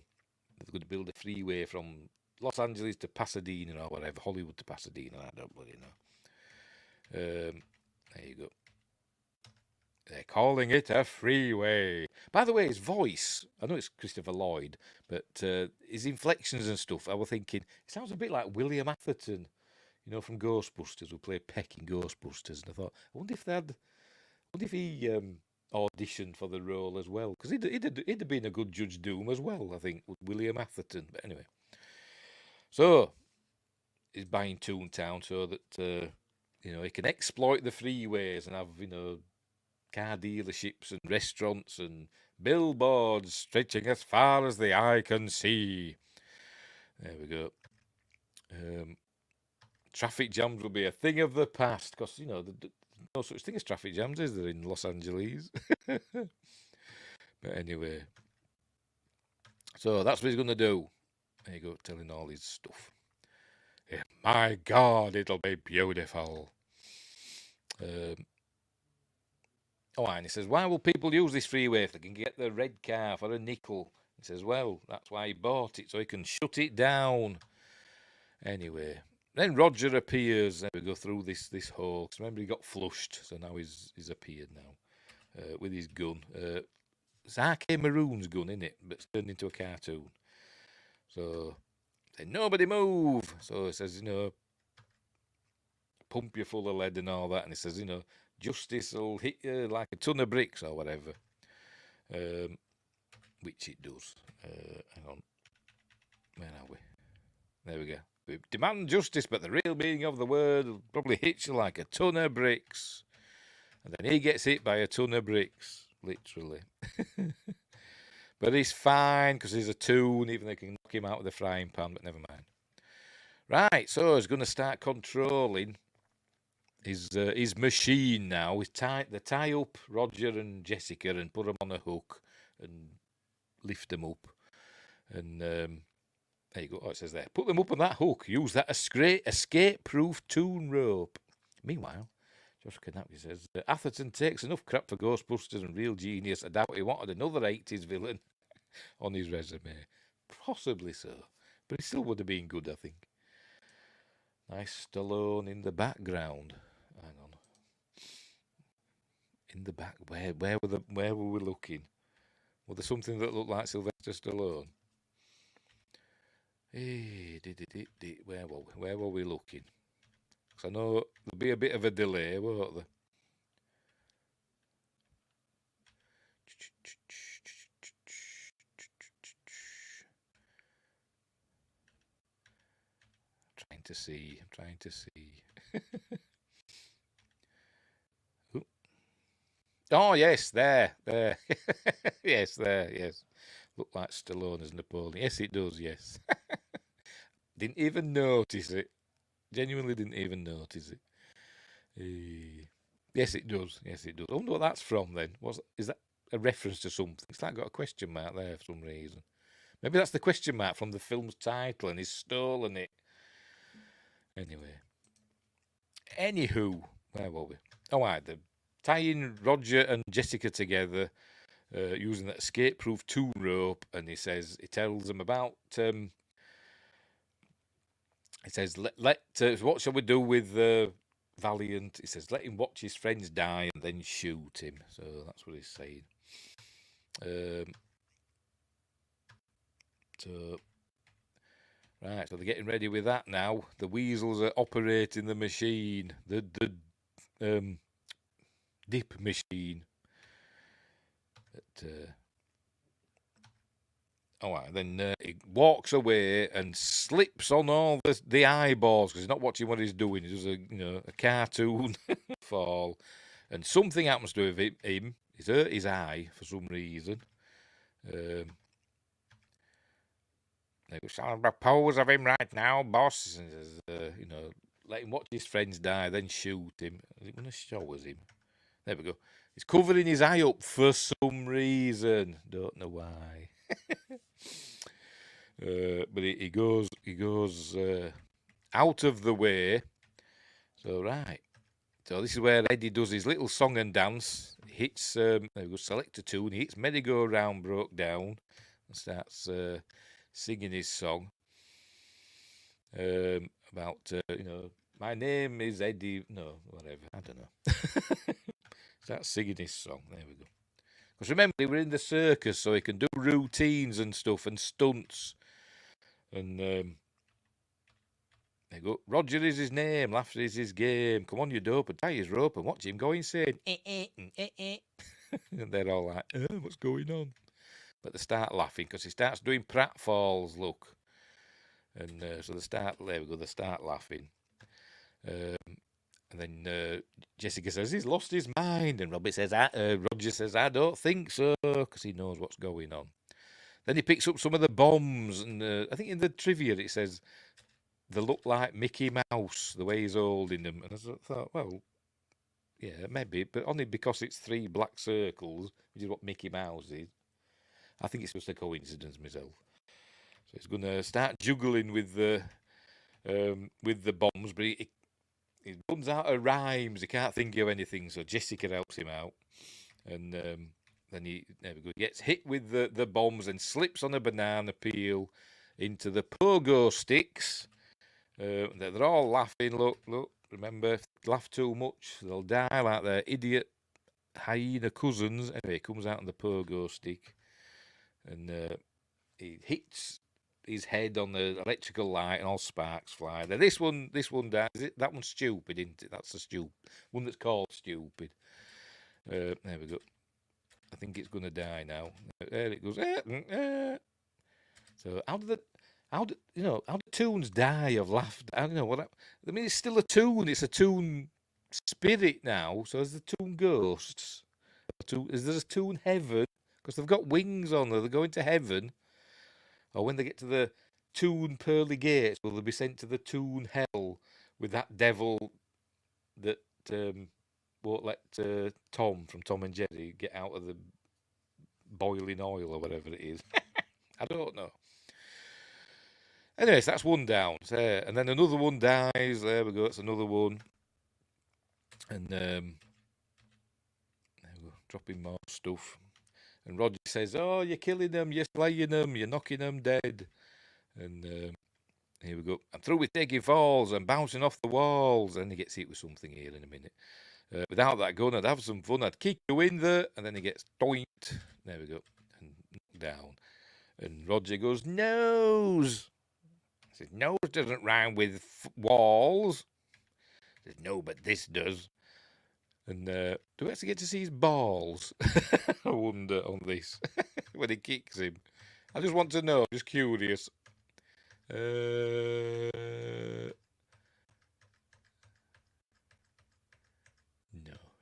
Speaker 1: they're going to build a freeway from Los Angeles to Pasadena or whatever, Hollywood to Pasadena, I don't really know. There you go. They're calling it a freeway. By the way, his voice, I know it's Christopher Lloyd, but his inflections and stuff, I was thinking, it sounds a bit like William Atherton, from Ghostbusters, who played Peck in Ghostbusters. And I thought, I wonder if he auditioned for the role as well, because he'd have been a good Judge Doom as well, I think, with William Atherton. But anyway, so he's buying Toontown so that he can exploit the freeways and have car dealerships and restaurants and billboards stretching as far as the eye can see. There we go. Traffic jams will be a thing of the past because there's no such thing as traffic jams, is there, in Los Angeles? But anyway, so that's what he's going to do. There you go, telling all his stuff. Yeah, my God, it'll be beautiful. And he says, why will people use this freeway if they can get the red car for a nickel? He says, well, that's why he bought it, so he can shut it down. Anyway, then Roger appears. Then we go through this hole. Because remember, he got flushed, so now he's appeared now with his gun. It's R.K. Maroon's gun, isn't it? But it's turned into a cartoon. So, say, nobody move. So he says, pump you full of lead and all that. And he says, justice will hit you like a ton of bricks or whatever. Which it does. Hang on. Where are we? There we go. We demand justice, but the real meaning of the word will probably hit you like a ton of bricks. And then he gets hit by a ton of bricks, literally. But he's fine because he's a toon, even though they can knock him out with a frying pan, but never mind. Right, so he's going to start controlling his machine now. They tie up Roger and Jessica and put them on a hook and lift them up. And there you go. Oh, it says there. Put them up on that hook. Use that escape-proof toon rope. Meanwhile, Josh Kanapke says, Atherton takes enough crap for Ghostbusters and Real Genius. I doubt he wanted another 80s villain on his resume. Possibly so. But he still would have been good, I think. Nice Stallone in the background. Hang on. In the back, where were we looking? Was there something that looked like Sylvester Stallone? Hey, where were we looking? Because I know there'll be a bit of a delay, won't there? I'm trying to see. Oh, yes, there. Yes, there, yes. Look like Stallone as Napoleon. Yes, it does, yes. Didn't even notice it. Genuinely didn't even notice it. Yes, it does. Yes, it does. I wonder what that's from then. Is that a reference to something? It's like got a question mark there for some reason. Maybe that's the question mark from the film's title and he's stolen it. Anyway. Anywho, where were we? Oh, right, they're tying Roger and Jessica together using that escape-proof toon rope, and he tells them about. He says, what shall we do with Valiant? He says, let him watch his friends die and then shoot him. So that's what he's saying. Right, so they're getting ready with that now. The weasels are operating the machine, the dip machine. Then he walks away and slips on all the eyeballs because he's not watching what he's doing. He does a cartoon fall, and something happens to him. He's hurt his eye for some reason. They shall repose of him right now, boss. And says, let him watch his friends die, then shoot him. Is it going to show us him? There we go. He's covering his eye up for some reason. Don't know why. But he goes out of the way. So right. So this is where Eddie does his little song and dance. He hits there we go, select a tune. He hits merry-go-round broke down and starts singing his song about my name is Eddie. No, whatever. I don't know. Starts singing his song. There we go. Because remember, we were in the circus, so he can do routines and stuff and stunts. And there you go. Roger is his name. Laughter is his game. Come on, you dope, and tie his rope and watch him go insane. And they're all like, what's going on? But they start laughing because he starts doing pratfalls, look. And so they start, there we go, they start laughing. And then Jessica says, he's lost his mind. And Roger says, I don't think so, because he knows what's going on. Then he picks up some of the bombs. And I think in the trivia it says, they look like Mickey Mouse, the way he's holding them. And I thought, well, yeah, maybe, but only because it's 3 black circles, which is what Mickey Mouse is. I think it's just a coincidence myself. So he's going to start juggling with the bombs, but he runs out of rhymes. He can't think of anything, so Jessica helps him out. And then he gets hit with the bombs and slips on a banana peel into the pogo sticks. They're all laughing. Look, remember, if they laugh too much, they'll die like their idiot hyena cousins. Anyway, he comes out on the pogo stick and he hits his head on the electrical light and all sparks fly. Now, this one dies. That one's stupid, isn't it? That's the stupid one that's called stupid. There we go. I think it's going to die now. There it goes. So how do tunes die of laughter? I don't know what. I mean, it's still a tune. It's a tune spirit now. So is the tune ghosts? Is there a tune heaven? Because they've got wings on. They're going to heaven. Or when they get to the tune pearly gates, will they be sent to the tune hell with that devil that won't let Tom from Tom and Jerry get out of the boiling oil or whatever it is? I don't know. Anyways, that's one down. And then another one dies. There we go. It's another one. And there we go. Dropping more stuff. And Roger says, oh, you're killing them. You're slaying them. You're knocking them dead. And here we go. I'm through with taking falls and bouncing off the walls. And he gets hit with something here in a minute. Without that gun, I'd have some fun. I'd kick you in there. And then he gets doinked. There we go. And knocked down. And Roger goes, nose. I said, nose doesn't rhyme with walls. I said, no, but this does. And do we actually get to see his balls? I wonder on this. When he kicks him. I just want to know. I'm just curious. No.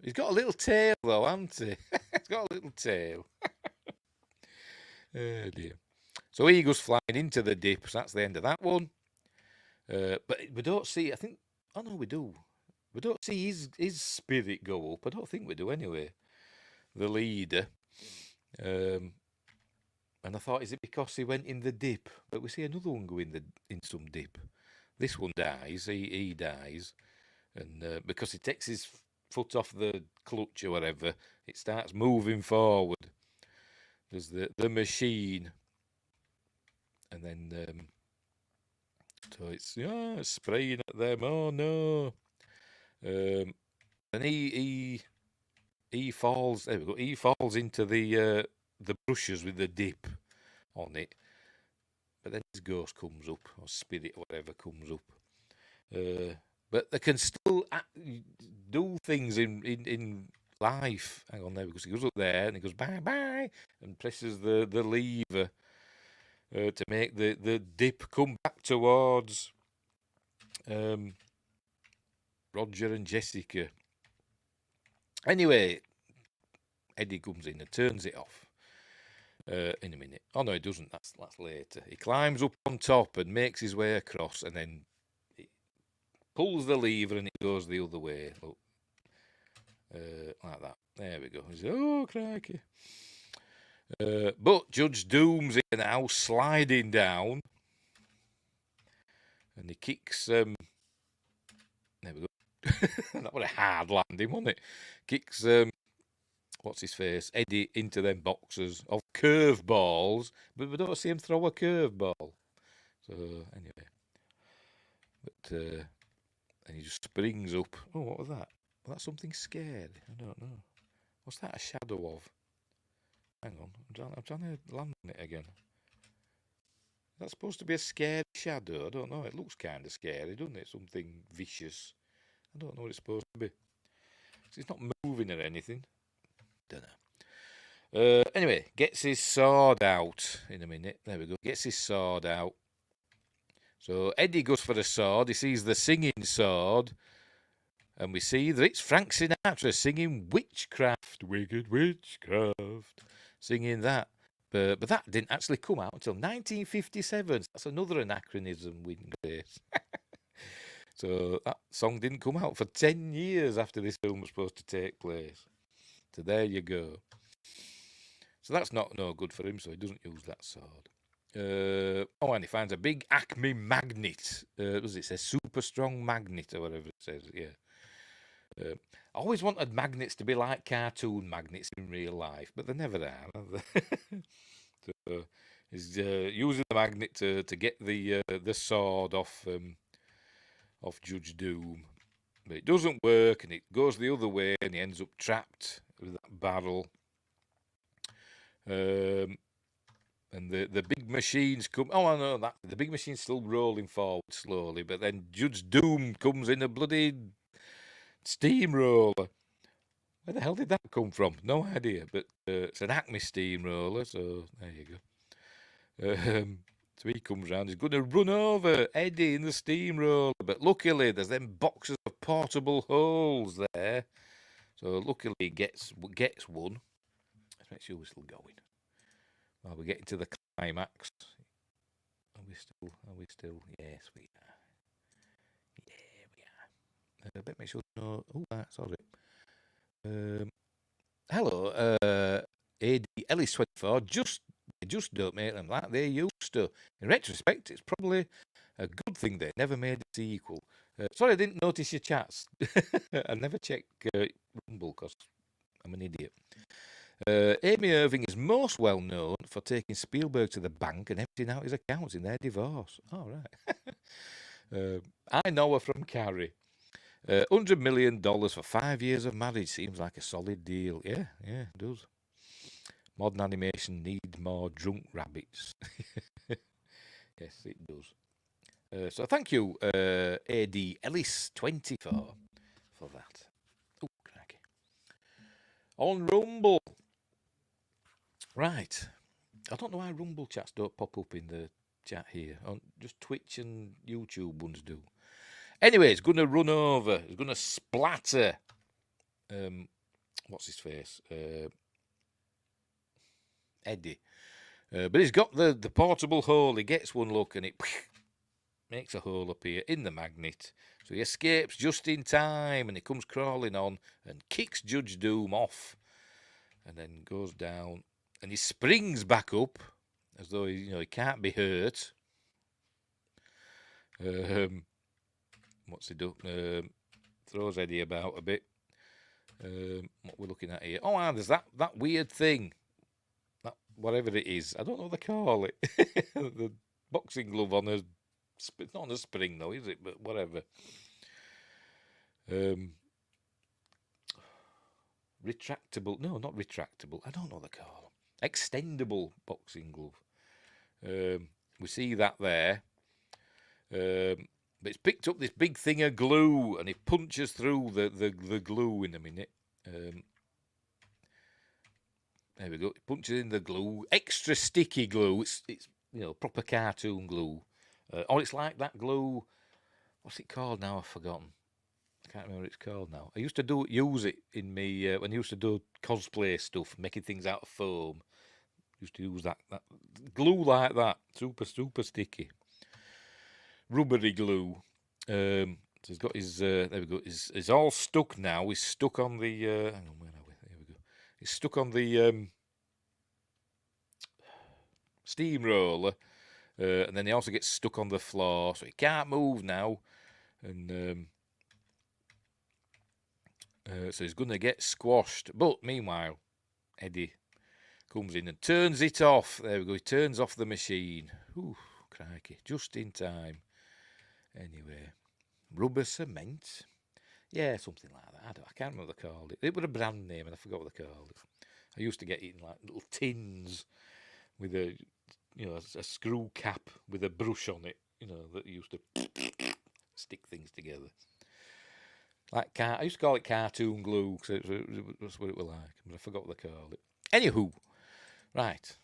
Speaker 1: He's got a little tail, though, hasn't he? He's got a little tail. Oh, dear. So he goes flying into the dip. So that's the end of that one. But we don't see, I think, oh no, we do. We don't see his spirit go up. I don't think we do anyway. The leader. And I thought, is it because he went in the dip? But we see another one go in some dip. This one dies. He dies. And because he takes his foot off the clutch or whatever, it starts moving forward. There's the machine. And then so it's spraying at them. Oh no. And he falls. There we go. He falls into the brushes with the dip on it. But then his ghost comes up, or spirit, or whatever comes up. But they can still do things in life. Hang on there, because he goes up there and he goes bye bye and presses the lever to make the dip come back towards Roger and Jessica. Anyway, Eddie comes in and turns it off in a minute. Oh no, he doesn't. That's later. He climbs up on top and makes his way across, and then he pulls the lever and it goes the other way. Look, like that. There we go. He says, oh crikey! But Judge Doom's here now, sliding down, and he kicks. There we go. That was a hard landing, wasn't it? Kicks what's his face, Eddie, into them boxes of curveballs, but we don't see him throw a curveball. So anyway, but and he just springs up. Oh, what was that? Was that something scary? I don't know. What's that a shadow of? Hang on, I'm trying to land on it again. That's supposed to be a scary shadow. I don't know. It looks kind of scary, doesn't it? Something vicious. I don't know what it's supposed to be. It's not moving or anything. Don't know. Anyway, gets his sword out in a minute. There we go. Gets his sword out. So Eddie goes for the sword. He sees the singing sword. And we see that it's Frank Sinatra singing Witchcraft. Wicked Witchcraft. Singing that. But that didn't actually come out until 1957. That's another anachronism, Win Grace. So that song didn't come out for 10 years after this film was supposed to take place. So there you go. So that's no good for him, so he doesn't use that sword. And he finds a big Acme magnet. Does it say super strong magnet or whatever it says? Yeah. I always wanted magnets to be like cartoon magnets in real life, but they never are they? So he's using the magnet to get the sword off Judge Doom, but it doesn't work, and it goes the other way, and he ends up trapped with that barrel. And the big machines come. Oh, I know that the big machine's still rolling forward slowly, but then Judge Doom comes in a bloody steamroller. Where the hell did that come from? No idea, but it's an Acme steamroller, so there you go. So he comes round, he's going to run over Eddie in the steamroller, but luckily there's them boxes of portable holes there. So luckily he gets one. Let's make sure we're still going. Well, we're getting to the climax. Are we still? Yes, we are. Yeah, we are. I better make sure. No. Oh, sorry. Hello, AD Ellis 24. Just don't make them like they used to. In retrospect, it's probably a good thing they never made a sequel. Sorry, I didn't notice your chats. I never check Rumble because I'm an idiot. Amy Irving is most well known for taking Spielberg to the bank and emptying out his accounts in their divorce. Oh, right. I know her from Carrie. $100 million for 5 years of marriage seems like a solid deal. Yeah, it does. Modern animation needs more drunk rabbits. Yes, it does. So thank you, AD Ellis 24, for that. Oh, cracky. On Rumble. Right. I don't know why Rumble chats don't pop up in the chat here. Just Twitch and YouTube ones do. Anyway, it's going to run over. It's going to splatter. What's his face? Eddie. But he's got the portable hole. He gets one look and it makes a hole appear in the magnet. So he escapes just in time and he comes crawling on and kicks Judge Doom off and then goes down and he springs back up as though he can't be hurt. What's he do? Throws Eddie about a bit. What we're looking at here. Oh, there's that weird thing. That whatever it is. I don't know what they call it. The boxing glove on a... It's not on a spring, though, is it? But whatever. Retractable. No, not retractable. I don't know what they call them. Extendable boxing glove. We see that there. But it's picked up this big thing of glue and it punches through the glue in a minute. There we go. It punches in the glue. Extra sticky glue. It's proper cartoon glue. It's like that glue. What's it called now? I've forgotten. I can't remember what it's called now. I used to use it in me when I used to do cosplay stuff, making things out of foam. Used to use that glue like that. Super, super sticky. Rubbery glue. So he's got his. There we go. He's all stuck now. He's stuck on the. Hang on, where are we? There we go. He's stuck on the steamroller, and then he also gets stuck on the floor, so he can't move now. And so he's going to get squashed. But meanwhile, Eddie comes in and turns it off. There we go. He turns off the machine. Ooh, crikey! Just in time. Anyway, rubber cement. Yeah, something like that. I can't remember what they called it. It was a brand name, and I forgot what they called it. I used to get it in like little tins with a, a screw cap with a brush on it, that used to stick things together. I used to call it cartoon glue because that's what it was like, but I forgot what they called it. Anywho, right.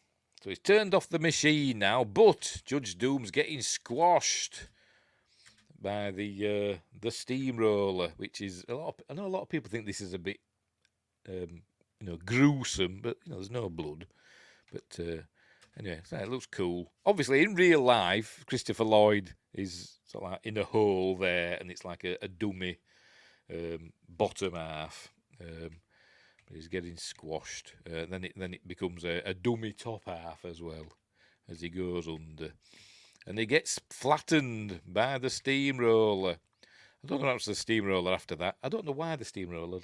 Speaker 1: So he's turned off the machine now, but Judge Doom's getting squashed by the steamroller, which is I know a lot of people think this is a bit, gruesome, but there's no blood. But anyway, so it looks cool. Obviously, in real life, Christopher Lloyd is sort of like in a hole there, and it's like a dummy bottom half. He's getting squashed. Then it becomes a dummy top half as well as he goes under, and he gets flattened by the steamroller. I don't know what happens to the steamroller after that. I don't know why the steamroller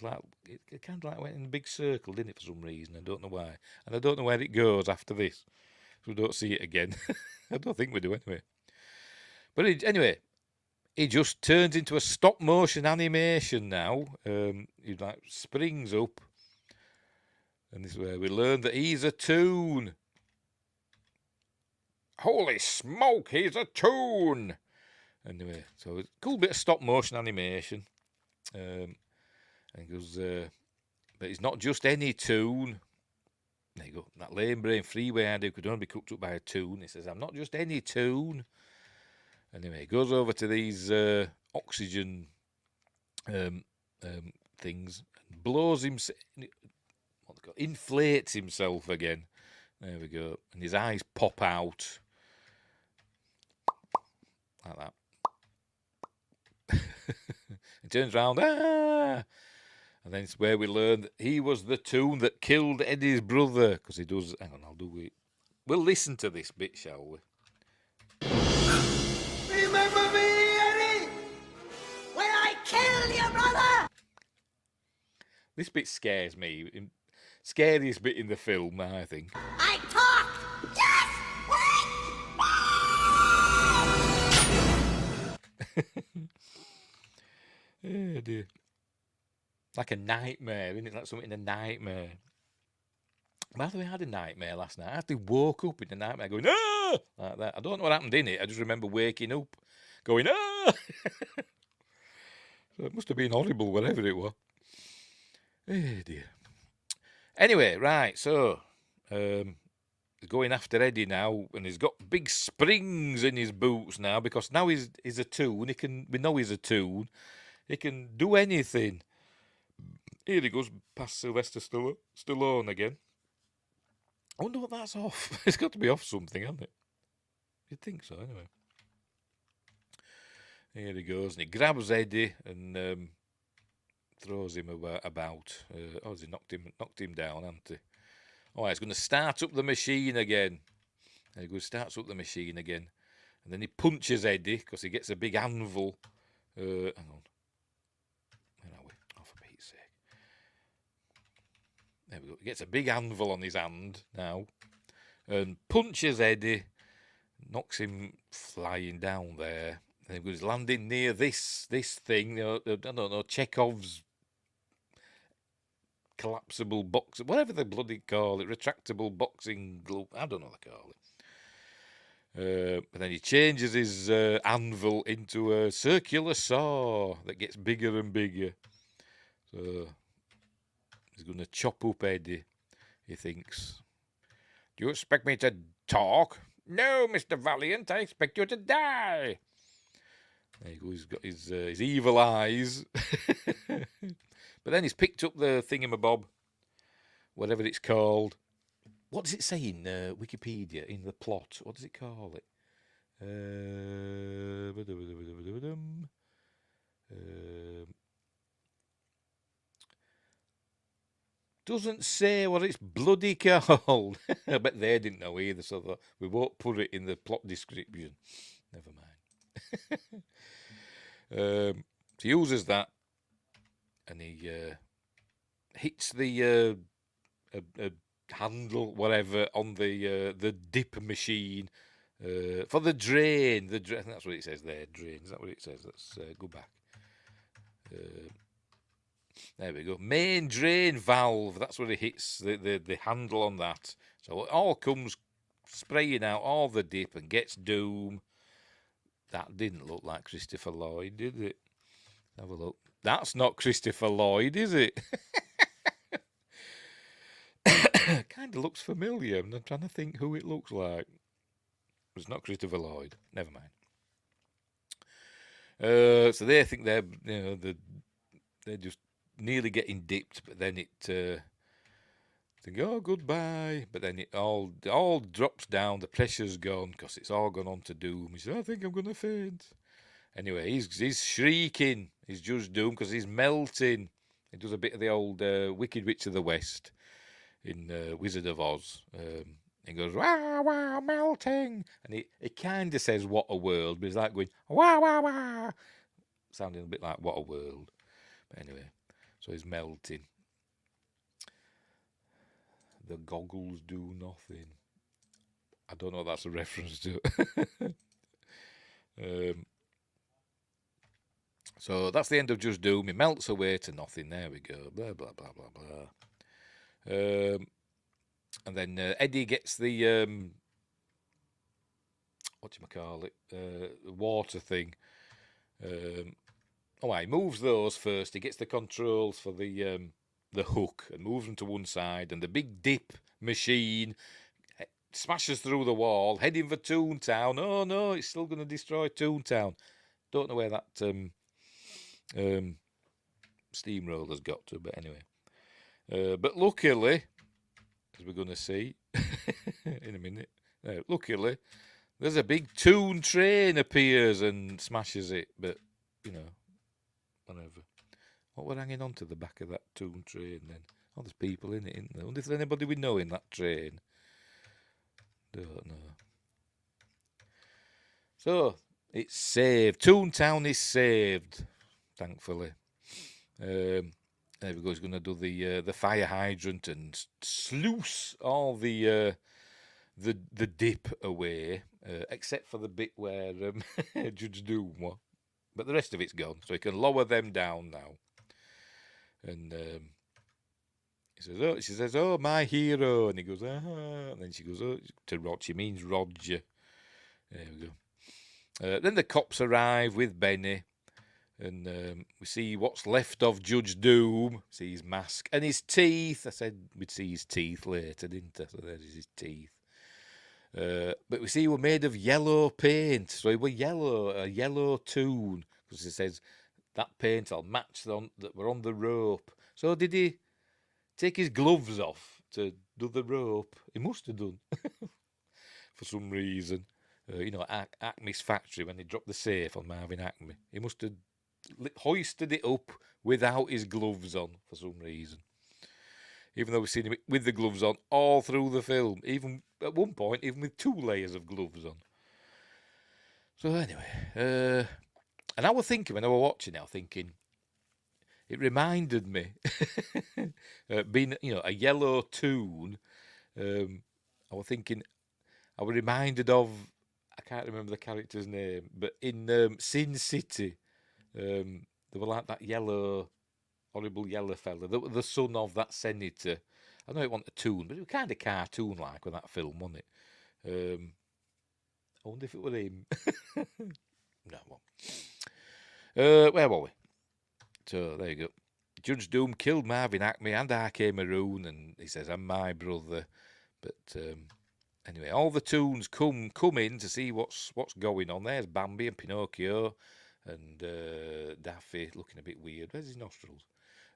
Speaker 1: it kind of like went in a big circle, didn't it, for some reason? I don't know why, and I don't know where it goes after this. So we don't see it again. I don't think we do anyway. But anyway, he just turns into a stop motion animation now. He like springs up. And this is where we learn that he's a toon. Holy smoke, he's a toon! Anyway, so it's a cool bit of stop motion animation. And he goes, but he's not just any toon. There you go. That lame brain freeway idea could only be cooked up by a toon. He says, I'm not just any toon. Anyway, he goes over to these oxygen things and blows himself. Inflates himself again. There we go. And his eyes pop out. Like that. He turns around. Ah! And then it's where we learn that he was the toon that killed Eddie's brother. Because he does. Hang on, I'll do it. We'll listen to this bit, shall we?
Speaker 2: Remember me, Eddie? When I killed your brother?
Speaker 1: This bit scares me. Scariest bit in the film, I think.
Speaker 2: I talk! Yes!
Speaker 1: Oh dear. Like a nightmare, isn't it? Like something in a nightmare. By the way, I had a nightmare last night. I actually woke up in the nightmare going, ah! Like that. I don't know what happened in it. I just remember waking up going, ah! So it must have been horrible, whatever it was. Oh dear. Anyway, right, so he's going after Eddie now, and he's got big springs in his boots now because now he's a toon. We know he's a toon. He can do anything. Here he goes past Sylvester Stallone again. I wonder what that's off. It's got to be off something, hasn't it? You'd think so, anyway. Here he goes, and he grabs Eddie and throws him about. Has he knocked him down, hasn't he? Oh, he's going to start up the machine again. There he goes, starts up the machine again. And then he punches Eddie because he gets a big anvil. Hang on. Where are we? Oh, for Pete's sake. There we go. He gets a big anvil on his hand now. And punches Eddie. Knocks him flying down there. And he goes landing near this thing. I don't know, Chekhov's collapsible box, whatever they bloody call it, retractable boxing glove. I don't know what they call it. But then he changes his anvil into a circular saw that gets bigger and bigger. So he's going to chop up Eddie, he thinks. Do you expect me to talk? No, Mr. Valiant, I expect you to die. There you go, he's got his evil eyes. But then he's picked up the thingamabob, whatever it's called. What does it say in Wikipedia, in the plot? What does it call it? Doesn't say what it's bloody called. I bet they didn't know either, so we won't put it in the plot description. Never mind. So he uses that, and he hits the handle, whatever, on the dip machine for the drain. I think that's what it says there, drain. Is that what it says? Let's go back. There we go. Main drain valve. That's where it hits the handle on that. So it all comes spraying out all the dip and gets Doom. That didn't look like Christopher Lloyd, did it? Have a look. That's not Christopher Lloyd, is it? Kind of looks familiar. I'm trying to think who it looks like. It's not Christopher Lloyd. Never mind. So they think they're just nearly getting dipped, but then it think, oh, goodbye. But then it all drops down. The pressure's gone because it's all gone on to Doom. He says, I think I'm going to faint. Anyway, he's shrieking. He's Judge Doom because he's melting. He does a bit of the old Wicked Witch of the West in Wizard of Oz. He goes, wow, wow, melting. And he kind of says, what a world, but he's like going, wow, wow, wow. Sounding a bit like what a world. But anyway, so he's melting. The goggles do nothing. I don't know what that's a reference to. So that's the end of Judge Doom. He melts away to nothing. There we go. Blah, blah, blah, blah, blah. And then Eddie gets the, whatchamacallit, water thing. He moves those first. He gets the controls for the hook and moves them to one side. And the big dip machine smashes through the wall, heading for Toontown. Oh, no, it's still going to destroy Toontown. Don't know where that steamroller's got to, but anyway. But luckily, as we're going to see in a minute, luckily, there's a big Toon train appears and smashes it, but, whatever. What we're hanging on to the back of that Toon train then? Oh, there's people in it, isn't there? I wonder if there's anybody we know in that train. Don't know. So, it's saved. Toontown is saved, thankfully. There we go. He's going to do the fire hydrant and sluice all the dip away, except for the bit where Judge Doom was. But the rest of it's gone, so he can lower them down now. And she says, oh, my hero. And he goes, and then she goes, oh, to Rod. She means Roger. There we go. Then the cops arrive with Benny. And we see what's left of Judge Doom. See his mask and his teeth. I said we'd see his teeth later, didn't I? So there's his teeth. But we see he were made of yellow paint. So he were yellow, a yellow Toon. Because it says that paint will match that were on the rope. So did he take his gloves off to do the rope? He must have done. For some reason. Acme's factory, when they dropped the safe on Marvin Acme. He must have hoisted it up without his gloves on for some reason. Even though we've seen him with the gloves on all through the film, even at one point, even with 2 layers of gloves on. So anyway, and I was thinking when I was watching it, I was thinking, it reminded me, being a yellow Toon. I was thinking, I was reminded of, I can't remember the character's name, but in Sin City. They were like that horrible yellow fella, the son of that senator. I know it wasn't a Toon, but it was kind of cartoon-like with that film, wasn't it? I wonder if it was him. No, well. Where were we? So, there you go. Judge Doom killed Marvin Acme and R.K. Maroon, and he says, I'm my brother. But anyway, all the Toons come in to see what's going on. There's Bambi and Pinocchio. And Daffy looking a bit weird. Where's his nostrils?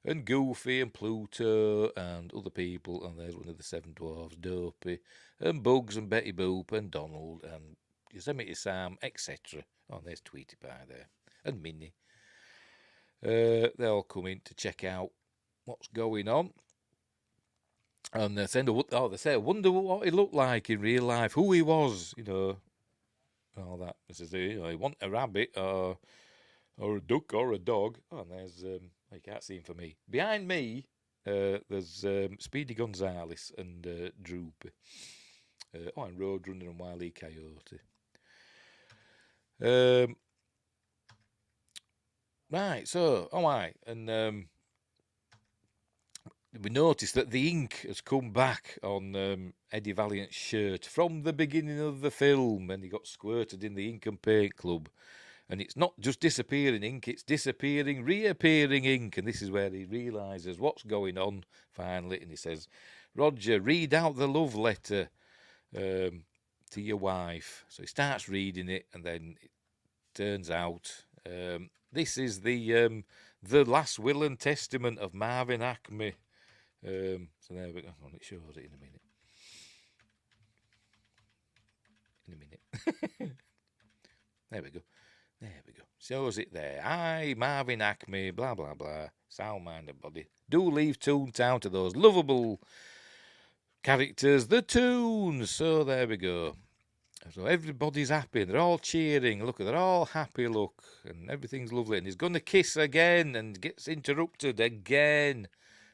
Speaker 1: And Goofy and Pluto and other people. And there's one of the 7 dwarves, Dopey. And Bugs and Betty Boop and Donald and Yosemite Sam, etc. Oh, there's Tweety Pie there. And Minnie. They all come in to check out what's going on. And they say, I wonder what he looked like in real life. Who he was, all that. This is you want a rabbit or a duck or a dog. Oh, and there's you can't see him for me. Behind me, there's Speedy Gonzales and Droopy. And Roadrunner and Wile E. Coyote. Right, so and we noticed that the ink has come back on Eddie Valiant's shirt from the beginning of the film, and he got squirted in the ink and paint club. And it's not just disappearing ink, it's disappearing, reappearing ink. And this is where he realises what's going on finally. And he says, Roger, read out the love letter to your wife. So he starts reading it, and then it turns out this is the last will and testament of Marvin Acme. So there we go. Hold on, it shows it in a minute. There we go. There we go. Shows it there. I, Marvin Acme, blah, blah, blah. Sound mind and body. Do leave Toontown to those lovable characters, the Toons. So there we go. So everybody's happy. They're all cheering. Look, they're all happy, look. And everything's lovely. And he's going to kiss again and gets interrupted again.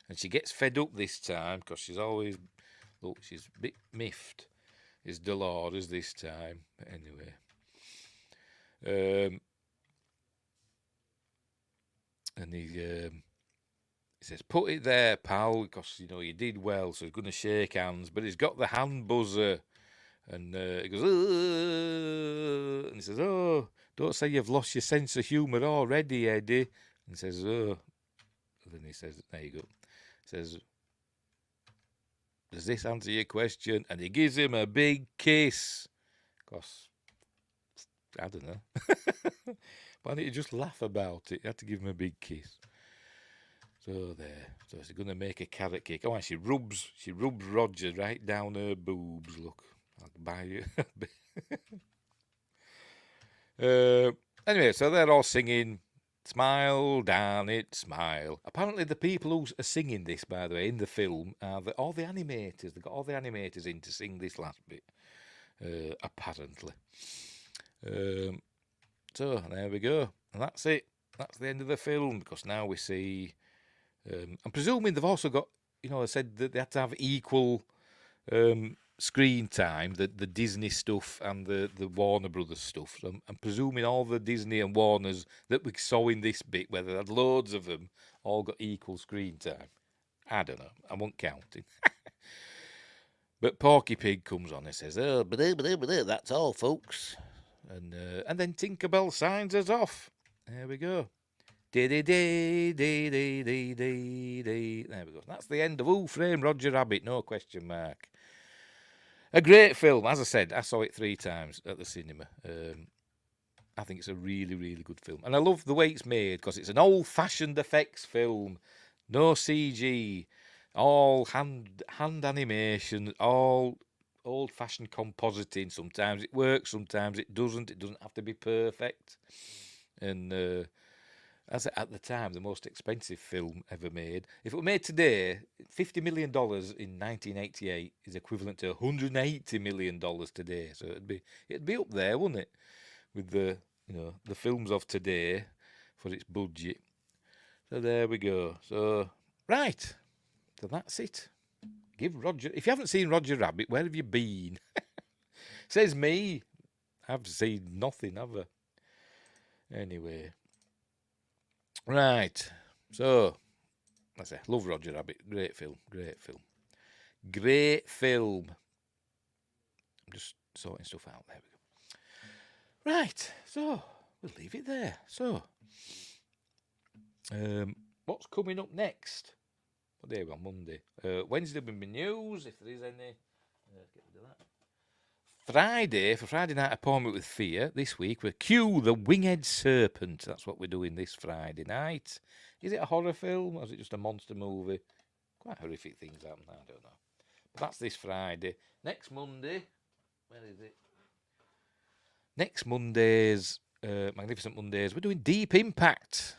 Speaker 1: And she gets fed up this time because she's always... Look, she's a bit miffed. Is Dolores this time. But anyway... and he says, put it there, pal, because, you know, you did well, so he's going to shake hands, but he's got the hand buzzer, and he goes, and he says, oh, don't say you've lost your sense of humour already, Eddie, and he says, oh, and then he says, there you go, he says, does this answer your question? And he gives him a big kiss, because, I don't know. Why don't you just laugh about it? You had to give him a big kiss. So there. So she's going to make a carrot cake. Oh, and she rubs Roger right down her boobs. Look, I'll buy you. Anyway, so they're all singing, smile, darn it, smile. Apparently the people who are singing this, by the way, in the film, are all the animators. They've got all the animators in to sing this last bit, apparently. So there we go, and that's it. That's the end of the film, because now we see. I'm presuming they've also got, you know, I said that they had to have equal screen time, the Disney stuff and the Warner Brothers stuff. So I'm presuming all the Disney and Warners that we saw in this bit, where they had loads of them, all got equal screen time. I don't know. I won't count it. But Porky Pig comes on and says, "Oh, that's all, folks." And then Tinkerbell signs us off. There we go. There we go. That's the end of Who Framed Roger Rabbit, no question mark. A great film. As I said, I saw it 3 times at the cinema. I think it's a really, really good film. And I love the way it's made, because it's an old-fashioned effects film. No CG. All hand animation. All old-fashioned compositing. Sometimes it works, sometimes it doesn't. It doesn't have to be perfect. And as at the time, the most expensive film ever made. If it were made today, $50 million in 1988 is equivalent to $180 million today. So it'd be up there, wouldn't it, with the films of today for its budget. So there we go. So right, so that's it. Give Roger. If you haven't seen Roger Rabbit, where have you been? Says me. I've seen nothing, have I? Anyway. Right. So, I say, love Roger Rabbit. Great film. Great film. Great film. I'm just sorting stuff out. There we go. Right. So, we'll leave it there. So, what's coming up next? What day are we on? Monday. Wednesday will be news, if there is any. Let's get rid of that. Friday, for Friday Night Appointment with Fear, this week, we're Q, the Winged Serpent. That's what we're doing this Friday night. Is it a horror film, or is it just a monster movie? Quite horrific things happen, I don't know. But that's this Friday. Next Monday, where is it? Next Monday's, Magnificent Mondays, we're doing Deep Impact.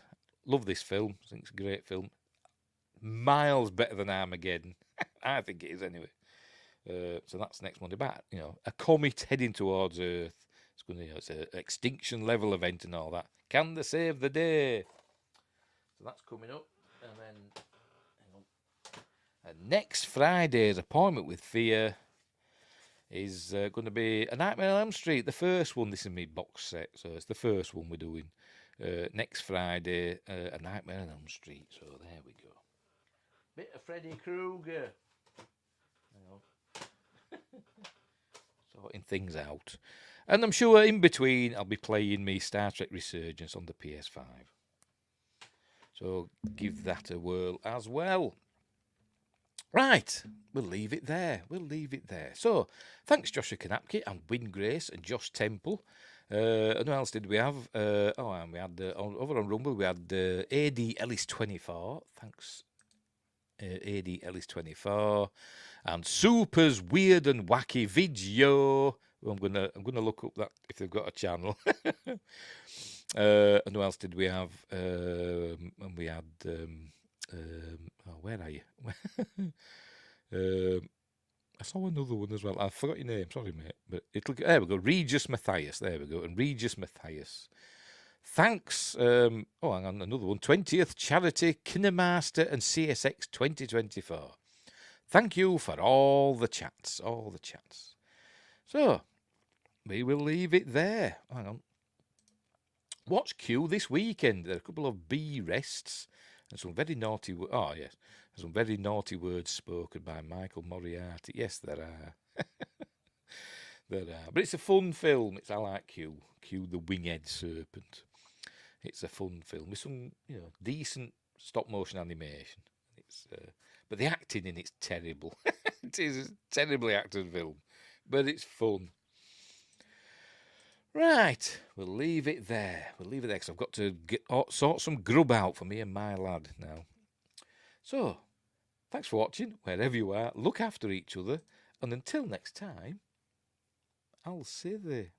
Speaker 1: Love this film. I think it's a great film. Miles better than Armageddon. I think it is anyway. So that's next Monday. But a comet heading towards Earth. It's an extinction level event and all that. Can they save the day? So that's coming up. And then next Friday's Appointment with Fear is going to be A Nightmare on Elm Street, the first one. This is my box set, so it's the first one we're doing. Next Friday, A Nightmare on Elm Street. So there we go. Bit of Freddy Krueger. Sorting things out. And I'm sure in between I'll be playing me Star Trek Resurgence on the PS5. So give that a whirl as well. Right, we'll leave it there. So, thanks Joshua Kanapke and Win Grace and Josh Temple. And who else did we have? And we had over on Rumble we had AD Ellis 24. Thanks, AD Ellis 24, and Super's Weird and Wacky Video. I'm gonna look up that if they've got a channel. And who else did we have? And we had. Where are you? I saw another one as well. I forgot your name. Sorry, mate. But there we go. Regis Matthias. There we go. And Regis Matthias. Thanks. Hang on. Another one. 20th Charity Kinemaster and CSX 2024. Thank you for all the chats. So, we will leave it there. Hang on. Watch Q this weekend. There are a couple of B rests. And some very naughty some very naughty words spoken by Michael Moriarty. Yes, there are. There are. But it's a fun film. I like Q the Winged Serpent. It's a fun film with some, decent stop motion animation. But the acting in it's terrible. It is a terribly acted film, but it's fun. Right, we'll leave it there. Because I've got to sort some grub out for me and my lad now. So, thanks for watching, wherever you are. Look after each other. And until next time, I'll see thee.